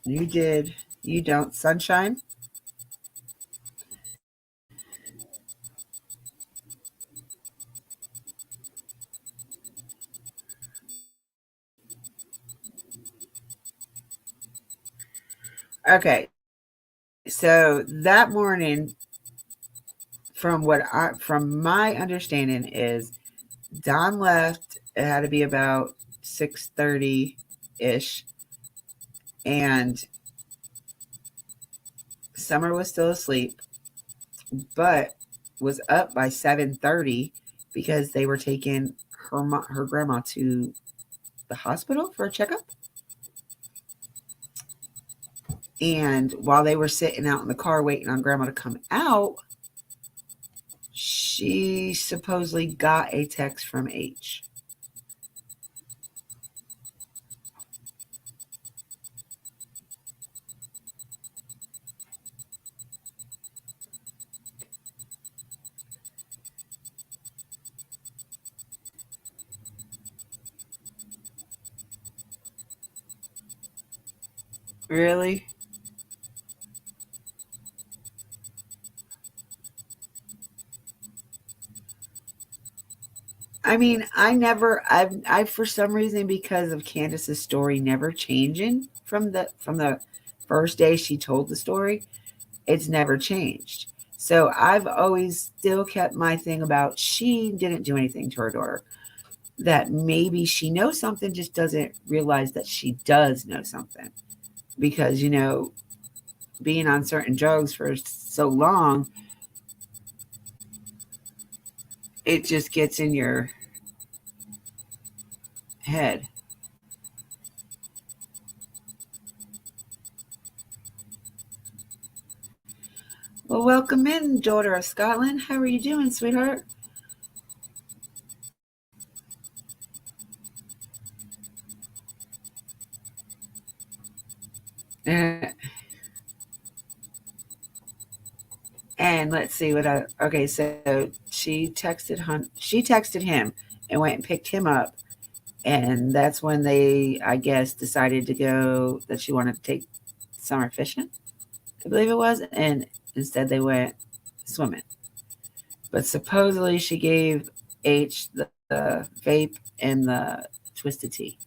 You did. You don't. Sunshine? Okay. So that morning, from my understanding is Don left. It had to be about 6:30 ish, and Summer was still asleep, but was up by 7:30 because they were taking her grandma to the hospital for a checkup. And while they were sitting out in the car waiting on grandma to come out, she supposedly got a text from H. Really? I mean, I for some reason, because of Candace's story never changing from the first day she told the story, it's never changed. So I've always still kept my thing about she didn't do anything to her daughter. That maybe she knows something, just doesn't realize that she does know something. Because, being on certain drugs for so long, it just gets in your head. Well, welcome in, daughter of Scotland. How are you doing, sweetheart? And let's see okay, so she texted him and went and picked him up. And that's when they, I guess, decided that she wanted to take Summer fishing, I believe it was. And instead they went swimming. But supposedly she gave H the vape and the twisted tea.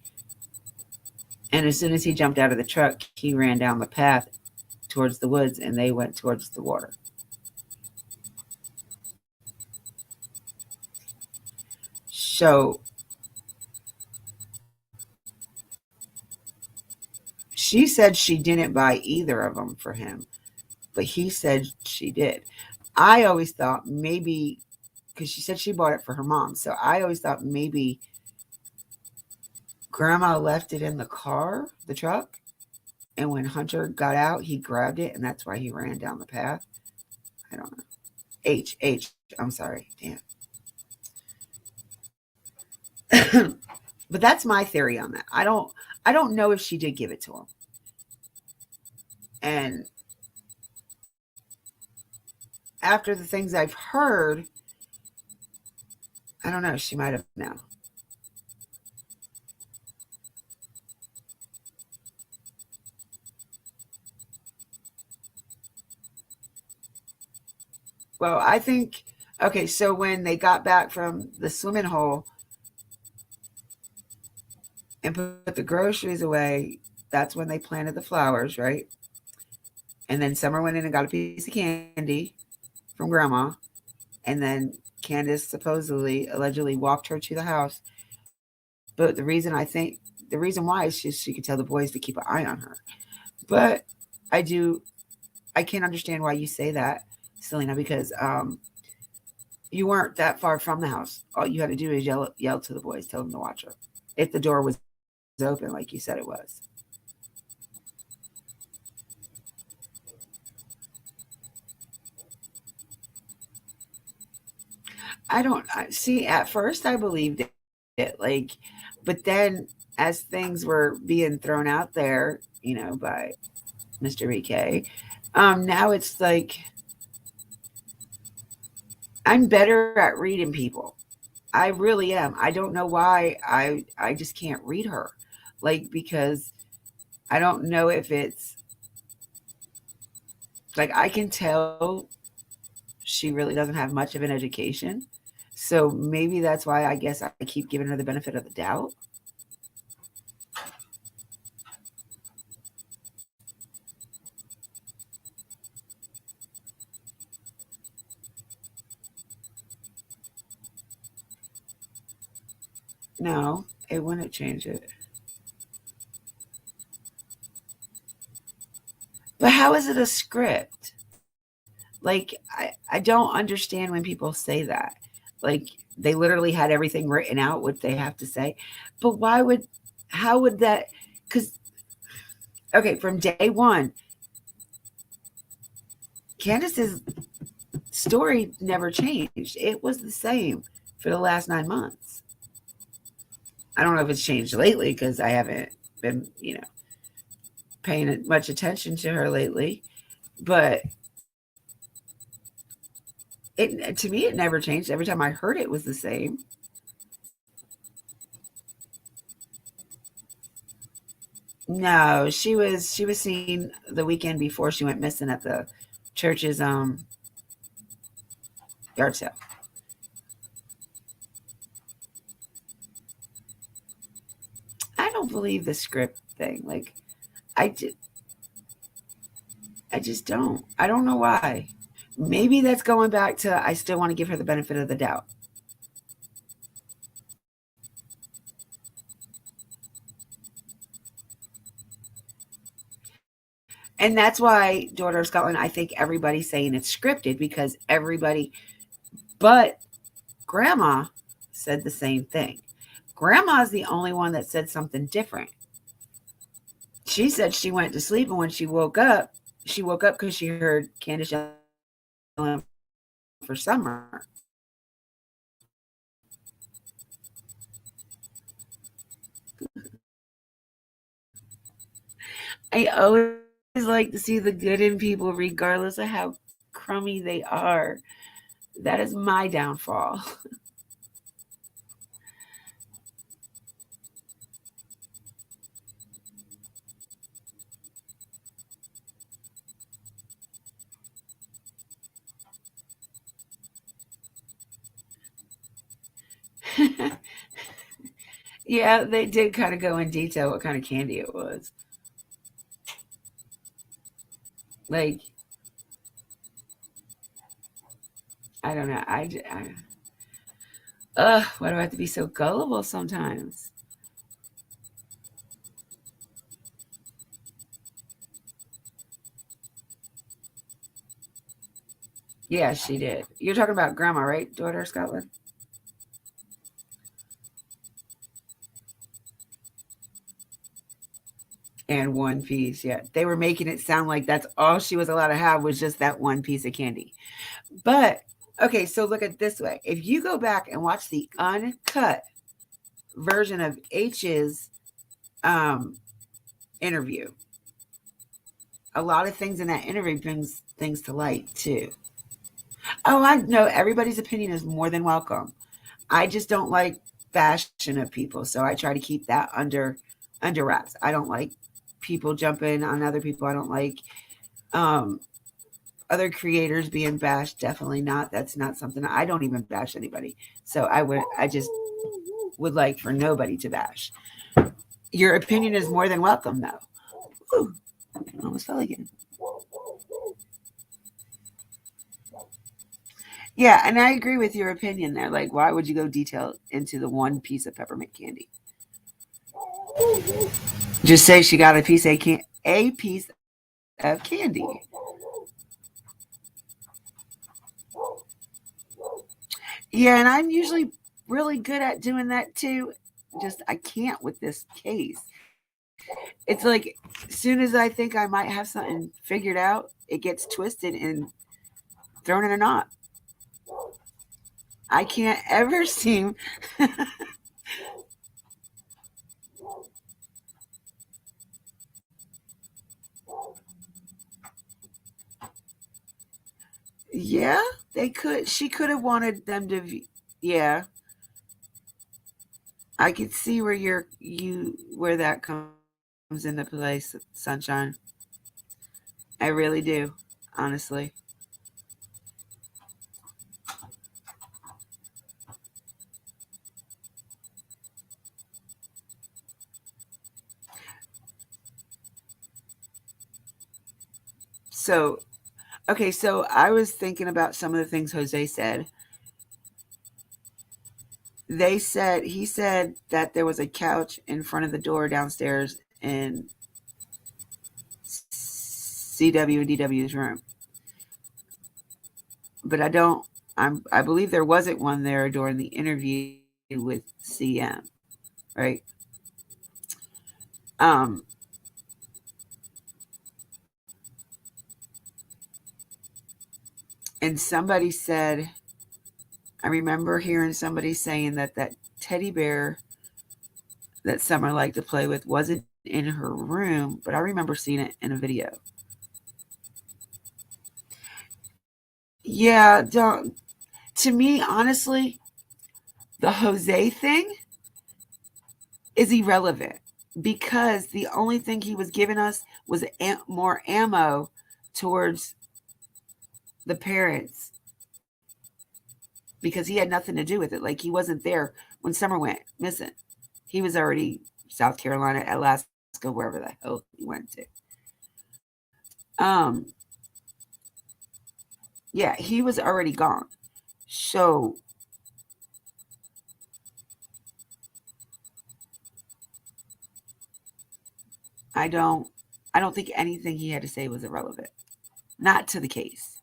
And as soon as he jumped out of the truck, he ran down the path towards the woods and they went towards the water. So she said she didn't buy either of them for him, but he said she did. I always thought maybe, because she said she bought it for her mom, so I always thought maybe grandma left it in the car, the truck, and when Hunter got out, he grabbed it, and that's why he ran down the path. I don't know. I'm sorry. Damn. But that's my theory on that. I don't know if she did give it to him. And after the things I've heard, I don't know, she might have now. Well, I think, okay, so when they got back from the swimming hole and put the groceries away, that's when they planted the flowers, right? And then Summer went in and got a piece of candy from grandma. And then Candace allegedly walked her to the house. But the reason why is she could tell the boys to keep an eye on her. But I can't understand why you say that, Selena, because you weren't that far from the house. All you had to do is yell to the boys, tell them to watch her. If the door was open, like you said it was. See, at first I believed it, but then as things were being thrown out there, by Mr. VK, now it's like I'm better at reading people. I really am. I don't know why I just can't read her, because I don't know if it's I can tell she really doesn't have much of an education. So maybe that's why I guess I keep giving her the benefit of the doubt. No, it wouldn't change it. But how is it a script? Like, I don't understand when people say that. Like, they literally had everything written out, what they have to say. But how would that, because, okay, from day one, Candace's story never changed. It was the same for the last 9 months. I don't know if it's changed lately because I haven't been, paying much attention to her lately. But to me, it never changed. Every time I heard it was the same. No, she was seen the weekend before she went missing at the church's yard sale. I don't believe the script thing. Like, I just don't. I don't know why. Maybe that's going back to I still want to give her the benefit of the doubt. And that's why, Daughter of Scotland, I think everybody's saying it's scripted because everybody but Grandma said the same thing. Grandma's the only one that said something different. She said she went to sleep, and when she woke up because she heard Candace yelling for Summer. I always like to see the good in people, regardless of how crummy they are. That is my downfall. Yeah, they did kind of go in detail what kind of candy it was. Like, I don't know. Why do I have to be so gullible sometimes? Yeah, she did. You're talking about Grandma, right? Daughter of Scotland? And one piece, yeah. They were making it sound like that's all she was allowed to have was just that one piece of candy. But, okay, so look at it this way. If you go back and watch the uncut version of H's interview, a lot of things in that interview brings things to light, too. Oh, I know. Everybody's opinion is more than welcome. I just don't like bashing of people, so I try to keep that under wraps. I don't like people jumping on other people. I don't like other creators being bashed. Definitely not. That's not something. I don't even bash anybody. So I just would like for nobody to bash. Your opinion is more than welcome, though. Whew, I almost fell again. Yeah, and I agree with your opinion there. Like, why would you go detail into the one piece of peppermint candy? Just say she got a piece of candy. Yeah, and I'm usually really good at doing that too. Just I can't with this case. It's like as soon as I think I might have something figured out, it gets twisted and thrown in a knot. I can't ever seem Yeah, she could have wanted them to yeah. I could see where that comes into place, Sunshine. I really do, honestly. So, okay, so I was thinking about some of the things Jose said. He said that there was a couch in front of the door downstairs in CW and DW's room. But I believe there wasn't one there during the interview with CM, right? And somebody said, I remember hearing somebody saying that teddy bear that Summer liked to play with wasn't in her room, but I remember seeing it in a video. Yeah, to me, honestly, the Jose thing is irrelevant because the only thing he was giving us was more ammo towards the parents because he had nothing to do with it. Like, he wasn't there when Summer went missing. He was already South Carolina, Alaska, wherever the hell he went to. Yeah, he was already gone. So I don't think anything he had to say was irrelevant. Not to the case.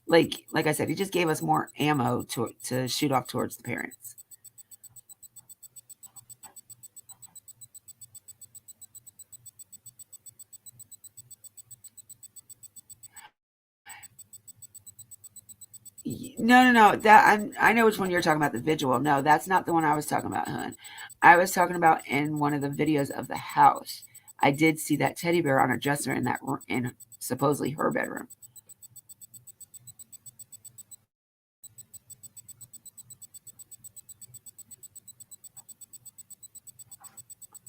Like I said, he just gave us more ammo to shoot off towards the parents. No. I know which one you're talking about, the visual. No, that's not the one I was talking about, hon. I was talking about in one of the videos of the house. I did see that teddy bear on a dresser in supposedly her bedroom.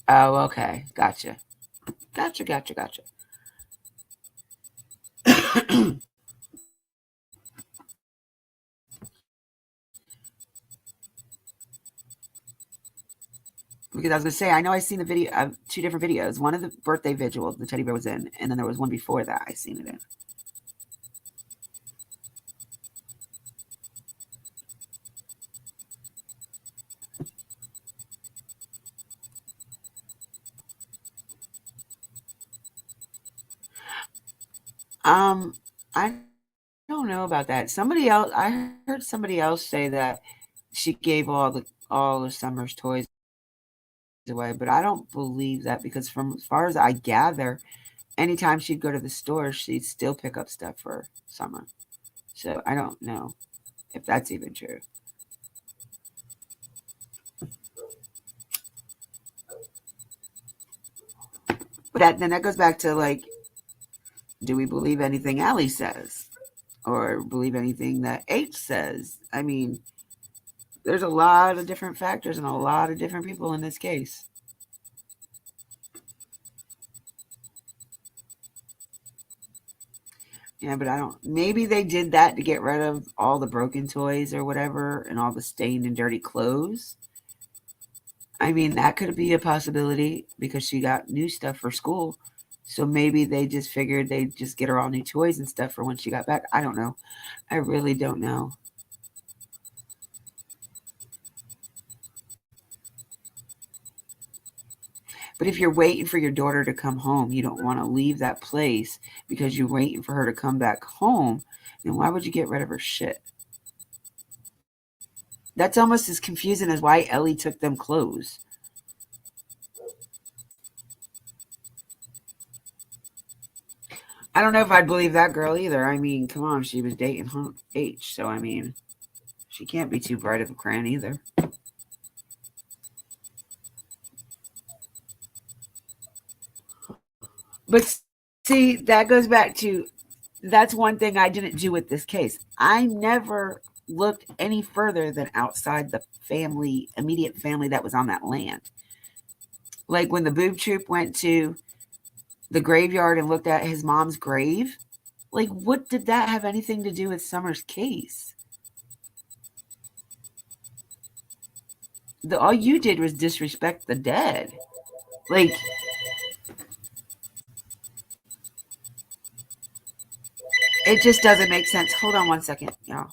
Oh, okay. Gotcha. Because I was going to say, I know I seen the video of 2 different videos. One of the birthday vigil the teddy bear was in, and then there was one before that I seen it in. I don't know about that. I heard somebody else say that she gave all of Summer's toys away, but I don't believe that because from as far as I gather, anytime she'd go to the store, she'd still pick up stuff for Summer. So I don't know if that's even true. But then that goes back to, like, do we believe anything Allie says? Or believe anything that H says? I mean, there's a lot of different factors and a lot of different people in this case. Yeah, but maybe they did that to get rid of all the broken toys or whatever and all the stained and dirty clothes. I mean, that could be a possibility because she got new stuff for school. So maybe they just figured they'd just get her all new toys and stuff for when she got back. I don't know. I really don't know. But if you're waiting for your daughter to come home, you don't want to leave that place because you're waiting for her to come back home, then why would you get rid of her shit? That's almost as confusing as why Ellie took them clothes. I don't know if I'd believe that girl either. I mean, come on, she was dating H, so I mean, she can't be too bright of a crayon either. But see, that goes back to, that's one thing I didn't do with this case. I never looked any further than outside the immediate family that was on that land. Like when the boob troop went to the graveyard and looked at his mom's grave, like, what did that have anything to do with Summer's case? All you did was disrespect the dead. Like, it just doesn't make sense. Hold on one second, y'all.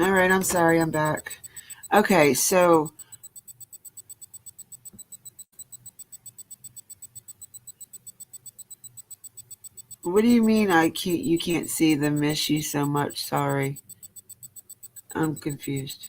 All right, I'm sorry, I'm back. Okay, so what do you mean you can't see the miss you so much? Sorry. I'm confused.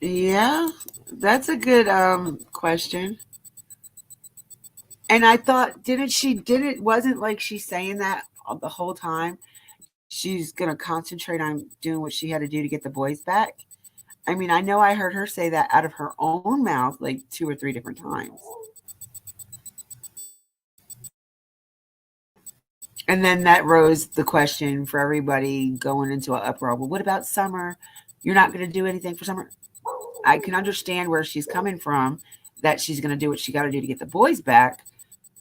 Yeah, that's a good question. And I thought, wasn't like she's saying that the whole time? She's going to concentrate on doing what she had to do to get the boys back. I mean, I know I heard her say that out of her own mouth like 2 or 3 different times. And then that rose the question for everybody going into an uproar. Well, what about summer? You're not going to do anything for summer? I can understand where she's coming from, that she's going to do what she got to do to get the boys back,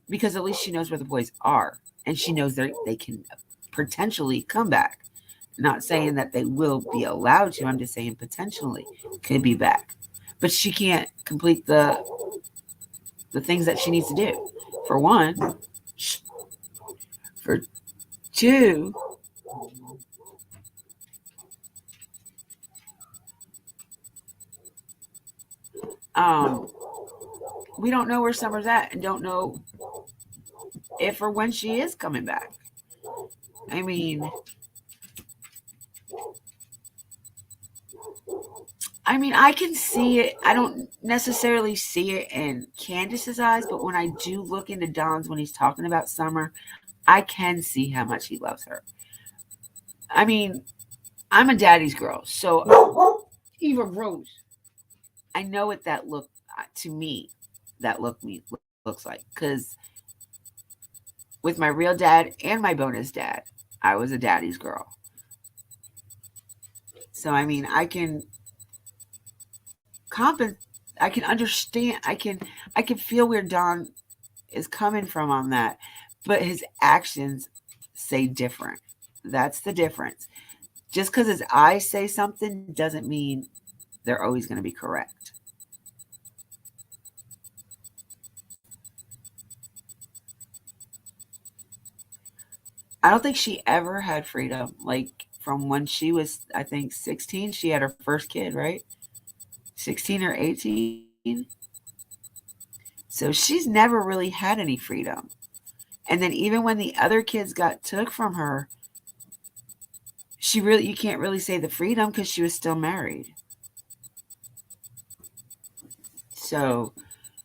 because at least she knows where the boys are. And she knows they can potentially come back. Not saying that they will be allowed to. I'm just saying potentially could be back. But she can't complete the things that she needs to do. For one. For two, we don't know where Summer's at and don't know if or when she is coming back. I mean, I can see it. I don't necessarily see it in Candace's eyes, but when I do look into Don's when he's talking about Summer, I can see how much he loves her. I mean, I'm a daddy's girl, so Eva Rose. I know what that look to me. That looks like, because with my real dad and my bonus dad, I was a daddy's girl. So I mean, I can understand. I can feel where Don is coming from on that, but his actions say different. That's the difference. Just because his eyes say something doesn't mean they're always going to be correct. I don't think she ever had freedom. Like from when she was, I think, 16, she had her first kid, right? 16 or 18. So she's never really had any freedom. And then even when the other kids got took from her, you can't really say the freedom because she was still married. So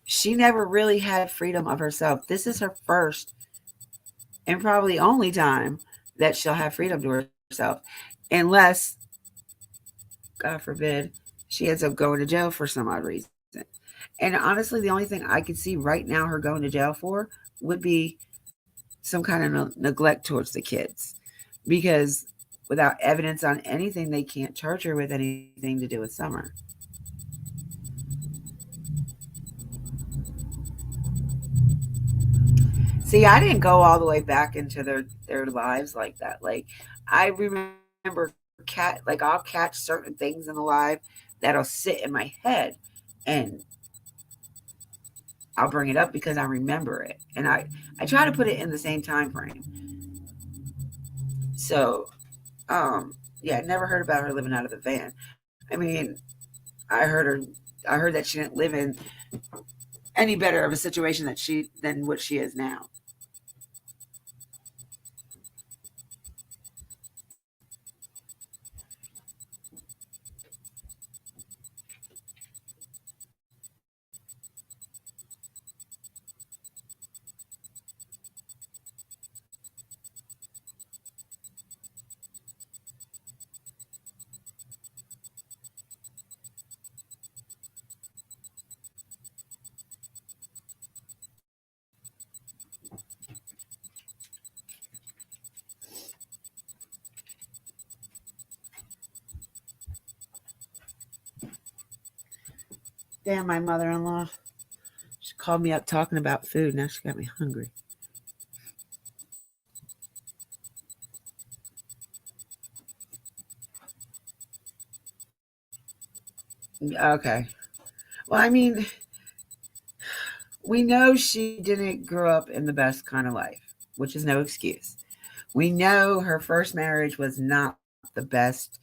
she never really had freedom of herself. This is her first and probably only time that she'll have freedom to herself. Unless, God forbid, she ends up going to jail for some odd reason. And honestly, the only thing I could see right now her going to jail for would be some kind of neglect towards the kids. Because without evidence on anything, they can't charge her with anything to do with Summer. See, I didn't go all the way back into their lives like that. Like, I remember I'll catch certain things in the live that'll sit in my head, and I'll bring it up because I remember it, and I try to put it in the same time frame. So, yeah, I never heard about her living out of the van. I mean, I heard that she didn't live in any better of a situation than what she is now. Damn, my mother-in-law. She called me up talking about food. Now she got me hungry. Okay. Well, I mean, we know she didn't grow up in the best kind of life, which is no excuse. We know her first marriage was not the best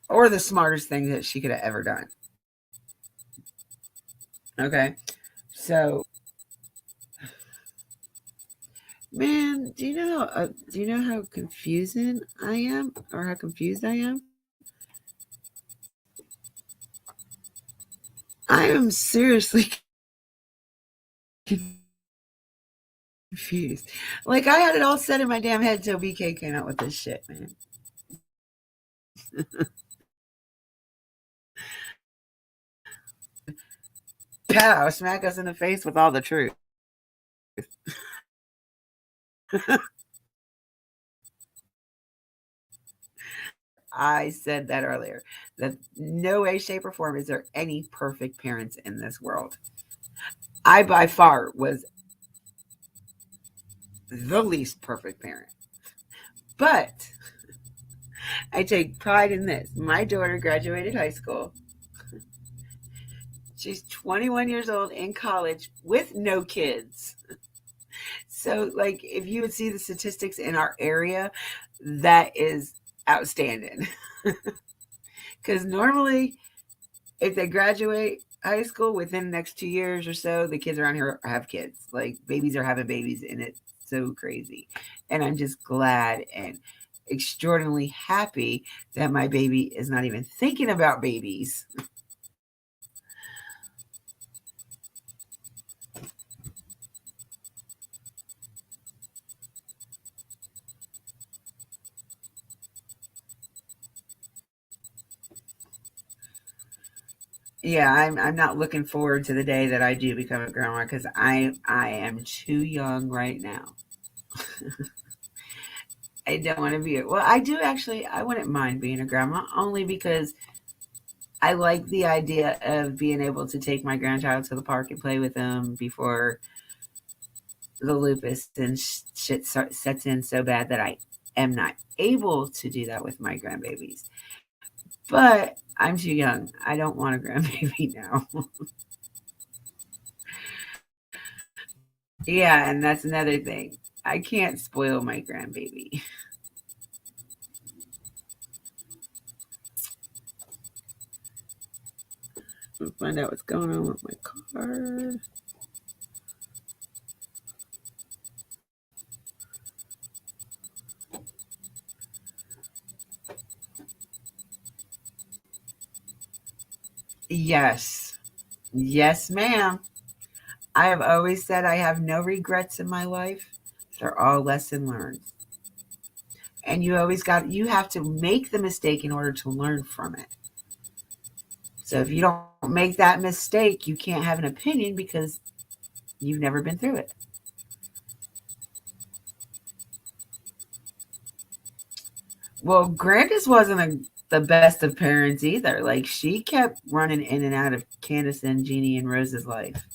or the smartest thing that she could have ever done. Okay. So, man, do you know how confusing I am or how confused I am? I am seriously confused. Like I had it all set in my damn head till BK came out with this shit, man. Pow, smack us in the face with all the truth. I said that earlier. That no way, shape, or form is there any perfect parents in this world. I by far was the least perfect parent. But I take pride in this. My daughter graduated high school. She's 21 years old in college with no kids. So, like, if you would see the statistics in our area, that is outstanding. Because normally, if they graduate high school within the next 2 years or so, the kids around here have kids. Like, babies are having babies, and it's so crazy. And I'm just glad and extraordinarily happy that my baby is not even thinking about babies. Yeah, I'm not looking forward to the day that I do become a grandma because I am too young right now. I don't want to be it. Well, I do actually. I wouldn't mind being a grandma only because I like the idea of being able to take my grandchild to the park and play with them before the lupus and shit sets in so bad that I am not able to do that with my grandbabies. But I'm too young. I don't want a grandbaby now. Yeah, and that's another thing. I can't spoil my grandbaby. I'll find out what's going on with my card. Yes. Yes, ma'am. I have always said I have no regrets in my life. They're all lesson learned. And you have to make the mistake in order to learn from it. So if you don't make that mistake, you can't have an opinion because you've never been through it. Well, Grandis wasn't the best of parents either. Like she kept running in and out of Candace and Jeannie and Rose's life.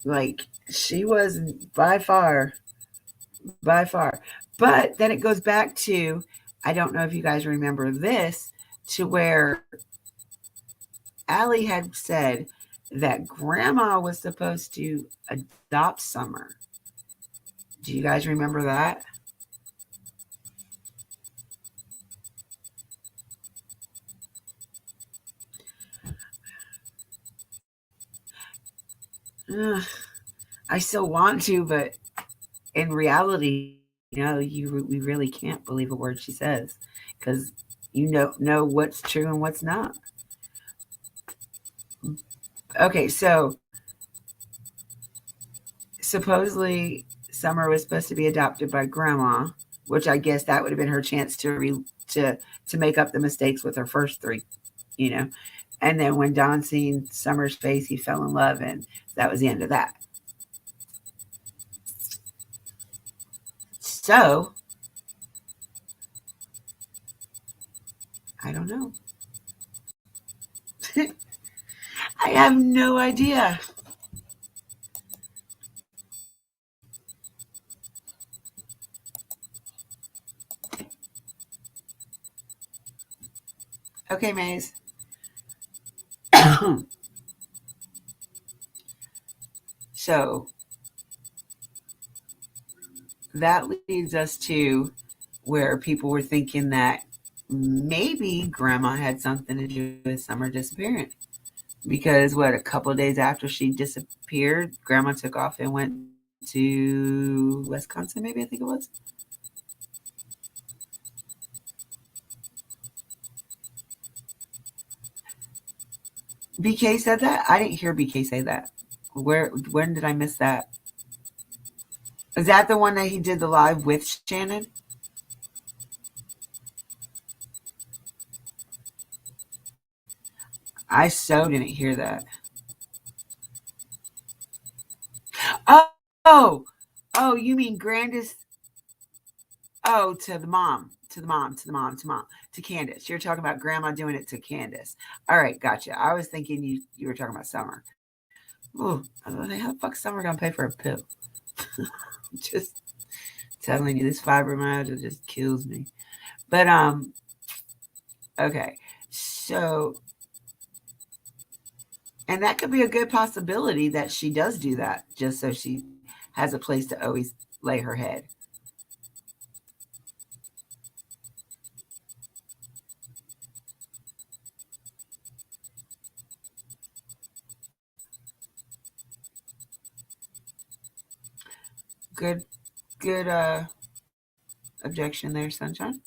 Like she was by far. But then it goes back to, I don't know if you guys remember this, to where Allie had said that grandma was supposed to adopt Summer. Do you guys remember that? Ugh, I still want to, but in reality, we really can't believe a word she says because you know what's true and what's not. Okay, so supposedly Summer was supposed to be adopted by Grandma, which I guess that would have been her chance to make up the mistakes with her first three, you know. And then when Don seen Summer's face, he fell in love, and that was the end of that. So I don't know. I have no idea. Okay, Maze. So that leads us to where people were thinking that maybe grandma had something to do with Summer disappearance. Because a couple of days after she disappeared, grandma took off and went to Wisconsin, maybe I think it was. BK said that? I didn't hear BK say that. When did I miss that? Is that the one that he did the live with Shannon? I so didn't hear that. Oh, you mean grandest? Oh, to the mom, to Candace. You're talking about grandma doing it to Candace. All right, gotcha. I was thinking you were talking about Summer. Oh, I was like, how the fuck Summer gonna pay for a pill? Just telling you, this fibromyalgia just kills me. But okay, so, and that could be a good possibility that she does do that, just so she has a place to always lay her head. Good objection there, Sunshine.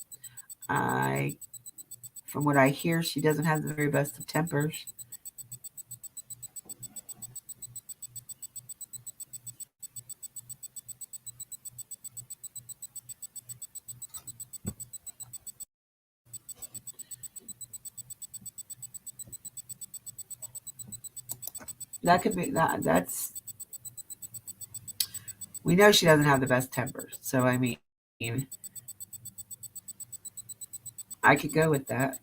From what I hear, she doesn't have the very best of tempers. That could be that's we know she doesn't have the best tempers. So I mean, I could go with that.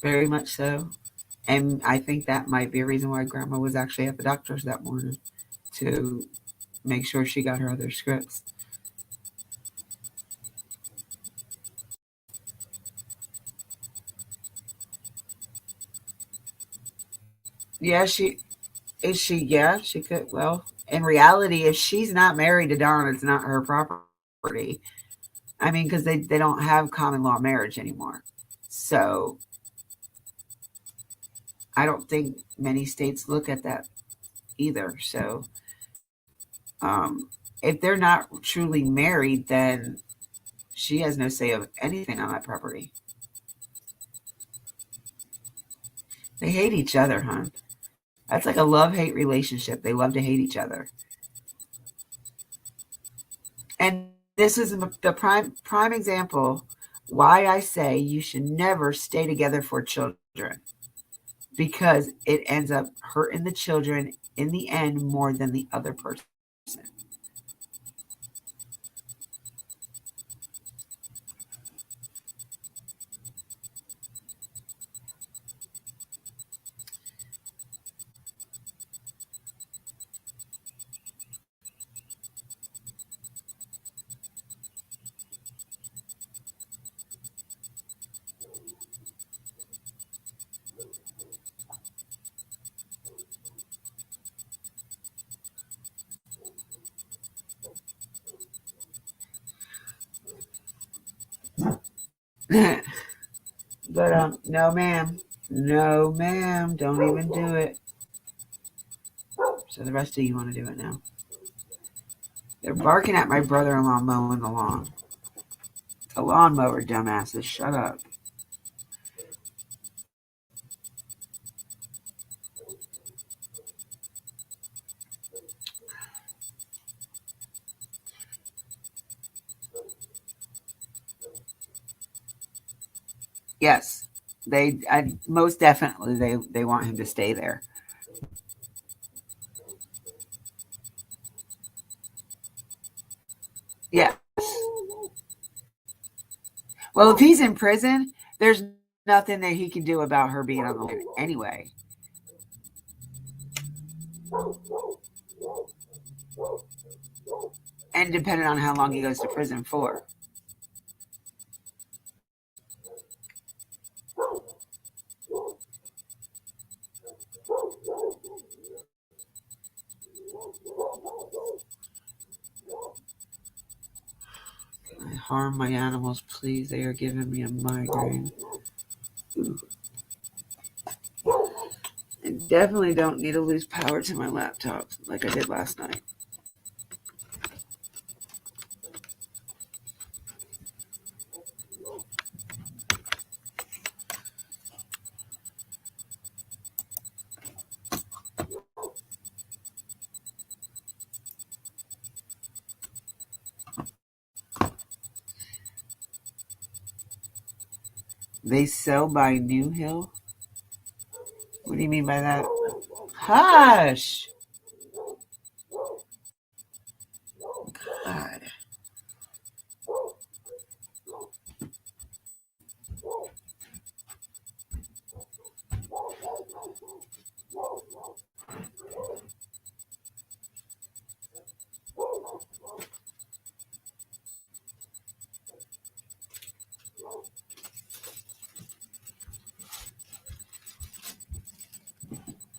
Very much so. And I think that might be a reason why grandma was actually at the doctor's that morning, to make sure she got her other scripts. Yeah, she could. Well, in reality, if she's not married to Don, it's not her property. I mean, because they don't have common law marriage anymore. So I don't think many states look at that either. So if they're not truly married, then she has no say of anything on that property. They hate each other, huh? That's like a love-hate relationship. They love to hate each other. And this is the prime example why I say you should never stay together for children, because it ends up hurting the children in the end more than the other person. But no ma'am, don't even do it. So the rest of you want to do it now. They're barking at my brother-in-law mowing the lawn. The lawnmower, dumbasses, shut up. Yes, most definitely they want him to stay there. Yeah. Well, if he's in prison, there's nothing that he can do about her being on the land anyway. And depending on how long he goes to prison for. harm my animals, please. They are giving me a migraine. Ooh. I definitely don't need to lose power to my laptop like I did last night. They sell by New Hill? What do you mean by that? Hush! God.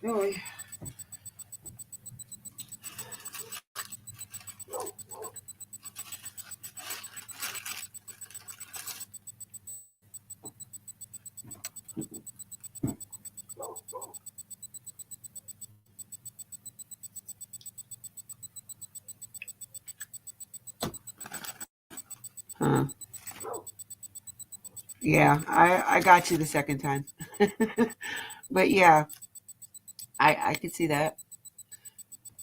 Really? Huh. Yeah, I got you the second time. But yeah, I could see that.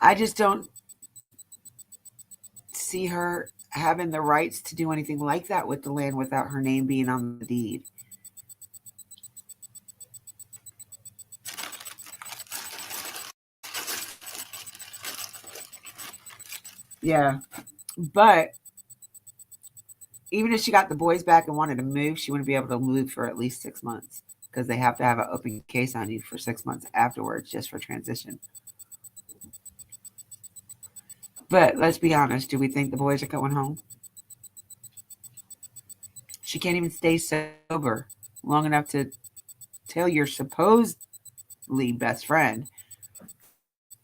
I just don't see her having the rights to do anything like that with the land without her name being on the deed. Yeah, but even if she got the boys back and wanted to move, she wouldn't be able to move for at least 6 months because they have to have an open case on you for 6 months afterwards just for transition. But let's be honest, do we think the boys are going home? She can't even stay sober long enough to tell your supposedly best friend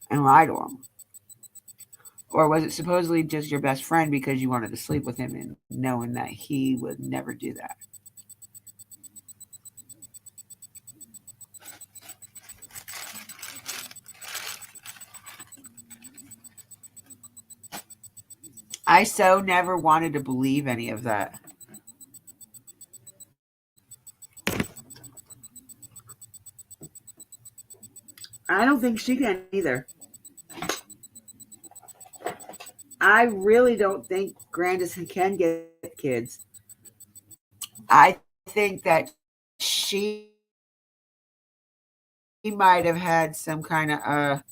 and lie to him. Or was it supposedly just your best friend because you wanted to sleep with him and knowing that he would never do that? I so never wanted to believe any of that. I don't think she can either. I really don't think Grandis can get kids. I think that she might have had some kind of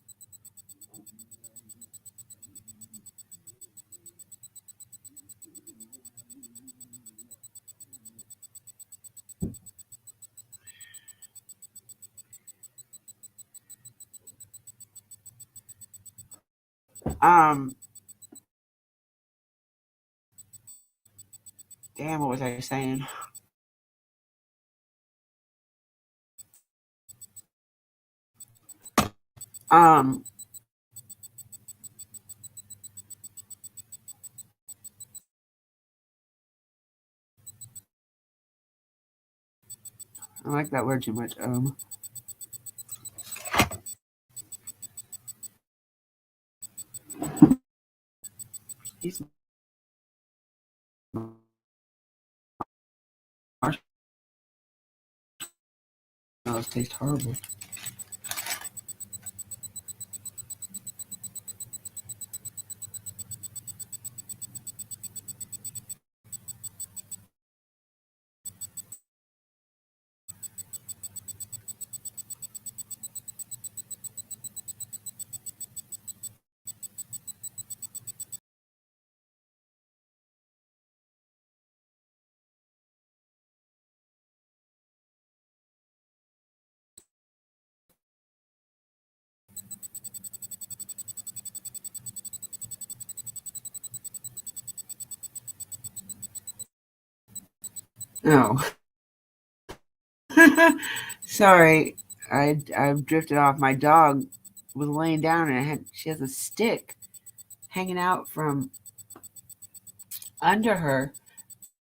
damn, what was I saying? I like that word too much. These marshmallows taste horrible. Oh. Sorry, I drifted off. My dog was laying down and she has a stick hanging out from under her,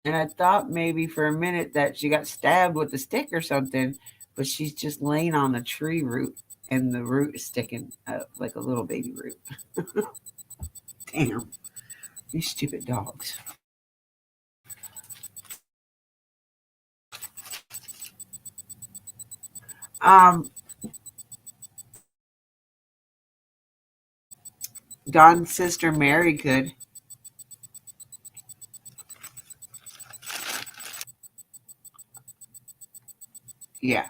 And I thought maybe for a minute that she got stabbed with a stick or something, but she's just laying on the tree root and the root is sticking up like a little baby root. Damn, these stupid dogs. Don's sister Mary could. Yeah.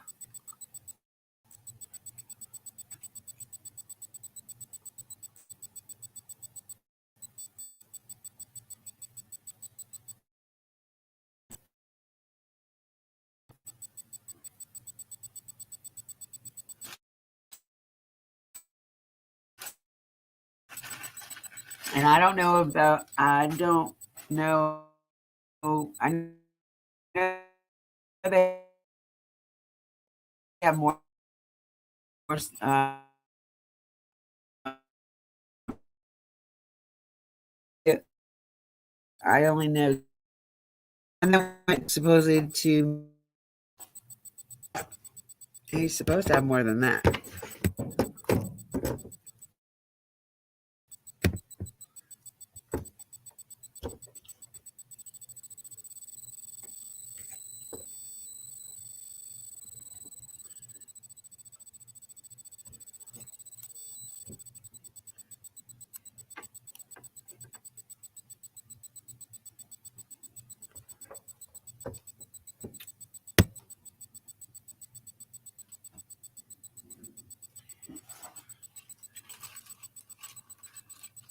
And I don't know, I know they have more, uh, I only know, and then went supposedly to, he's supposed to have more than that.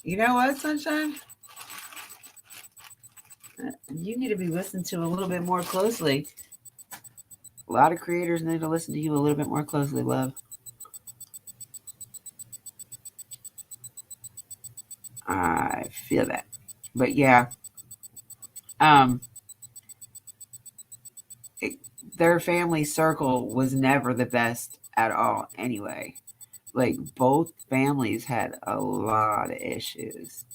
You know what, Sunshine? You need to be listened to a little bit more closely. A lot of creators need to listen to you a little bit more closely, love. I feel that. But yeah, their family circle was never the best at all anyway. Like, both families had a lot of issues.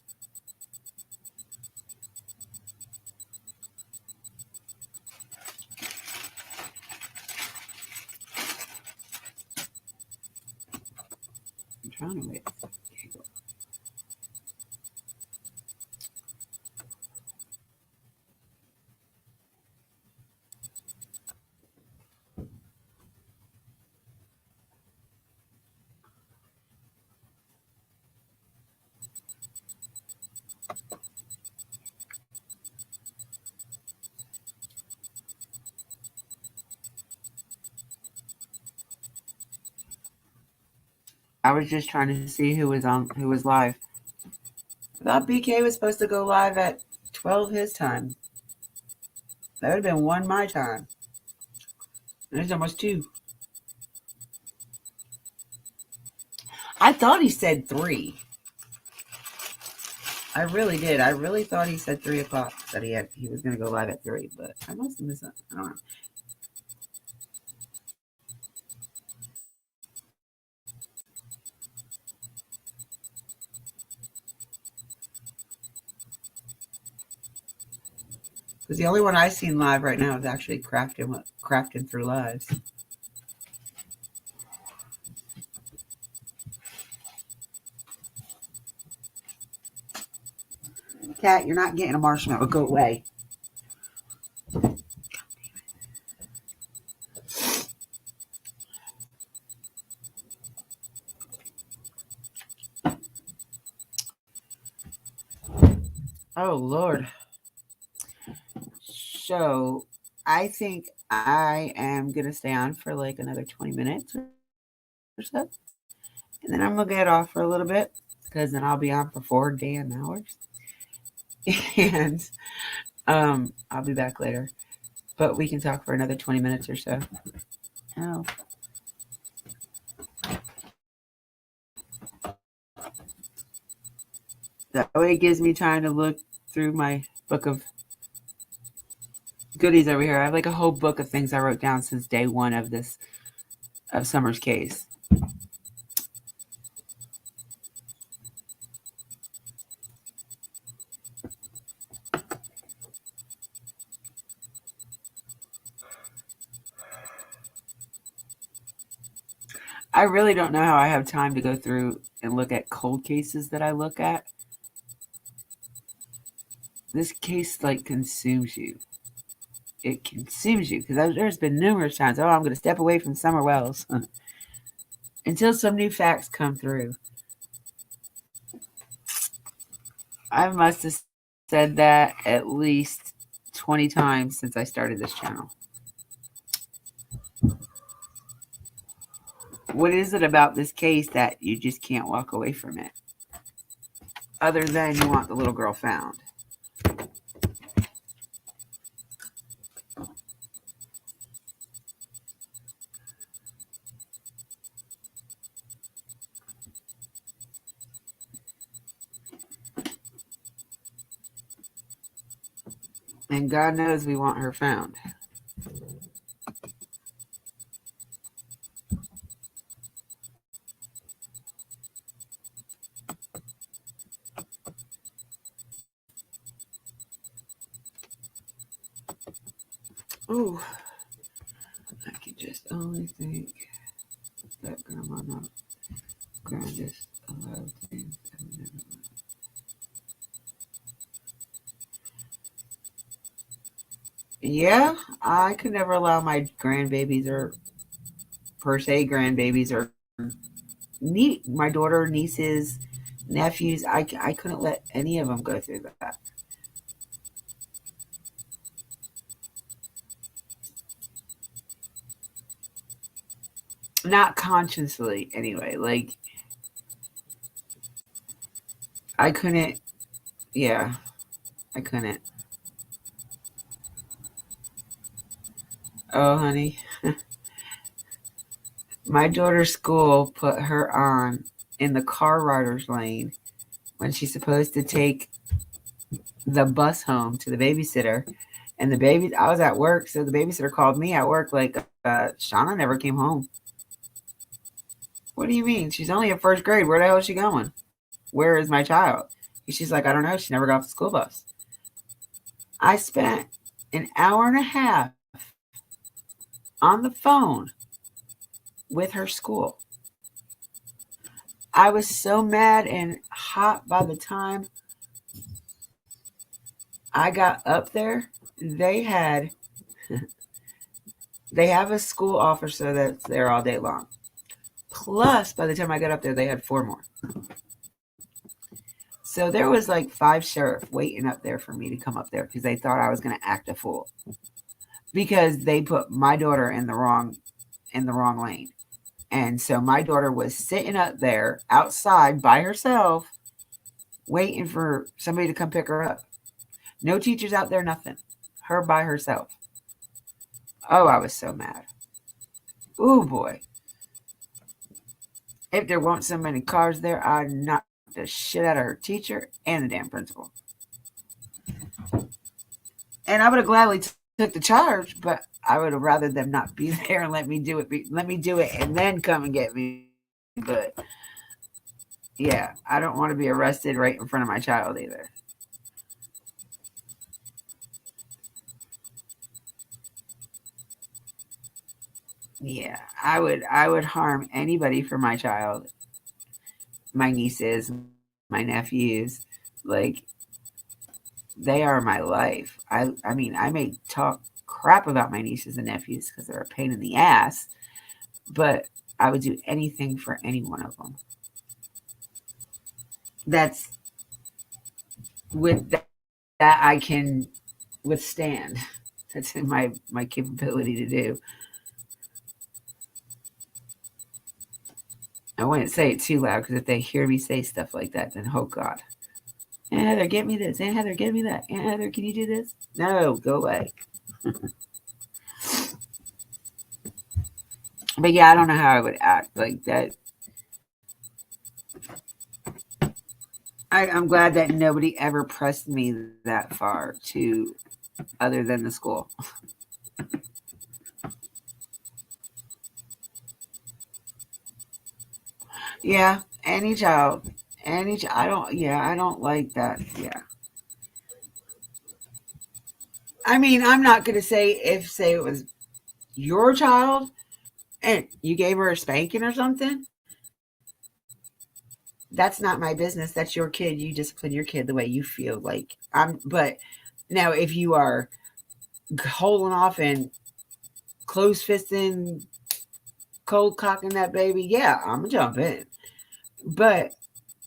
I'm trying to wait. I was just trying to see who was live. I thought BK was supposed to go live at 12 his time. That would have been 1 my time. And it's almost 2. I thought he said 3. I really did. I really thought he said 3 o'clock, that he was going to go live at 3, but I must have missed it. I don't know. Because the only one I've seen live right now is actually crafting through lives. Cat, you're not getting a marshmallow. Go away. Oh, Lord. So, I think I am going to stay on for like another 20 minutes or so. And then I'm going to get off for a little bit because then I'll be on for 4 damn hours. And I'll be back later. But we can talk for another 20 minutes or so. Oh. That way it gives me time to look through my book of goodies over here. I have like a whole book of things I wrote down since day 1 of Summer's case. I really don't know how I have time to go through and look at cold cases that I look at. This case like consumes you. It consumes you because there's been numerous times, I'm going to step away from Summer Wells until some new facts come through. I must have said that at least 20 times since I started this channel. What is it about this case that you just can't walk away from it? Other than you want the little girl found. And God knows we want her found. Ooh, I can just only think that grandma not grandest allowed things that would never allow. Yeah, I could never allow my grandbabies or per se grandbabies or my daughter, nieces, nephews. I couldn't let any of them go through that. Not consciously, anyway. Like, I couldn't. Yeah, I couldn't. Oh, honey. My daughter's school put her on in the car rider's lane when she's supposed to take the bus home to the babysitter. And I was at work, so the babysitter called me at work like, Shauna never came home. What do you mean? She's only in first grade. Where the hell is she going? Where is my child? And she's like, I don't know. She never got off the school bus. I spent an hour and a half on the phone with her school. I was so mad and hot by the time I got up there. They have a school officer that's there all day long. Plus, by the time I got up there, they had 4 more. So there was like 5 sheriffs waiting up there for me to come up there because they thought I was going to act a fool. Because they put my daughter in the wrong lane. And so my daughter was sitting up there outside by herself, waiting for somebody to come pick her up. No teachers out there, nothing. Her by herself. Oh, I was so mad. Ooh, boy. If there weren't so many cars there, I'd knock the shit out of her teacher and the damn principal. And I would have gladly took the charge, but I would have rather them not be there and let me do it and then come and get me. But yeah, I don't want to be arrested right in front of my child either. Yeah, I would harm anybody for my child, my nieces, my nephews. Like, they are my life. I mean, I may talk crap about my nieces and nephews because they're a pain in the ass, but I would do anything for any one of them. That's with that I can withstand. That's in my capability to do. I wouldn't say it too loud because if they hear me say stuff like that, then oh God. Aunt Heather, get me this. Aunt Heather, get me that. Aunt Heather, can you do this? No, go away. But yeah, I don't know how I would act like that. I'm glad that nobody ever pressed me that far to other than the school. Yeah, any child. I don't like that. Yeah. I mean, I'm not going to say it was your child and you gave her a spanking or something, that's not my business. That's your kid. You discipline your kid the way you feel like. But now if you are holding off and close fisting, cold cocking that baby, yeah, I'm gonna jump in. But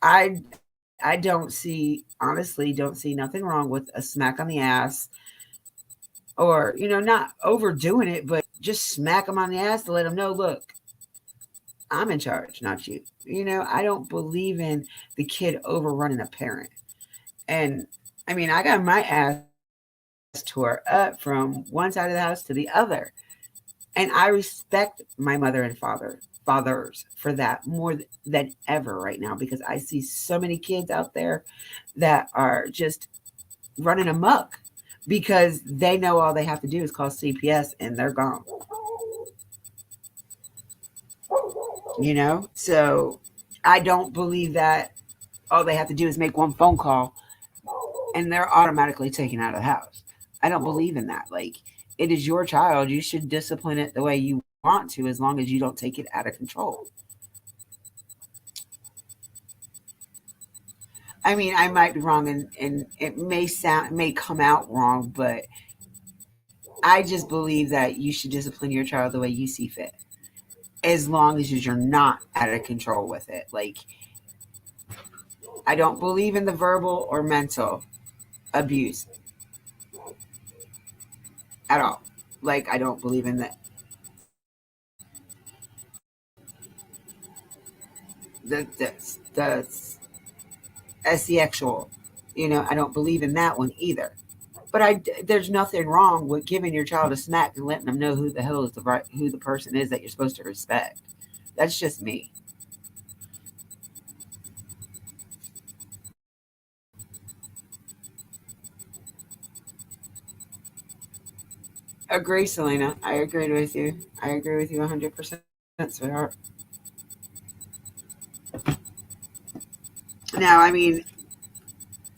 I I don't see, honestly, don't see nothing wrong with a smack on the ass, or not overdoing it, but just smack them on the ass to let them know, look, I'm in charge, not you. I don't believe in the kid overrunning a parent. And I mean, I got my ass tore up from one side of the house to the other. And I respect my mother and fathers for that more than ever right now, because I see so many kids out there that are just running amok because they know all they have to do is call CPS and they're gone. So I don't believe that all they have to do is make one phone call and they're automatically taken out of the house. I don't believe in that. Like, it is your child. You should discipline it the way you want to, as long as you don't take it out of control. I mean, I might be wrong, and it may come out wrong, but I just believe that you should discipline your child the way you see fit, as long as you're not out of control with it. Like, I don't believe in the verbal or mental abuse at all. Like, I don't believe in that. The sexual, I don't believe in that one either. But there's nothing wrong with giving your child a smack and letting them know who the hell is who the person is that you're supposed to respect. That's just me. Agree, Selena. I agree with you. I agree with you 100%, sweetheart. Now, I mean,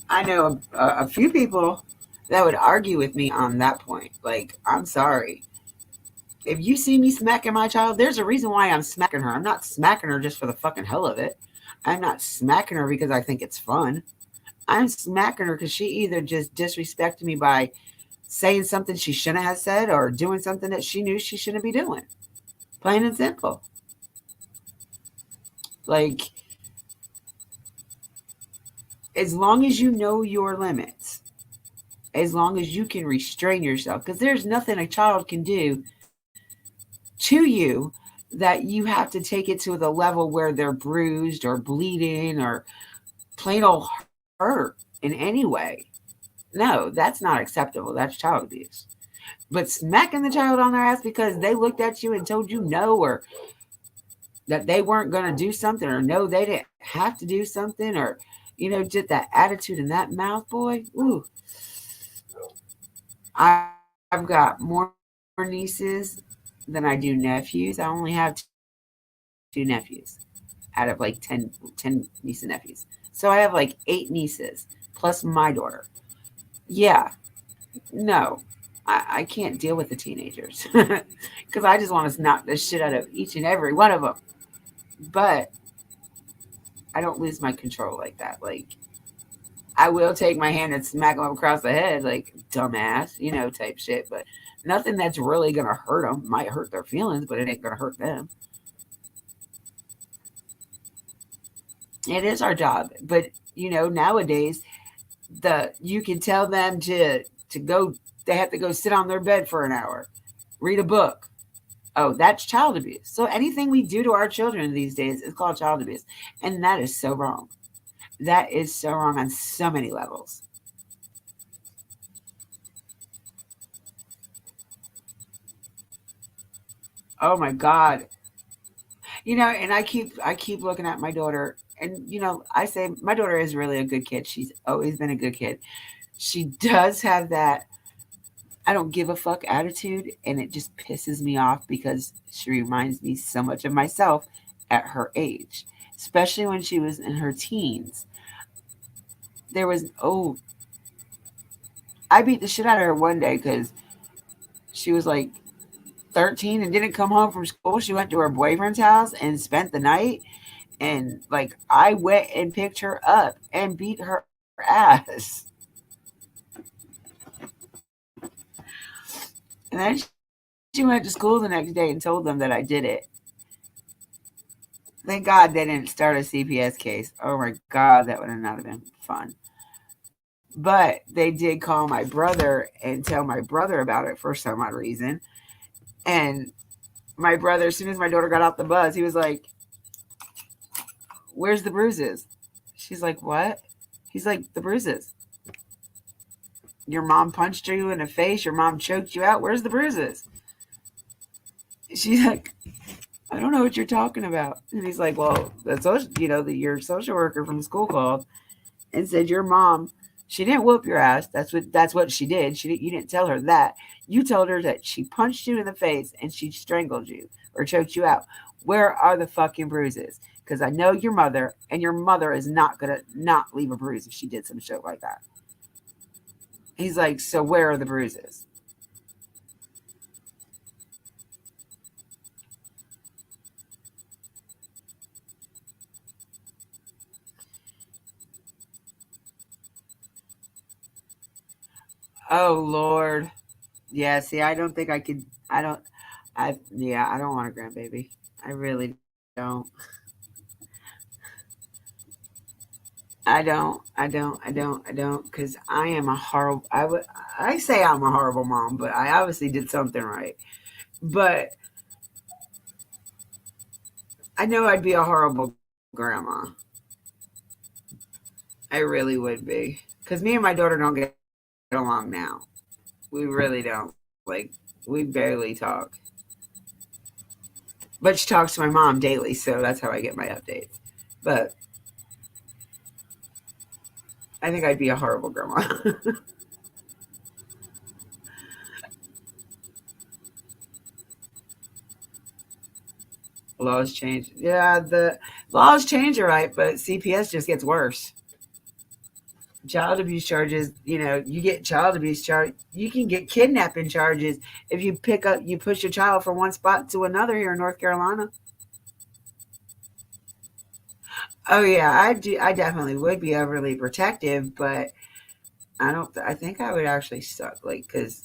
I know a few people that would argue with me on that point. Like, I'm sorry. If you see me smacking my child, there's a reason why I'm smacking her. I'm not smacking her just for the fucking hell of it. I'm not smacking her because I think it's fun. I'm smacking her because she either just disrespected me by saying something she shouldn't have said or doing something that she knew she shouldn't be doing. Plain and simple. Like, as long as you know your limits, as long as you can restrain yourself, because there's nothing a child can do to you that you have to take it to the level where they're bruised or bleeding or plain old hurt in any way. No, that's not acceptable. That's child abuse. But smacking the child on their ass because they looked at you and told you no, or that they weren't going to do something, or no, they didn't have to do something, or, just that attitude in that mouth, boy. Ooh. I've got more nieces than I do nephews. I only have 2 nephews out of like 10 nieces and nephews. So I have like 8 nieces plus my daughter. Yeah, no, I can't deal with the teenagers because I just want to knock the shit out of each and every one of them. But I don't lose my control like that. Like, I will take my hand and smack them across the head, like, dumbass, type shit. But nothing that's really going to hurt them. Might hurt their feelings, but it ain't going to hurt them. It is our job. But, nowadays, you can tell them to go, they have to go sit on their bed for an hour, read a book. Oh, that's child abuse. So anything we do to our children these days is called child abuse. And that is so wrong. That is so wrong on so many levels. Oh my God. And I keep looking at my daughter, and I say my daughter is really a good kid. She's always been a good kid. She does have that I don't give a fuck attitude, and it just pisses me off because she reminds me so much of myself at her age, especially when she was in her teens. I beat the shit out of her one day because she was like 13 and didn't come home from school. She went to her boyfriend's house and spent the night. And like I went and picked her up and beat her ass. And then she went to school the next day and told them that I did it. Thank God they didn't start a CPS case. Oh my God, that would have not been fun. But they did call my brother and tell my brother about it for some odd reason. And my brother, as soon as my daughter got off the bus, he was like, "Where's the bruises?" She's like, "What?" He's like, "The bruises. Your mom punched you in the face. Your mom choked you out. Where's the bruises?" She's like, "I don't know what you're talking about." And he's like, "Well, your social worker from school called and said your mom, she didn't whoop your ass. That's what she did. You didn't tell her that. You told her that she punched you in the face and she strangled you or choked you out. Where are the fucking bruises? Because I know your mother, and your mother is not gonna not leave a bruise if she did some shit like that." He's like, "So where are the bruises?" Oh Lord. Yeah, see, I don't think I could. I don't. I don't want a grandbaby. I really don't. I don't. Because I am a horrible. I say I'm a horrible mom, but I obviously did something right. But I know I'd be a horrible grandma. I really would be. Because me and my daughter don't get along now. We really don't. Like, we barely talk. But she talks to my mom daily, so that's how I get my updates. But I think I'd be a horrible grandma. Laws change. Yeah, the laws change, all right, but CPS just gets worse. Child abuse charges, you get child abuse charge. You can get kidnapping charges if you push your child from one spot to another here in North Carolina. Oh yeah, I do. I definitely would be overly protective, but I think I would actually suck, like, because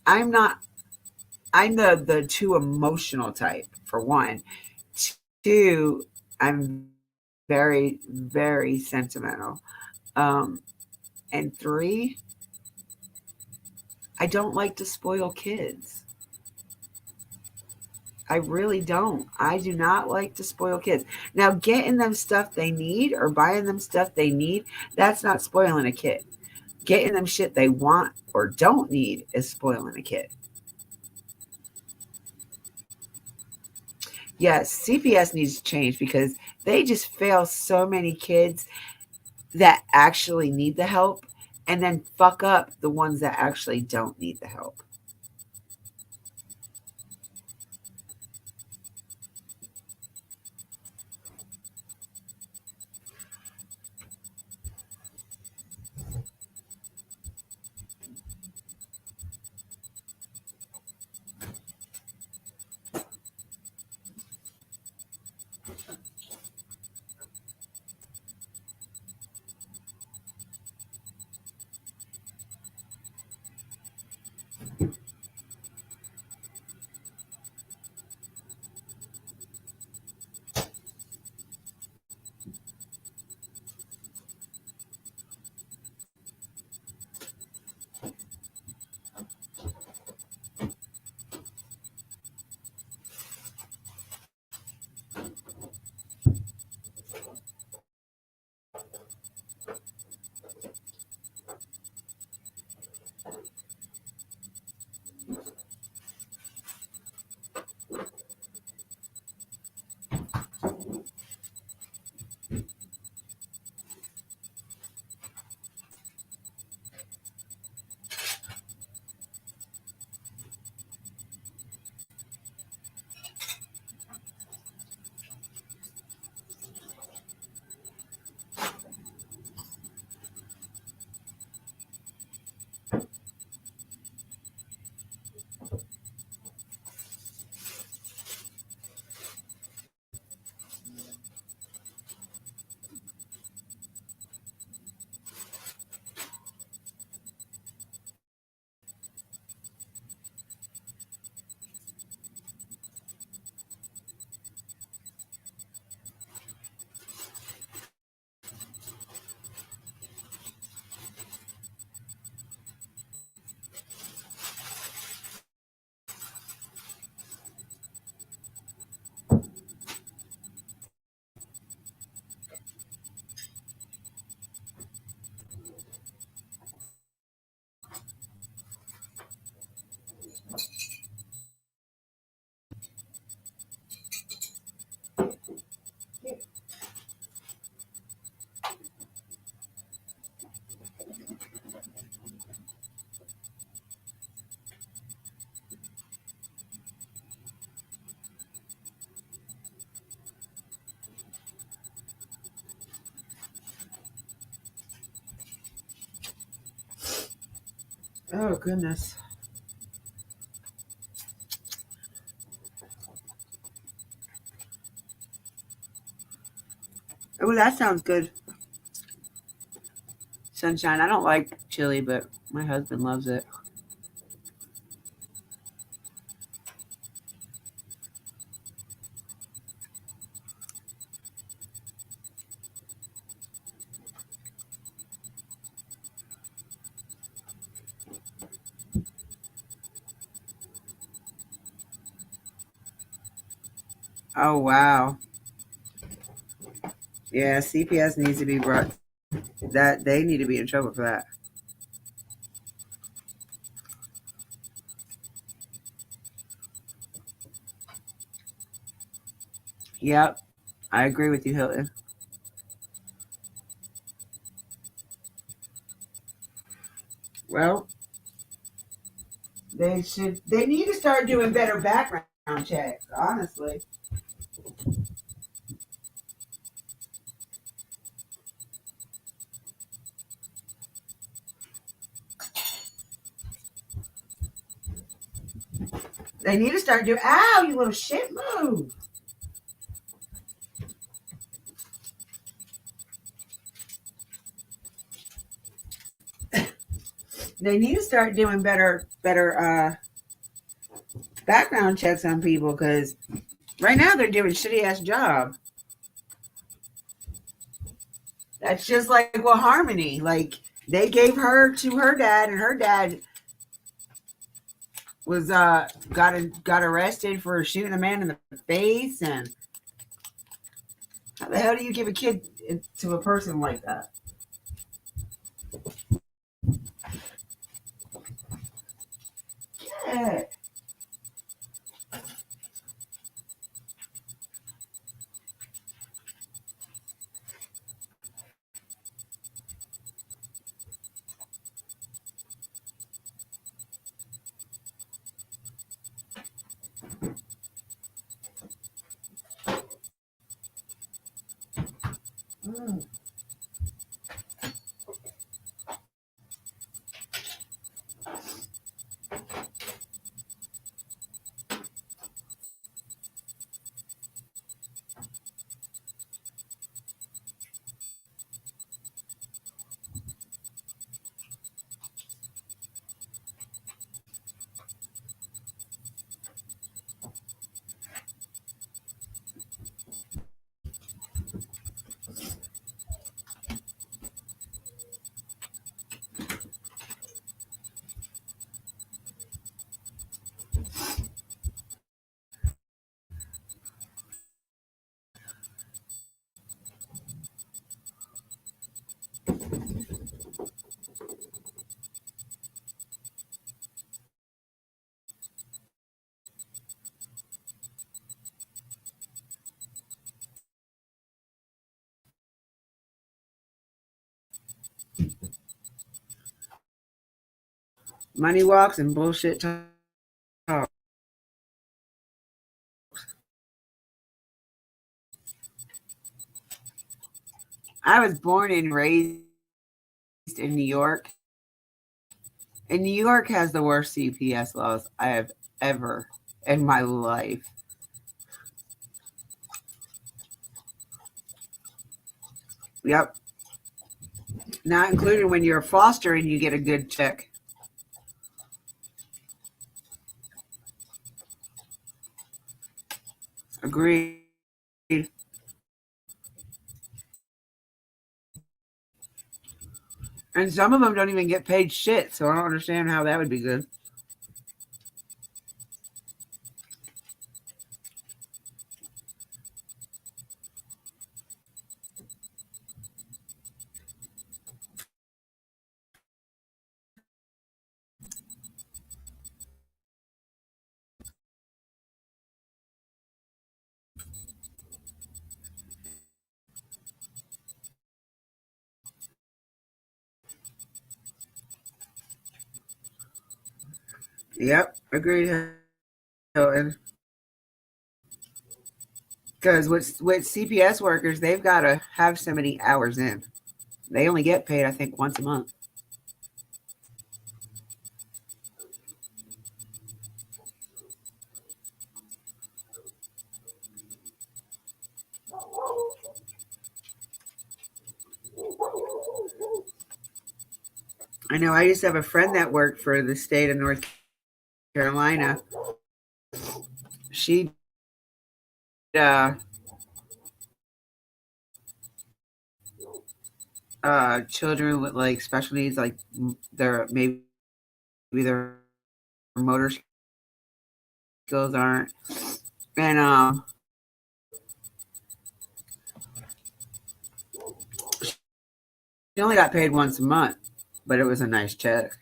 I'm not. I'm the too emotional type for one. Two, I'm very very sentimental. Um, and three, I don't like to spoil kids. I really don't. I do not like to spoil kids. Now, getting them stuff they need or buying them stuff they need, that's not spoiling a kid. Getting them shit they want or don't need is spoiling a kid. Yes, CPS needs to change because they just fail so many kids that actually need the help and then fuck up the ones that actually don't need the help. goodness. Oh, that sounds good. Sunshine. I don't like chili, but my husband loves it. Oh, wow. Yeah, CPS needs to be brought. That they need to be in trouble for that. Yep, I agree with you, Hilton. Well, they should. They need to start doing better background checks. Honestly. They need to start doing. Ow, you little shit move. They need to start doing better background checks on people because right now they're doing shitty ass job. That's just like with Harmony. Like they gave her to her dad, and her dad was got arrested for shooting a man in the face. And how the hell do you give a kid to a person like that? Yeah. Mm. Money walks and bullshit talk. I was born and raised in New York. And New York has the worst CPS laws I have ever in my life. Yep. Not including when you're a foster and you get a good check. Agreed. And some of them don't even get paid shit, so I don't understand how that would be good. Yep, agreed. Because with CPS workers, they've got to have so many hours in. They only get paid, I think, once a month. I know I used to have a friend that worked for the state of North Carolina. She children with like special needs, like maybe their motor skills aren't, and she only got paid once a month, but it was a nice check.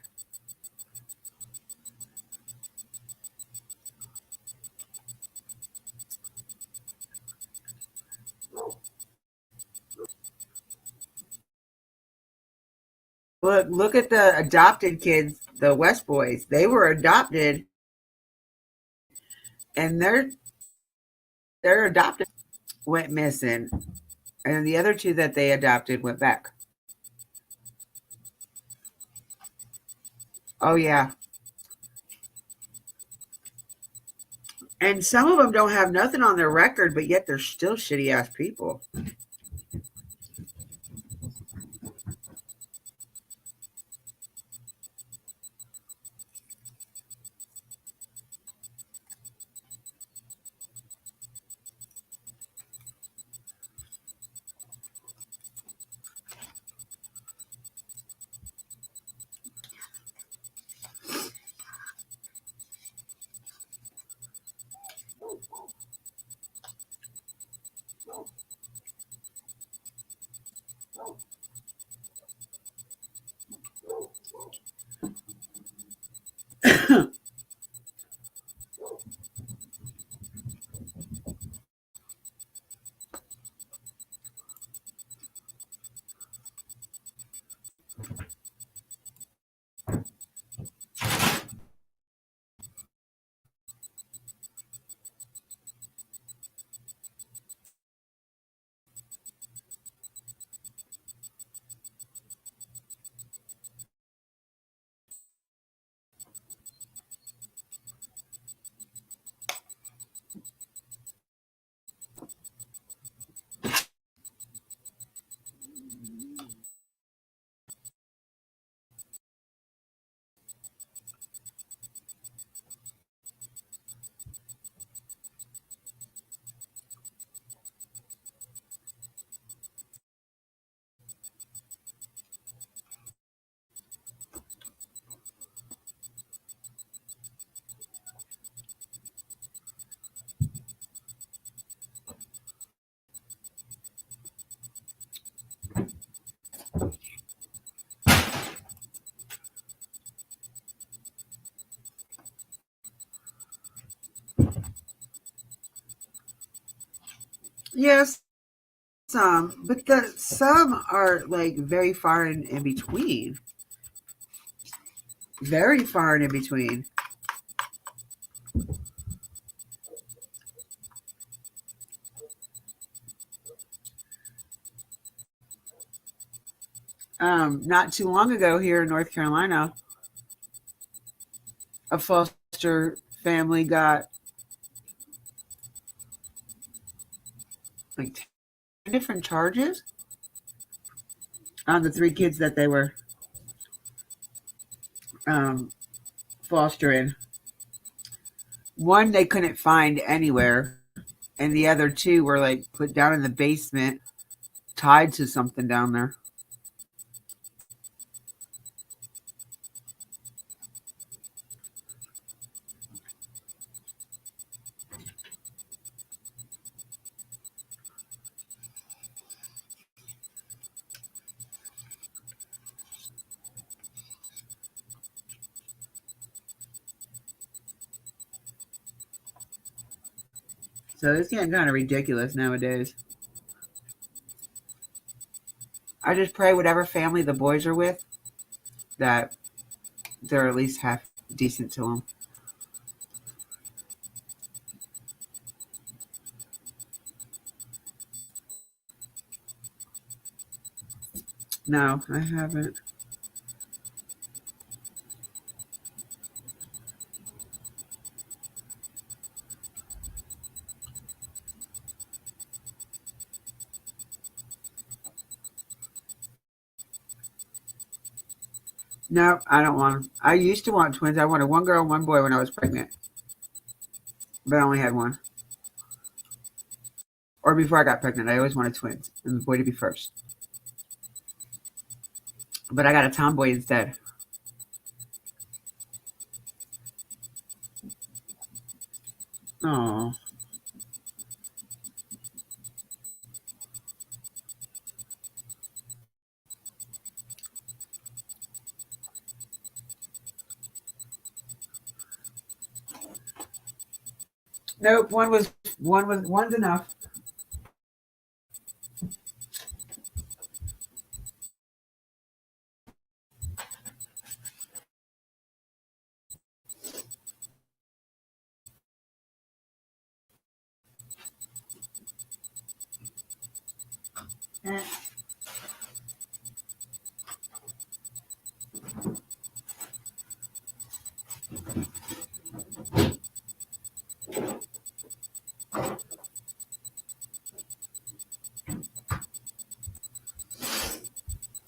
Look at the adopted kids, the West boys. They were adopted, and their adopted went missing, and the other two that they adopted went back. Oh yeah, and some of them don't have nothing on their record, but yet they're still shitty ass people. Yes, but some are like very far in between. Very far and in between. Not too long ago here in North Carolina, a foster family got like 10 different charges on the 3 kids that they were fostering. One they couldn't find anywhere, and the other 2 were like put down in the basement, tied to something down there. So it's getting kind of ridiculous nowadays. I just pray whatever family the boys are with, that they're at least half decent to them. No, I haven't. No, I don't want them. I used to want twins. I wanted one girl and one boy when I was pregnant. But I only had one. Or before I got pregnant, I always wanted twins. And the boy to be first. But I got a tomboy instead. Oh. Nope, one's enough.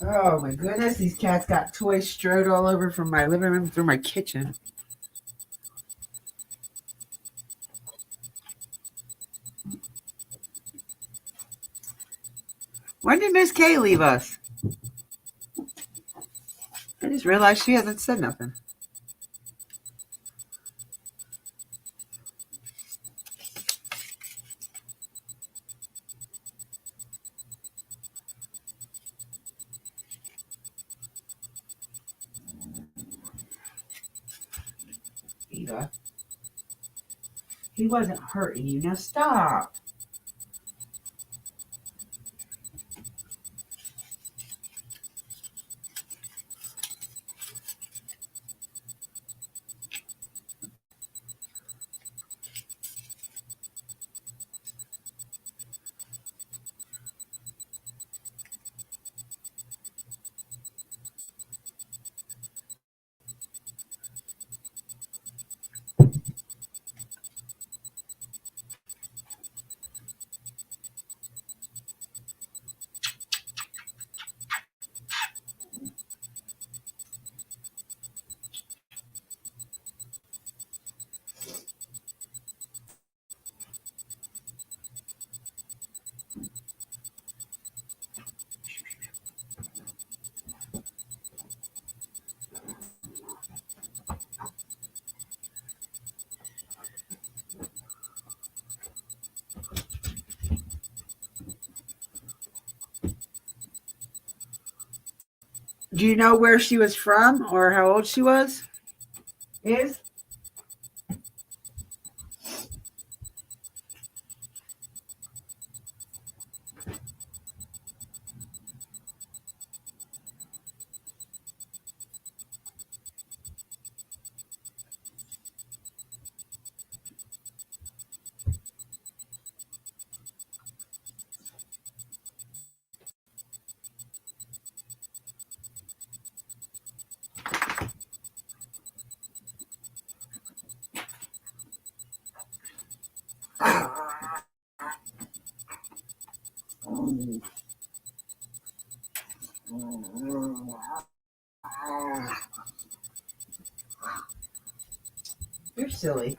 Oh my goodness, these cats got toys strode all over from my living room through my kitchen. When did Miss Kay leave us? I just realized she hasn't said nothing. Eva, he wasn't hurting you. Now stop. Do you know where she was from or how old she was? Is? You're silly.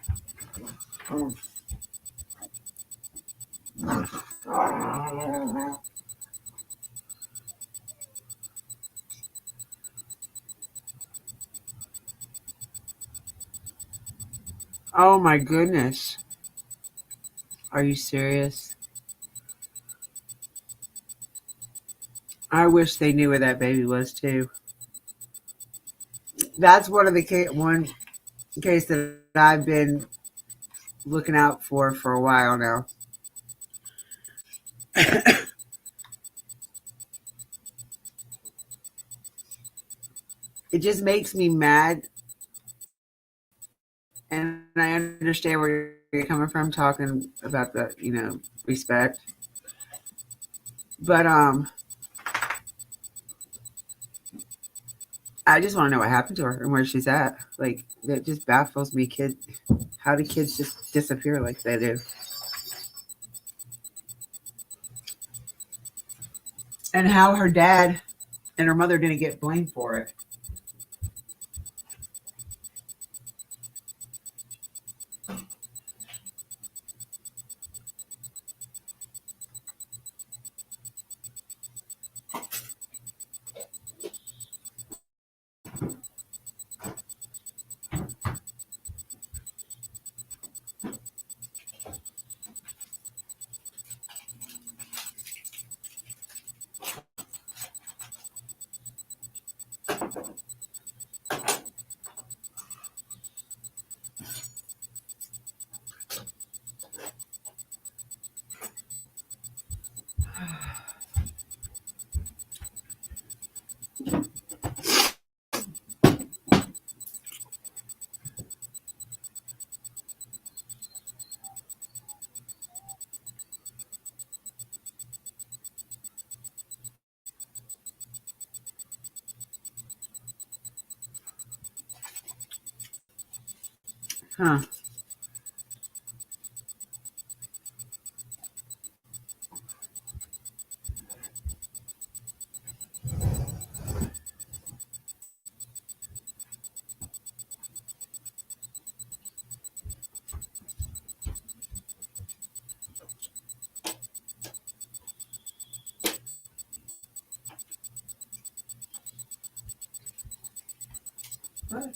Oh my goodness. Are you serious? I wish they knew where that baby was too. That's one of the one case that I've been looking out for a while now. It just makes me mad, and I understand where you're coming from talking about the, respect. But I just want to know what happened to her and where she's at. Like, that just baffles me. How do kids just disappear like they do? And how her dad and her mother didn't get blamed for it. Huh. What?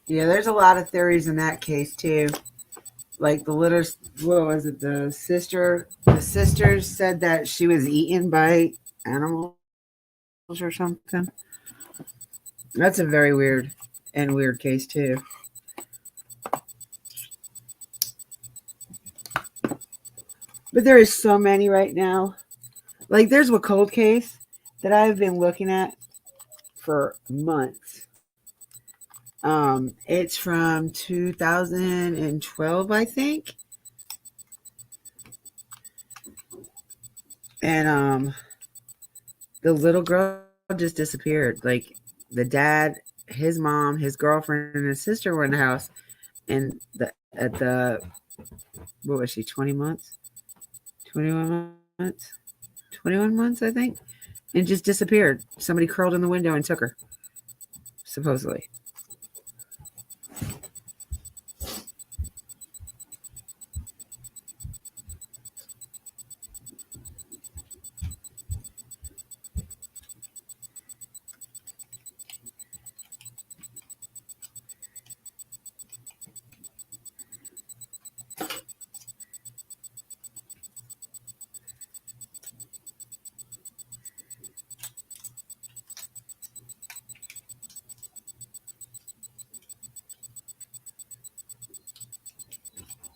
Yeah, there's a lot of theories in that case too. Like the little, what was it? The sisters said that she was eaten by animals or something. That's a very weird case too. But there is so many right now. Like there's a cold case that I've been looking at for months. It's from 2012, I think. And the little girl just disappeared. Like the dad, his mom, his girlfriend, and his sister were in the house, and at the what was she, 20 months? 21 months? 21 months, I think. And just disappeared. Somebody curled in the window and took her. Supposedly.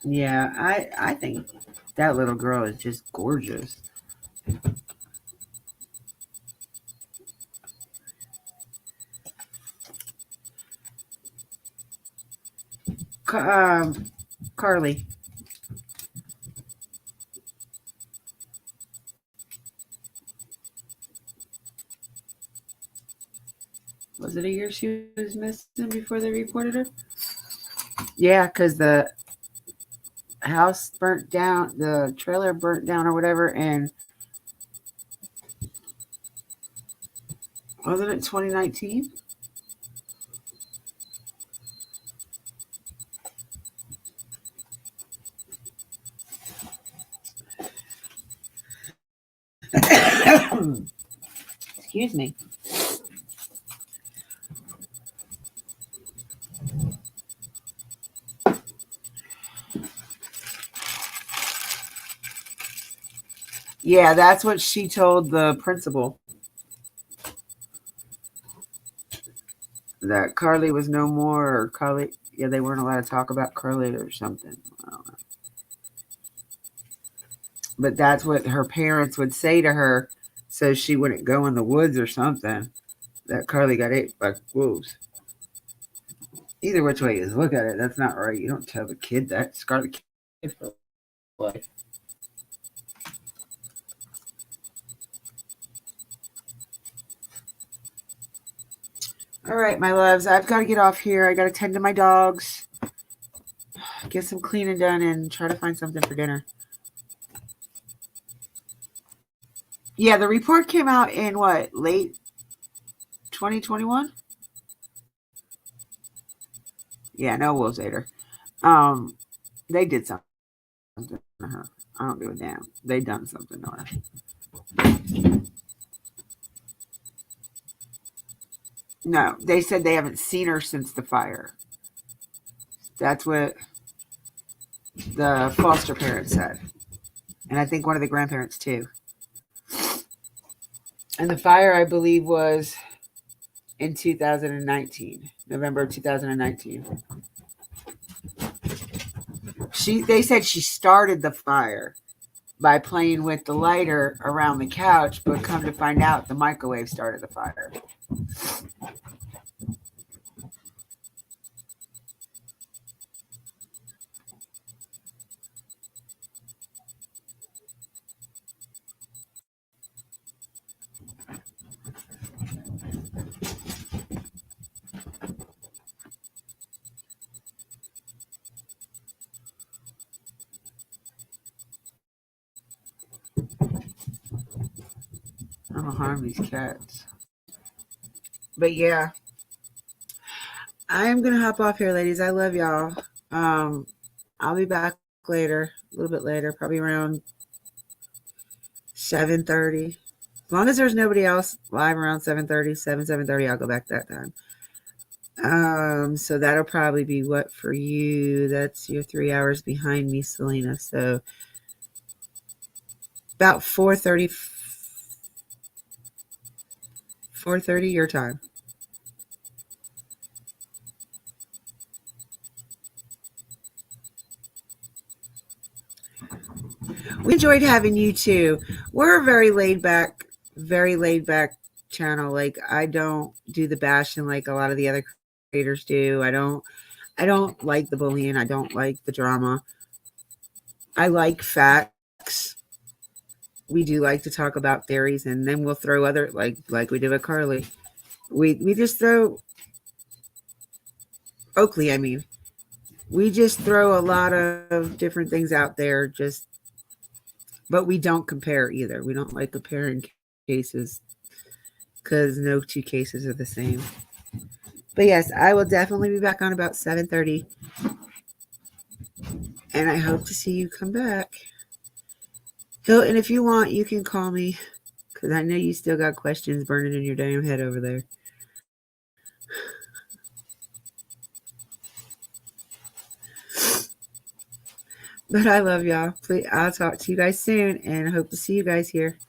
Yeah, I think that little girl is just gorgeous. Carly. Was it a year she was missing before they reported her? Yeah, because the house burnt down, the trailer burnt down or whatever, and wasn't it 2019? Excuse me. Yeah, that's what she told the principal. That Carly was no more, or Carly, yeah, they weren't allowed to talk about Carly or something. I don't know. But that's what her parents would say to her so she wouldn't go in the woods or something. That Carly got ate by wolves. Either which way you look at it, that's not right. You don't tell the kid that. Scar the kid for life. All right, my loves, I've got to get off here. I got to tend to my dogs, get some cleaning done, and try to find something for dinner. Yeah, the report came out in what, late 2021? Yeah, no wolves ate her. They did something to her. I don't give a damn. They done something to her. No, they said they haven't seen her since the fire. That's what the foster parents said. And I think one of the grandparents too. And the fire, I believe, was in 2019, November 2019. They said she started the fire, by playing with the lighter around the couch, but come to find out the microwave started the fire. I'm gonna harm these cats. But yeah, I'm gonna hop off here, ladies. I love y'all. I'll be back later, a little bit later, probably around 7:30. As long as there's nobody else live around 7:30, 7:30, I'll go back that time. So that'll probably be what for you? That's your 3 hours behind me, Selena. So about 4:30 your time. We enjoyed having you too. We're a very laid back channel. Like, I don't do the bashing like a lot of the other creators do. I don't like the bullying. I don't like the drama. I like facts. We do like to talk about theories, and then we'll throw other like we did with Carly. We just throw Oakley, I mean. We just throw a lot of different things out there, but we don't compare either. We don't like comparing cases because no two cases are the same. But yes, I will definitely be back on about 7:30. And I hope to see you come back. Hilton, if you want, you can call me because I know you still got questions burning in your damn head over there. But I love y'all. Please, I'll talk to you guys soon and I hope to see you guys here.